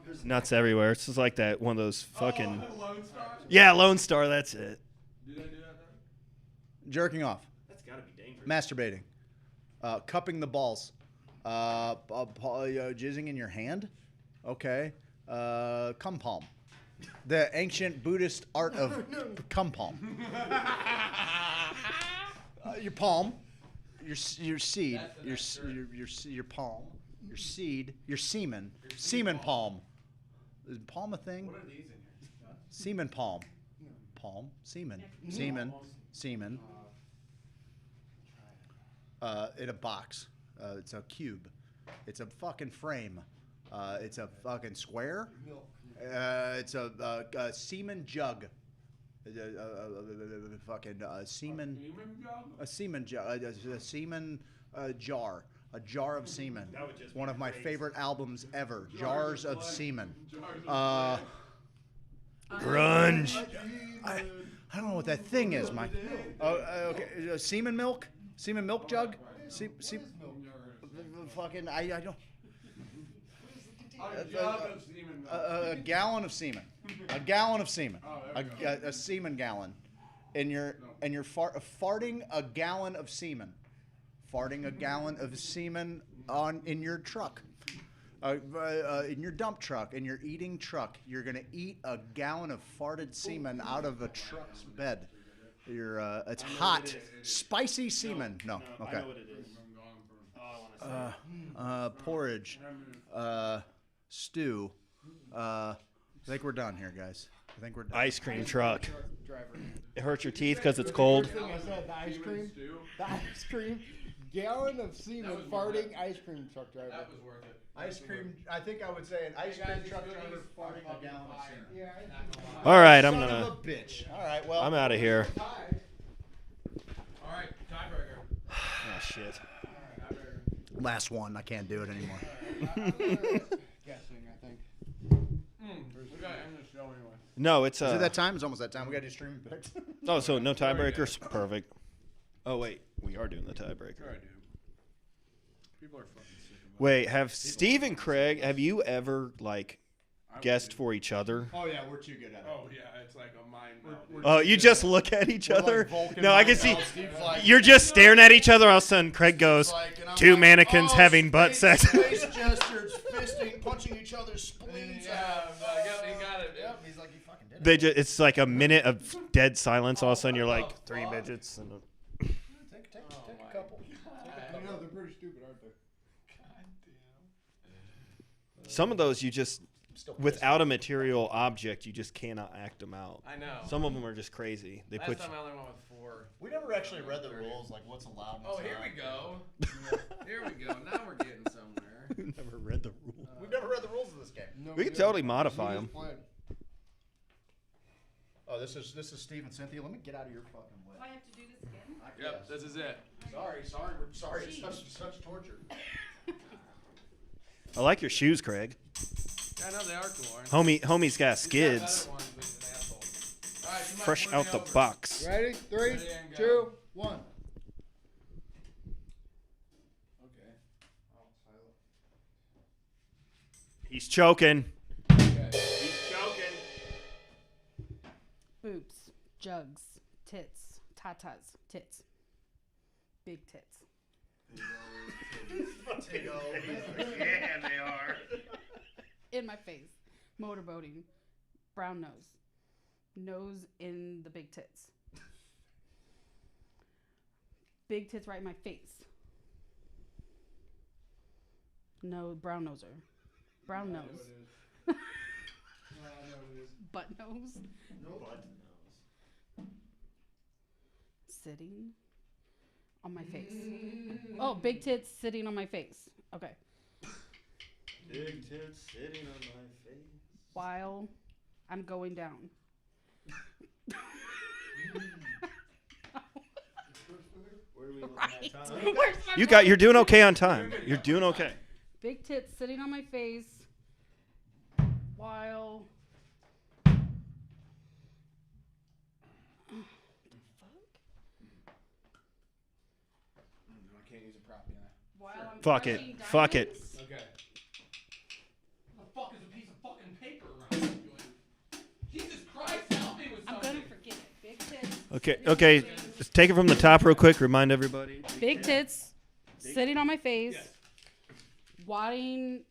S19: There's nuts everywhere. It's just like that one of those fucking. Yeah, Lone Star. That's it.
S12: Jerking off.
S19: That's gotta be dangerous.
S12: Masturbating. Cupping the balls. Jizzing in your hand. Okay. Cum palm. The ancient Buddhist art of cum palm. Your palm, your seed, your palm, your seed, your semen palm. Is palm a thing?
S8: What are these in here?
S12: Semen palm. Palm, semen. In a box. It's a cube. It's a fucking frame. It's a fucking square. It's a semen jug. Fucking semen. A semen jug. A semen jar. A jar of semen. One of my favorite albums ever. Jars of Semen.
S19: Grunge.
S12: I don't know what that thing is, Mike. Okay. Semen milk? Semen milk jug? Fucking, I don't. A gallon of semen. A gallon of semen. A semen gallon. And you're farting a gallon of semen. Farting a gallon of semen in your truck. In your dump truck, in your eating truck, you're gonna eat a gallon of farted semen out of a truck's bed. It's hot, spicy semen. No, okay.
S19: I know what it is.
S12: Porridge, stew. I think we're done here, guys. I think we're done.
S19: Ice cream truck. It hurts your teeth because it's cold.
S5: I said the ice cream. The ice cream. Gallon of semen farting ice cream truck driver.
S8: That was worth it.
S12: Ice cream. I think I would say an ice cream truck driver farting a gallon of semen.
S5: Yeah.
S19: All right, I'm
S12: Son
S19: gonna.
S12: of a bitch. All right, well.
S19: I'm out of here.
S8: All right, tiebreaker.
S19: Oh shit.
S12: Last one. I can't do it anymore.
S5: Guessing, I think.
S8: We gotta end the show anyway.
S19: No, it's
S12: Is it that time? It's almost that time. We gotta do streaming picks.
S19: Oh, so no tiebreakers. Perfect. Oh wait, we are doing the tiebreaker.
S8: Sure I do. People are fucking sick of
S19: Wait, have Steve and Craig? Have you ever guessed for each other?
S12: Oh yeah, we're too good at it.
S8: Oh yeah, it's like a mind meld.
S19: Oh, you just look at each other?
S12: Vulcan
S19: No, I can see.
S12: Steve's like-
S19: You're just staring at each other. All of a sudden, Craig goes,
S12: and I'm
S19: two
S12: like,
S19: mannequins having butt sex.
S12: Face gestures, fisting, punching each other's spleens out.
S8: He got it.
S12: Yep, he's like, he fucking did it.
S19: They just, it's like a minute of dead silence. All of a sudden, you're like, three midgets. And
S12: Take a couple.
S5: I know, they're pretty stupid, aren't they?
S19: some of those, you just without a material object, you just cannot act them out.
S8: I know.
S19: Some of them are just crazy. They
S8: Last
S19: put
S8: time I only went with 4.
S12: We never actually read the rules, like what's allowed.
S8: Oh, here we go. Here we go. Now we're getting somewhere.
S19: We never read the rules.
S12: We've never read the rules of this game.
S19: We can totally modify them.
S12: Oh, this is Steve and Cynthia. Let me get out of your fucking way.
S11: Do I have to do this again?
S8: Yep, this is it.
S12: Sorry. It's such torture.
S19: I like your shoes, Craig.
S8: Yeah, I know they are cool.
S19: Homie's got skids. Fresh out the box.
S5: Ready? 3, 2, 1.
S8: Okay.
S19: He's choking.
S8: He's choking.
S11: Boobs, jugs, tits, tatas, tits, big tits.
S12: Yeah, they are.
S11: In my face, motorboating, brown nose in the big tits. Big tits right in my face. No, brown noser. Brown nose. Butt nose.
S12: No butt nose.
S11: Sitting on my face. Oh, big tits sitting on my face. Okay.
S19: Big tits sitting on my face.
S11: While I'm going down.
S19: Where are we looking
S11: Right.
S19: at time?
S11: Where's my
S19: You're doing okay on time. You're doing okay.
S11: Big tits sitting on my face while.
S8: I can't use a prop yet.
S11: While I'm
S19: Fuck it.
S11: crushing
S19: Fuck it.
S11: diamonds.
S8: Okay. What the fuck is a piece of fucking paper around you doing? Jesus Christ, help me with
S11: I'm
S8: something.
S11: gonna forget it. Big tits.
S19: Okay. Just take it from the top real quick. Remind everybody.
S11: Big tits sitting on my face. Wadding,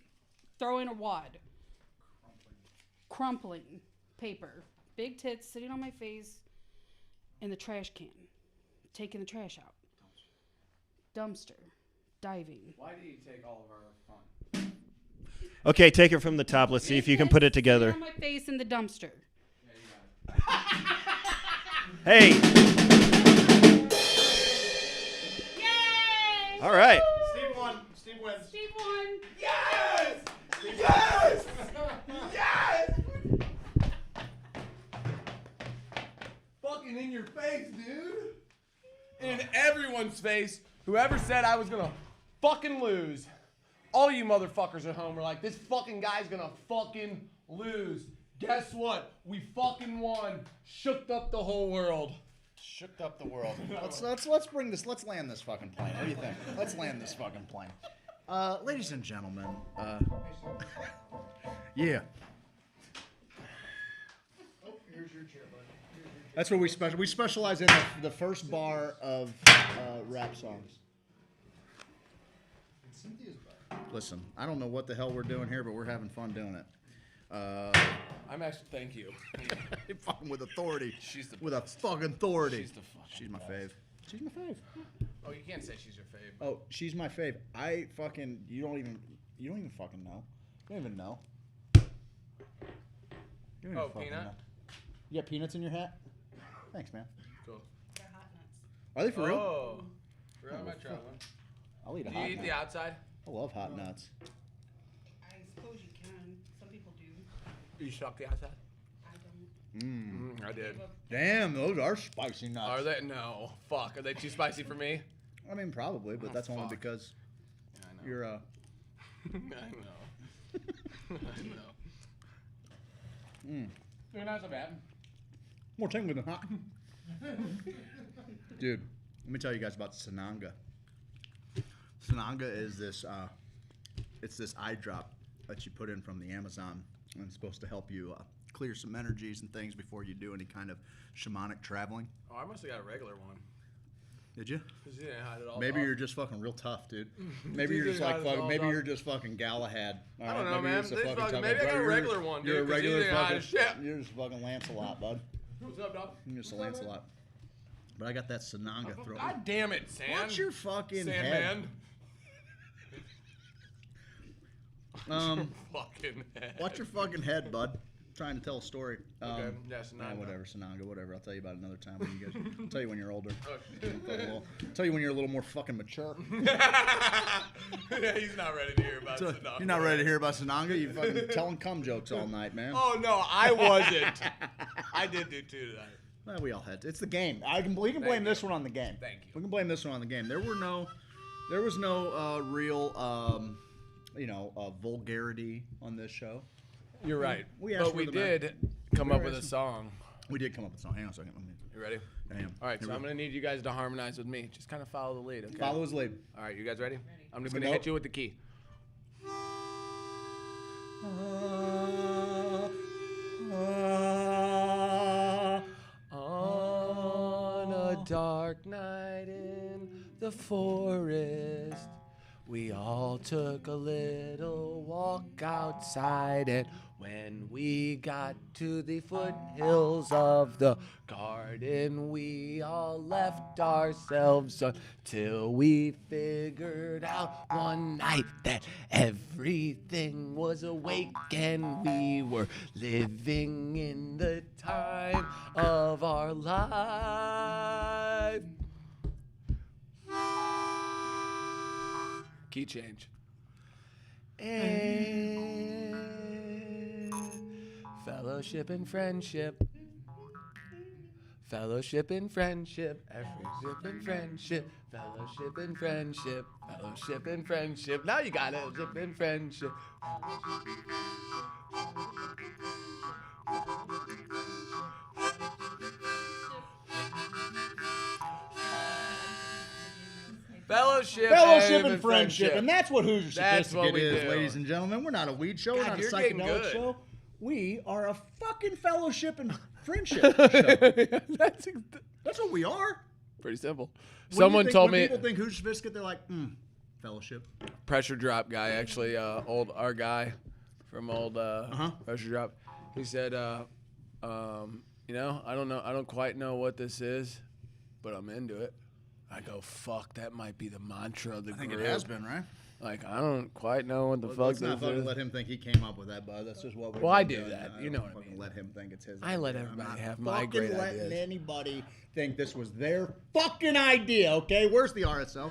S11: throwing a wad. Crumpling paper. Big tits sitting on my face in the trash can. Taking the trash out. Dumpster. Diving.
S8: Why do you take all of our fun?
S19: Okay, take it from the top. Let's see if you can put it together.
S11: Sitting on my face in the dumpster.
S19: Hey.
S11: Yay!
S19: All right.
S12: Steve won. Steve wins.
S11: Steve won.
S8: Yes! Yes! Yes! Fucking in your face, dude. In everyone's face. Whoever said I was gonna fucking lose. All you motherfuckers at home are like, this fucking guy's gonna fucking lose. Guess what? We fucking won. Shooked up the whole world.
S12: Shooked up the world. Let's bring this. Let's land this fucking plane. What do you think? Let's land this fucking plane. Ladies and gentlemen. Yeah.
S5: Oh, here's your chair, buddy.
S12: That's what we specialize in the first bar of rap songs.
S5: Cynthia's back.
S12: Listen, I don't know what the hell we're doing here, but we're having fun doing it.
S8: I'm actually, thank you.
S12: Fucking with authority.
S8: She's the
S12: with
S8: best.
S12: a fucking authority.
S8: She's the fucking
S12: She's my
S8: best.
S12: fave. She's my fave.
S8: Oh, you can't say she's your fave.
S12: Oh, she's my fave. You don't even fucking know. You don't even know. You don't even fucking
S8: peanut?
S12: know. You got peanuts in your hat? Thanks, man.
S8: Cool.
S11: Got hot nuts.
S12: Are they for real?
S8: Oh. For real, I
S12: Oh,
S8: might try
S12: fuck.
S8: one.
S12: I'll eat a
S8: Do
S12: hot
S8: you eat
S12: nut.
S8: the outside?
S12: I love hot nuts.
S11: I suppose you can. Some people do.
S8: You suck the outside?
S11: I don't.
S8: I did.
S12: Damn, those are spicy nuts.
S8: Are they? No. Fuck. Are they too spicy for me?
S12: I mean, probably, but that's only
S8: fuck.
S12: because
S8: Yeah, I know.
S12: you're
S8: I know. I know. They're not so bad.
S12: more tingly than hot. Dude, let me tell you guys about Sananga. Sananga is this, it's this eye drop that you put in from the Amazon, and it's supposed to help you clear some energies and things before you do any kind of shamanic traveling.
S8: Oh, I must have got a regular one.
S12: Did you?
S8: 'Cause you didn't hide it all.
S12: Maybe
S8: dog.
S12: you're just fucking real tough, dude. Maybe
S8: You
S12: you're just
S8: didn't
S12: like
S8: hide it
S12: fucking.
S8: all,
S12: Maybe
S8: dog.
S12: you're just fucking Galahad. All
S8: I don't
S12: right?
S8: know,
S12: Maybe
S8: man.
S12: you're just a
S8: This
S12: fucking
S8: fucking-
S12: tough
S8: maybe I
S12: guy.
S8: got a
S12: You're-
S8: regular one,
S12: You're a
S8: dude, 'cause you
S12: regular
S8: didn't hide
S12: fucking.
S8: shit.
S12: You're just fucking Lancelot, bud.
S8: What's up, dog?
S12: You're just a Lancelot. But I got that Sananga throw.
S8: God damn it, Sand.
S12: What's your fucking
S8: Sandman?
S12: head?
S8: Fucking head.
S12: Watch your fucking head, bud. I'm trying to tell a story.
S8: Okay. Yeah, Sananga.
S12: Whatever, Sananga, whatever. I'll tell you about it another time when you guys. I'll tell you when you're older.
S8: Oh,
S12: I'll tell you when you're a little more fucking mature.
S8: Yeah, he's not ready to hear about Sananga.
S12: You're not ready to hear about Sananga? You fucking telling cum jokes all night, man.
S8: Oh no, I wasn't. I did do two tonight.
S12: Well, we all had to. It's the game. We can blame this one on the game.
S8: Thank you.
S12: We can blame this one on the game. There was no real, vulgarity on this show.
S8: You're right.
S12: But
S8: we did come up with a song.
S12: We did come up with a song. Hang on a second.
S8: You ready?
S12: I am.
S8: All right, so I'm going to need you guys to harmonize with me. Just kind of follow the lead, okay?
S12: Follow his lead.
S8: All right, you guys ready? I'm just going to hit you with the key. On a dark night in the forest, we all took a little walk outside, and when we got to the foothills of the garden, we all left ourselves until we figured out one night that everything was awake and we were living in the time of our life. Key change. And fellowship and friendship. Fellowship and friendship. Fellowship and friendship. Fellowship and friendship. Fellowship and friendship. Now you got it. Fellowship and friendship. Fellowship
S12: and friendship. And that's what Hoosier Sophisticate is, ladies and gentlemen. We're not a weed show. We're not a
S8: you're getting
S12: psychedelic
S8: good.
S12: show. We are a fucking fellowship and friendship show.
S8: That's
S12: what we are.
S8: Pretty simple.
S12: When
S8: Someone told me.
S12: When people think Hoosier Sophisticate, they're like, fellowship.
S8: Pressure Drop guy, actually, our guy from old Pressure Drop. He said, I don't know, I don't quite know what this is, but I'm into it. I go, fuck, that might be the mantra of the group.
S12: I think it has been, right?
S8: Like, I don't quite know what the fuck
S12: Let's
S8: this
S12: not fucking
S8: is.
S12: let him think he came up with that, bud. That's just what we're
S8: Well, I
S12: doing.
S8: do that. You know what I mean.
S12: Let him think it's his.
S8: I let
S12: idea.
S8: everybody
S12: I'm not
S8: have my great
S12: fucking letting
S8: ideas.
S12: anybody think this was their fucking idea, okay? Where's the RSL?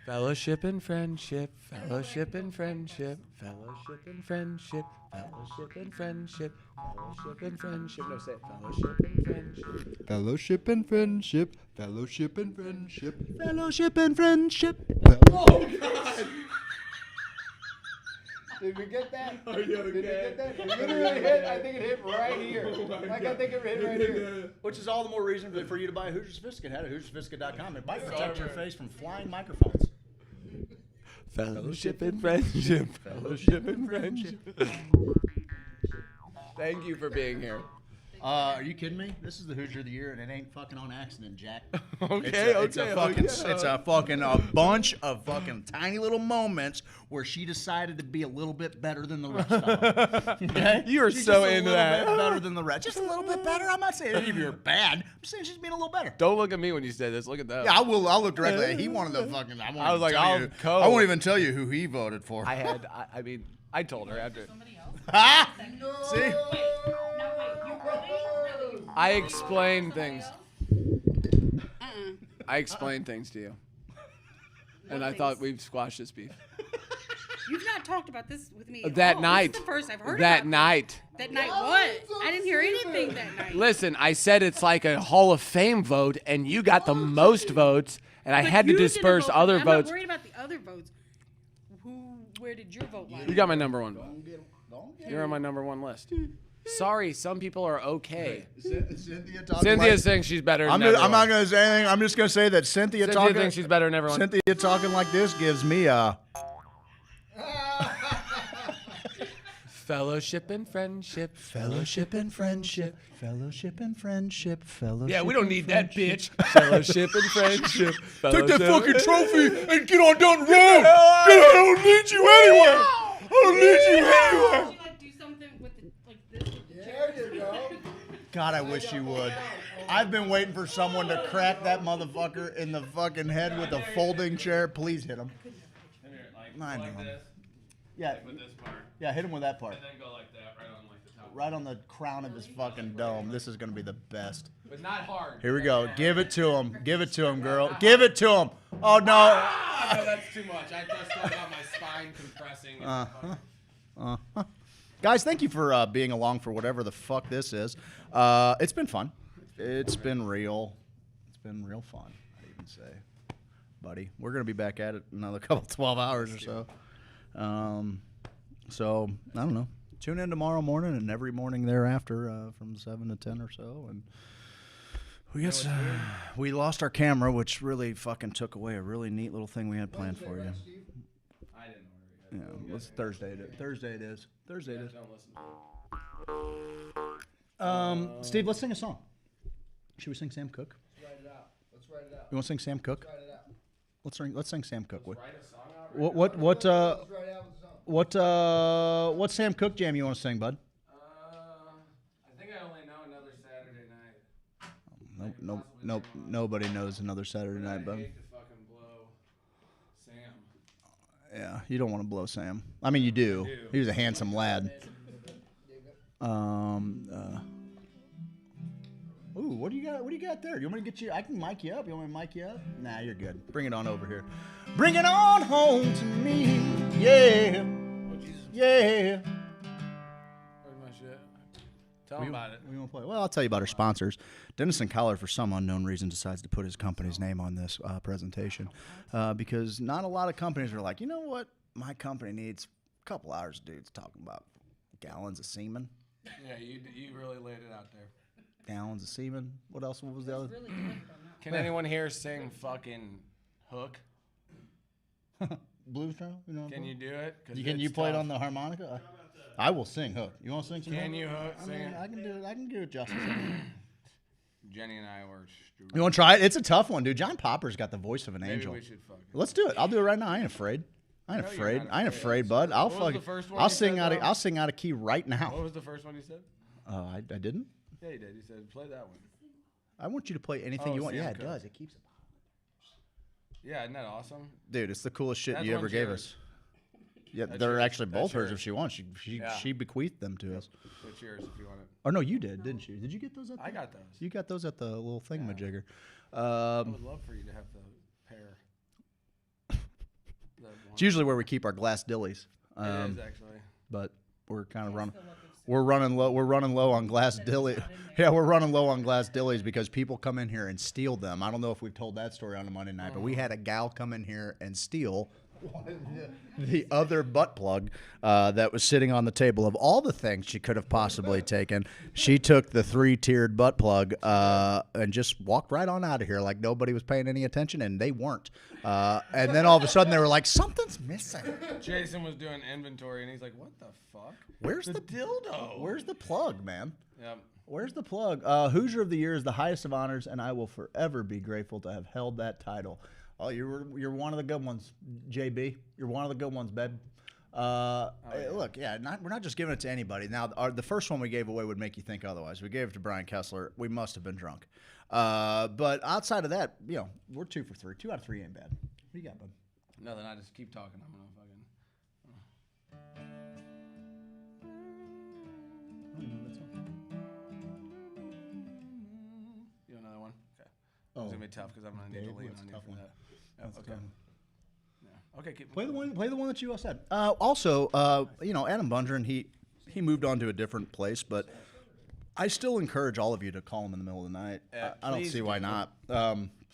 S8: Fellowship and friendship, fellowship and friendship, fellowship and friendship, fellowship and friendship, fellowship and friendship. No, say it. Fellowship and friendship.
S17: Fellowship and friendship, fellowship and friendship,
S12: fellowship and friendship.
S8: Oh, God.
S5: Did we get that?
S8: Are you okay?
S5: Did we get that? It literally hit. I think it hit right here. I think it hit right here.
S12: Which is all the more reason for you to buy a Hoosier Sophisticate hat at HoosierSophisticate.com. It might protect your face from flying microphones.
S8: Fellowship and friendship, fellowship and friendship. Thank you for being here.
S12: Are you kidding me? This is the Hoosier of the Year, and it ain't fucking on accident, Jack. It's a bunch of fucking tiny little moments where she decided to be a little bit better than the rest of them. Okay?
S8: You are
S12: She's
S8: so
S12: just
S8: into
S12: a
S8: that.
S12: little bit better than the rest. Just a little bit better. I'm not saying any of you are bad. I'm saying she's being a little better.
S8: Don't look at me when you say this. Look at that.
S12: Yeah, I will. I'll look directly at. He wanted the fucking.
S8: I was like, I'll
S12: I won't even tell you who he voted for.
S8: I told her after.
S12: Ha! See?
S8: I explain things. I explained things to you. And I thought we'd squash this beef.
S11: You've not talked about this with me.
S8: That night.
S11: This is the first I've heard
S8: that
S11: about
S8: night.
S11: This. That night what? I didn't hear anything that night.
S8: Listen, I said it's like a Hall of Fame vote, and you got the most votes, and I had to disperse other votes.
S11: I'm not worried about the other votes. Where did your vote lie?
S8: You got my number one vote. You're on my number one list. Sorry, some people are okay. Cynthia thinks she's better than everyone.
S12: I'm not going to say anything. I'm just going to say that Cynthia
S8: thinks she's better than everyone.
S12: Cynthia talking like this gives me a...
S8: Fellowship and friendship.
S17: Fellowship and friendship. Fellowship and friendship. Fellowship.
S8: Yeah, we don't need that bitch. Fellowship and friendship.
S12: Take that fucking trophy and get on down the road. I don't need you anywhere. I don't need you anywhere.
S5: There you go.
S12: God, I wish you would. I've been waiting for someone to crack that motherfucker in the fucking head with a folding chair. Please hit him. I know. Yeah.
S15: With this part.
S12: Yeah, hit him with that part.
S15: And then go like that, right on like the top.
S12: Right on the crown of his fucking dome. This is gonna be the best.
S15: But not hard.
S12: Here we go. Give it to him. Give it to him, girl. Give it to him. Oh no.
S15: Ah, no, that's too much. I just thought about my spine compressing.
S12: Guys, thank you for being along for whatever the fuck this is. It's been fun. It's been real. It's been real fun, I'd even say. Buddy, we're going to be back at it another couple 12 hours or so. So, I don't know. Tune in tomorrow morning and every morning thereafter from 7 to 10 or so. And we lost our camera, which really fucking took away a really neat little thing we had planned for you.
S15: I didn't order it.
S12: Yeah, it's Thursday. Thursday it is. Thursday it is.
S15: Don't listen.
S12: Steve, let's sing a song. Should we sing Sam Cooke?
S5: Let's write it out. Let's write it out.
S12: You want to sing Sam Cooke?
S5: Let's write it out.
S12: Let's sing Sam Cooke.
S15: Let's write a song out right
S12: What Sam Cooke jam you want to sing, bud?
S15: I think I only know Another Saturday Night.
S12: Nope. Nobody knows Another Saturday Night, bud.
S15: I hate to fucking blow Sam.
S12: Yeah, you don't want to blow Sam. I mean, you do. He was a handsome lad. Ooh, what do you got? What do you got there? You want me to get you? I can mic you up. You want me to mic you up? Nah, you're good. Bring it on over here. Bring it on home to me. Yeah. Yeah.
S15: Where's my shit? Tell them about it.
S12: We want to play. Well, I'll tell you about our sponsors. Dennison Collar, for some unknown reason, decides to put his company's name on this presentation because not a lot of companies are like, you know what? My company needs a couple hours of dudes talking about gallons of semen.
S15: Yeah, you really laid it out there.
S12: Gallons of semen. What else? What was the other?
S15: Can anyone here sing fucking Hook?
S12: Blues Trail? You know
S15: Can you do it?
S12: Can you play it on the harmonica? I will sing Hook. You want to sing some?
S15: Can
S12: Hook?
S15: you Hook?
S12: I mean, I can do it. I can do it justice.
S15: Jenny and I were.
S12: You want to try it? It's a tough one, dude. John Popper's got the voice of an angel.
S15: Maybe we should fucking.
S12: Let's do it. I'll do it right now. I ain't afraid. I ain't afraid. I ain't afraid, bud. I'll fucking. I'll sing out. I'll sing out of key right now.
S15: What was the first one you said?
S12: I didn't.
S15: Yeah, you did. You said play that one.
S12: I want you to play anything you want. Yeah, it does. It keeps it.
S15: Yeah, isn't that awesome?
S12: Dude, it's the coolest shit
S15: That's
S12: you ever
S15: one's
S12: gave
S15: yours.
S12: us. Yeah,
S15: That's
S12: they're
S15: yours.
S12: actually both
S15: That's
S12: hers
S15: yours.
S12: if she wants. She bequeathed them to us.
S15: It's yours if you want it.
S12: Oh no, you did, didn't you? Did you get those?
S15: I got those.
S12: You got those at the little thingamajigger.
S15: I would love for you to have the pair.
S12: It's usually where we keep our glass dillies.
S15: It is actually.
S12: But we're kind of running. We're running low. We're running low on glass dilly. Yeah, we're running low on glass dillies because people come in here and steal them. I don't know if we've told that story on a Monday night, but we had a gal come in here and steal the other butt plug that was sitting on the table. Of all the things she could have possibly taken, she took the 3-tiered butt plug and just walked right on out of here like nobody was paying any attention, and they weren't. And then all of a sudden they were like, something's missing.
S15: Jason was doing inventory, and he's like, "What the fuck?
S12: Where's the
S15: dildo?
S12: Where's the plug, man?
S15: Yep.
S12: Where's the plug? Hoosier of the Year is the highest of honors, and I will forever be grateful to have held that title. Oh, you're one of the good ones, JB. You're one of the good ones, babe. Look, we're not just giving it to anybody. Now, the first one we gave away would make you think otherwise. We gave it to Brian Kessler. We must have been drunk. But outside of that, we're 2 for 3. 2 out of 3 ain't bad. What do you got, bud?
S15: Nothing. I just keep talking. I'm gonna fucking. You want another one? Okay.
S12: Oh.
S15: It's gonna be tough because I'm gonna need to lean on you for that. Yeah,
S12: That's
S15: okay.
S12: tough.
S15: Yeah. Okay. Keep
S12: Play the one that you said. Also, Adam Bundren, he moved on to a different place, but I still encourage all of you to call him in the middle of the night. I don't see why not.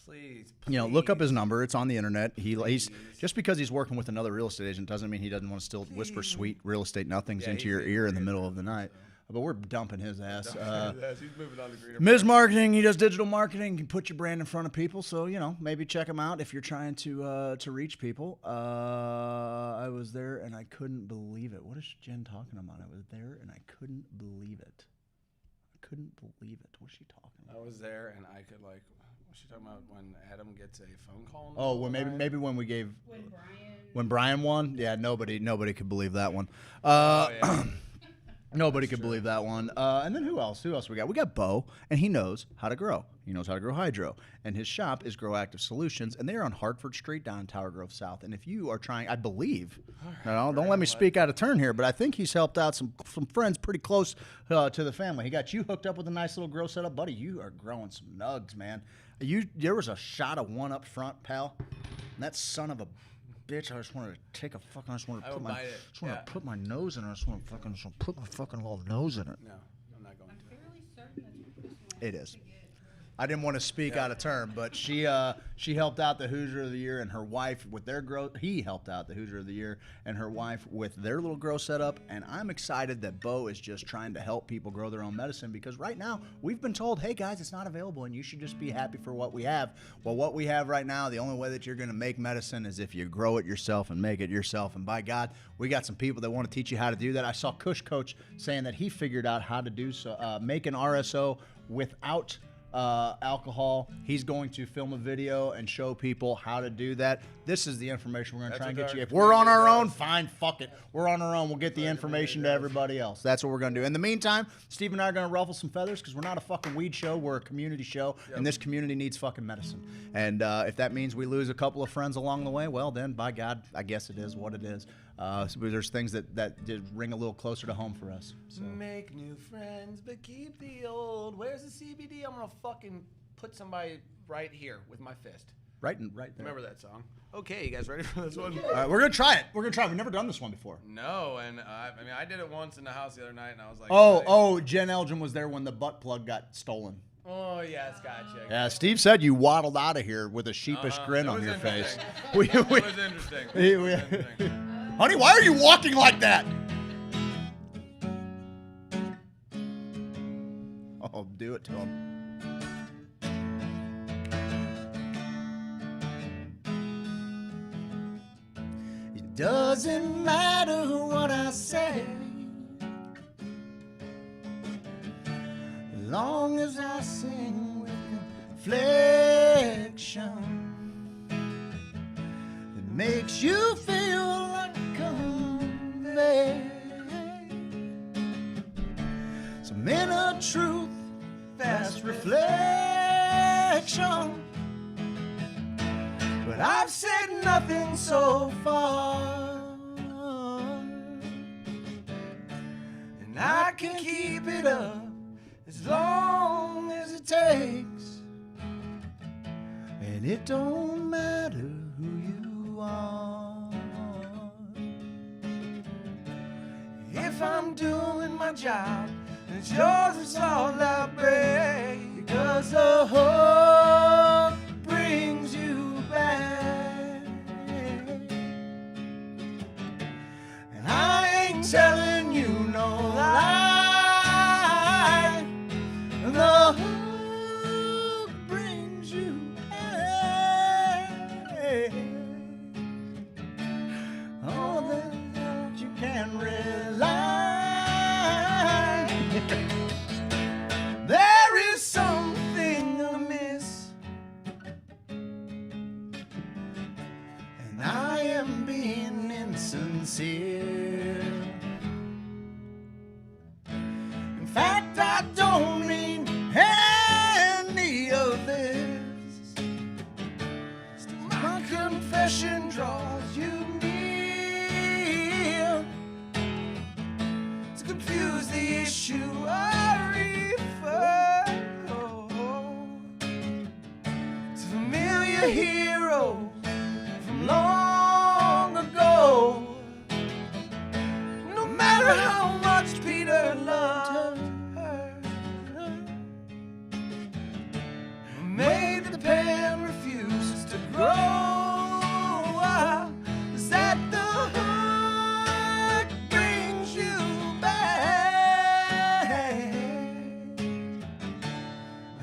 S15: Please.
S12: Look up his number. It's on the internet. He's just because he's working with another real estate agent doesn't mean he doesn't want to still whisper sweet real estate nothings into your ear in the middle of the night. But we're dumping his ass.
S15: He's moving on to greener
S12: Ms. Marketing, he does digital marketing. You can put your brand in front of people. So, maybe check him out if you're trying to reach people. I was there and I couldn't believe it. What is Jen talking about? I was there and I couldn't believe it. What's she talking about?
S15: I was there and I could what's she talking about when Adam gets a phone call?
S12: Oh, well, maybe when we gave when Brian won. Yeah, nobody could believe that one. Nobody could believe that one. And then who else? We got? We got Bo, and he knows how to grow. He knows how to grow hydro. And his shop is Grow Active Solutions, and they're on Hartford Street down in Tower Grove South. And if you are trying, I believe, don't let me speak out of turn here, but I think he's helped out some friends pretty close to the family. He got you hooked up with a nice little grow setup. Buddy, you are growing some nugs, man. There was a shot of one up front, pal. And that son of a bitch, I just wanted to take a fucking, I just wanted to put my nose in it. I just want to put my fucking little nose in it.
S8: No, I'm not going to.
S11: Fairly certain that
S12: It is. I didn't want to speak out of turn, but she helped out the Hoosier of the Year and her wife with their grow. He helped out the Hoosier of the Year and her wife with their little grow setup. And I'm excited that Bo is just trying to help people grow their own medicine, because right now we've been told, hey guys, it's not available and you should just be happy for what we have. Well, what we have right now, the only way that you're going to make medicine is if you grow it yourself and make it yourself. And by God, we got some people that want to teach you how to do that. I saw Kush Coach saying that he figured out how to do so, make an RSO without alcohol. He's going to film a video and show people how to do that. This is the information we're going to try and get you. If we're on our own, fine, fuck it. We're on our own. We'll get the information to everybody else. That's what we're going to do. In the meantime, Steve and I are going to ruffle some feathers, because we're not a fucking weed show. We're a community show, and this community needs fucking medicine. And if that means we lose a couple of friends along the way, well, then, by God, I guess it is what it is. So there's things that did ring a little closer to home for us. So.
S8: Make new friends, but keep the old. Where's the CBD? I'm gonna fucking put somebody right here with my fist.
S12: Right there.
S8: Remember that song? Okay, you guys ready for this one?
S12: All right, we're gonna try it. We've never done this one before.
S15: No, and I did it once in the house the other night, and I was like,
S12: Jen Elgin was there when the butt plug got stolen.
S15: Oh yes, gotcha.
S12: Yeah, Steve said you waddled out of here with a sheepish grin on your face.
S15: It was interesting.
S12: Honey, why are you walking like that? Oh, do it to him. It doesn't matter what I say, as long as I sing with inflection that makes you feel like some inner truth, fast reflection. But I've said nothing so far, and I can keep it up as long as it takes. And it don't matter who you are. If I'm doing my job, and it's yours, it's all I break. Because the hook brings you back. And I ain't telling you no lie. The hook brings you back. Oh, that you can rely. There is something amiss, and I am being insincere. In fact, I don't mean any of this. Still, my confession draws you near to confuse the issue. I refer to familiar heroes from long ago. No matter how much Peter loved her, made the pen refuse to grow. Is that the hook brings you back?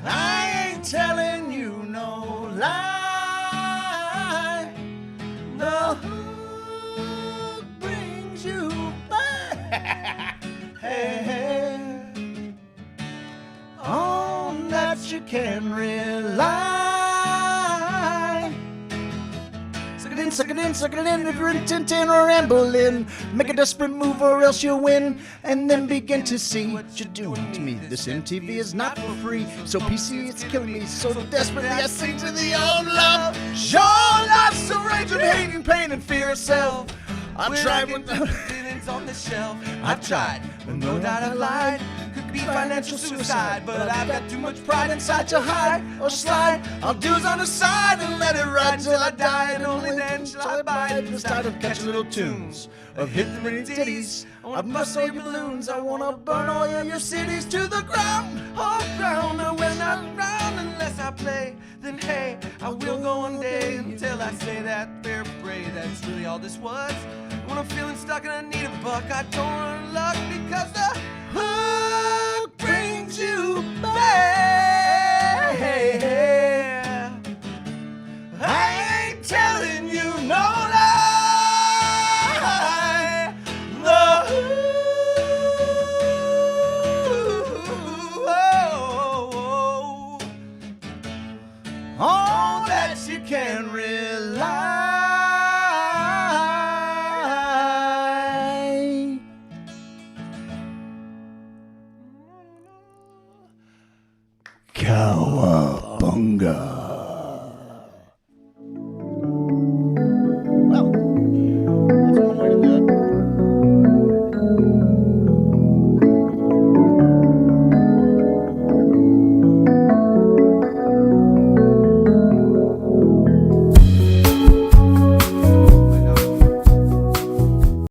S12: I ain't telling you no lie. The hook brings you back. On that you can rely. So get
S1: suck it in, suck it in. If you're in Tintin or Anne Boleyn, make a desperate move or else you'll win. And then begin to see what you're doing to me. This MTV is not for free, so PC it's killing me. So desperately I sing to the old love. Sure, life's so rage of hating, pain, and fear of self. I tried with the feelings on the shelf. I've tried, but no doubt I lied. Could be financial suicide, but I've got too much pride inside to hide or slide. I'll doze on the side and let it ride till I die, and only then shall I bide. It's time to catch little tunes of hit the many ditties. I wanna bust all your balloons. I wanna burn all your cities to the ground. Oh, ground, I will not round unless I play. Then hey, I will go one day until I say that fair parade. That's really all this was. When I'm feeling stuck and I need a buck, I don't run luck because the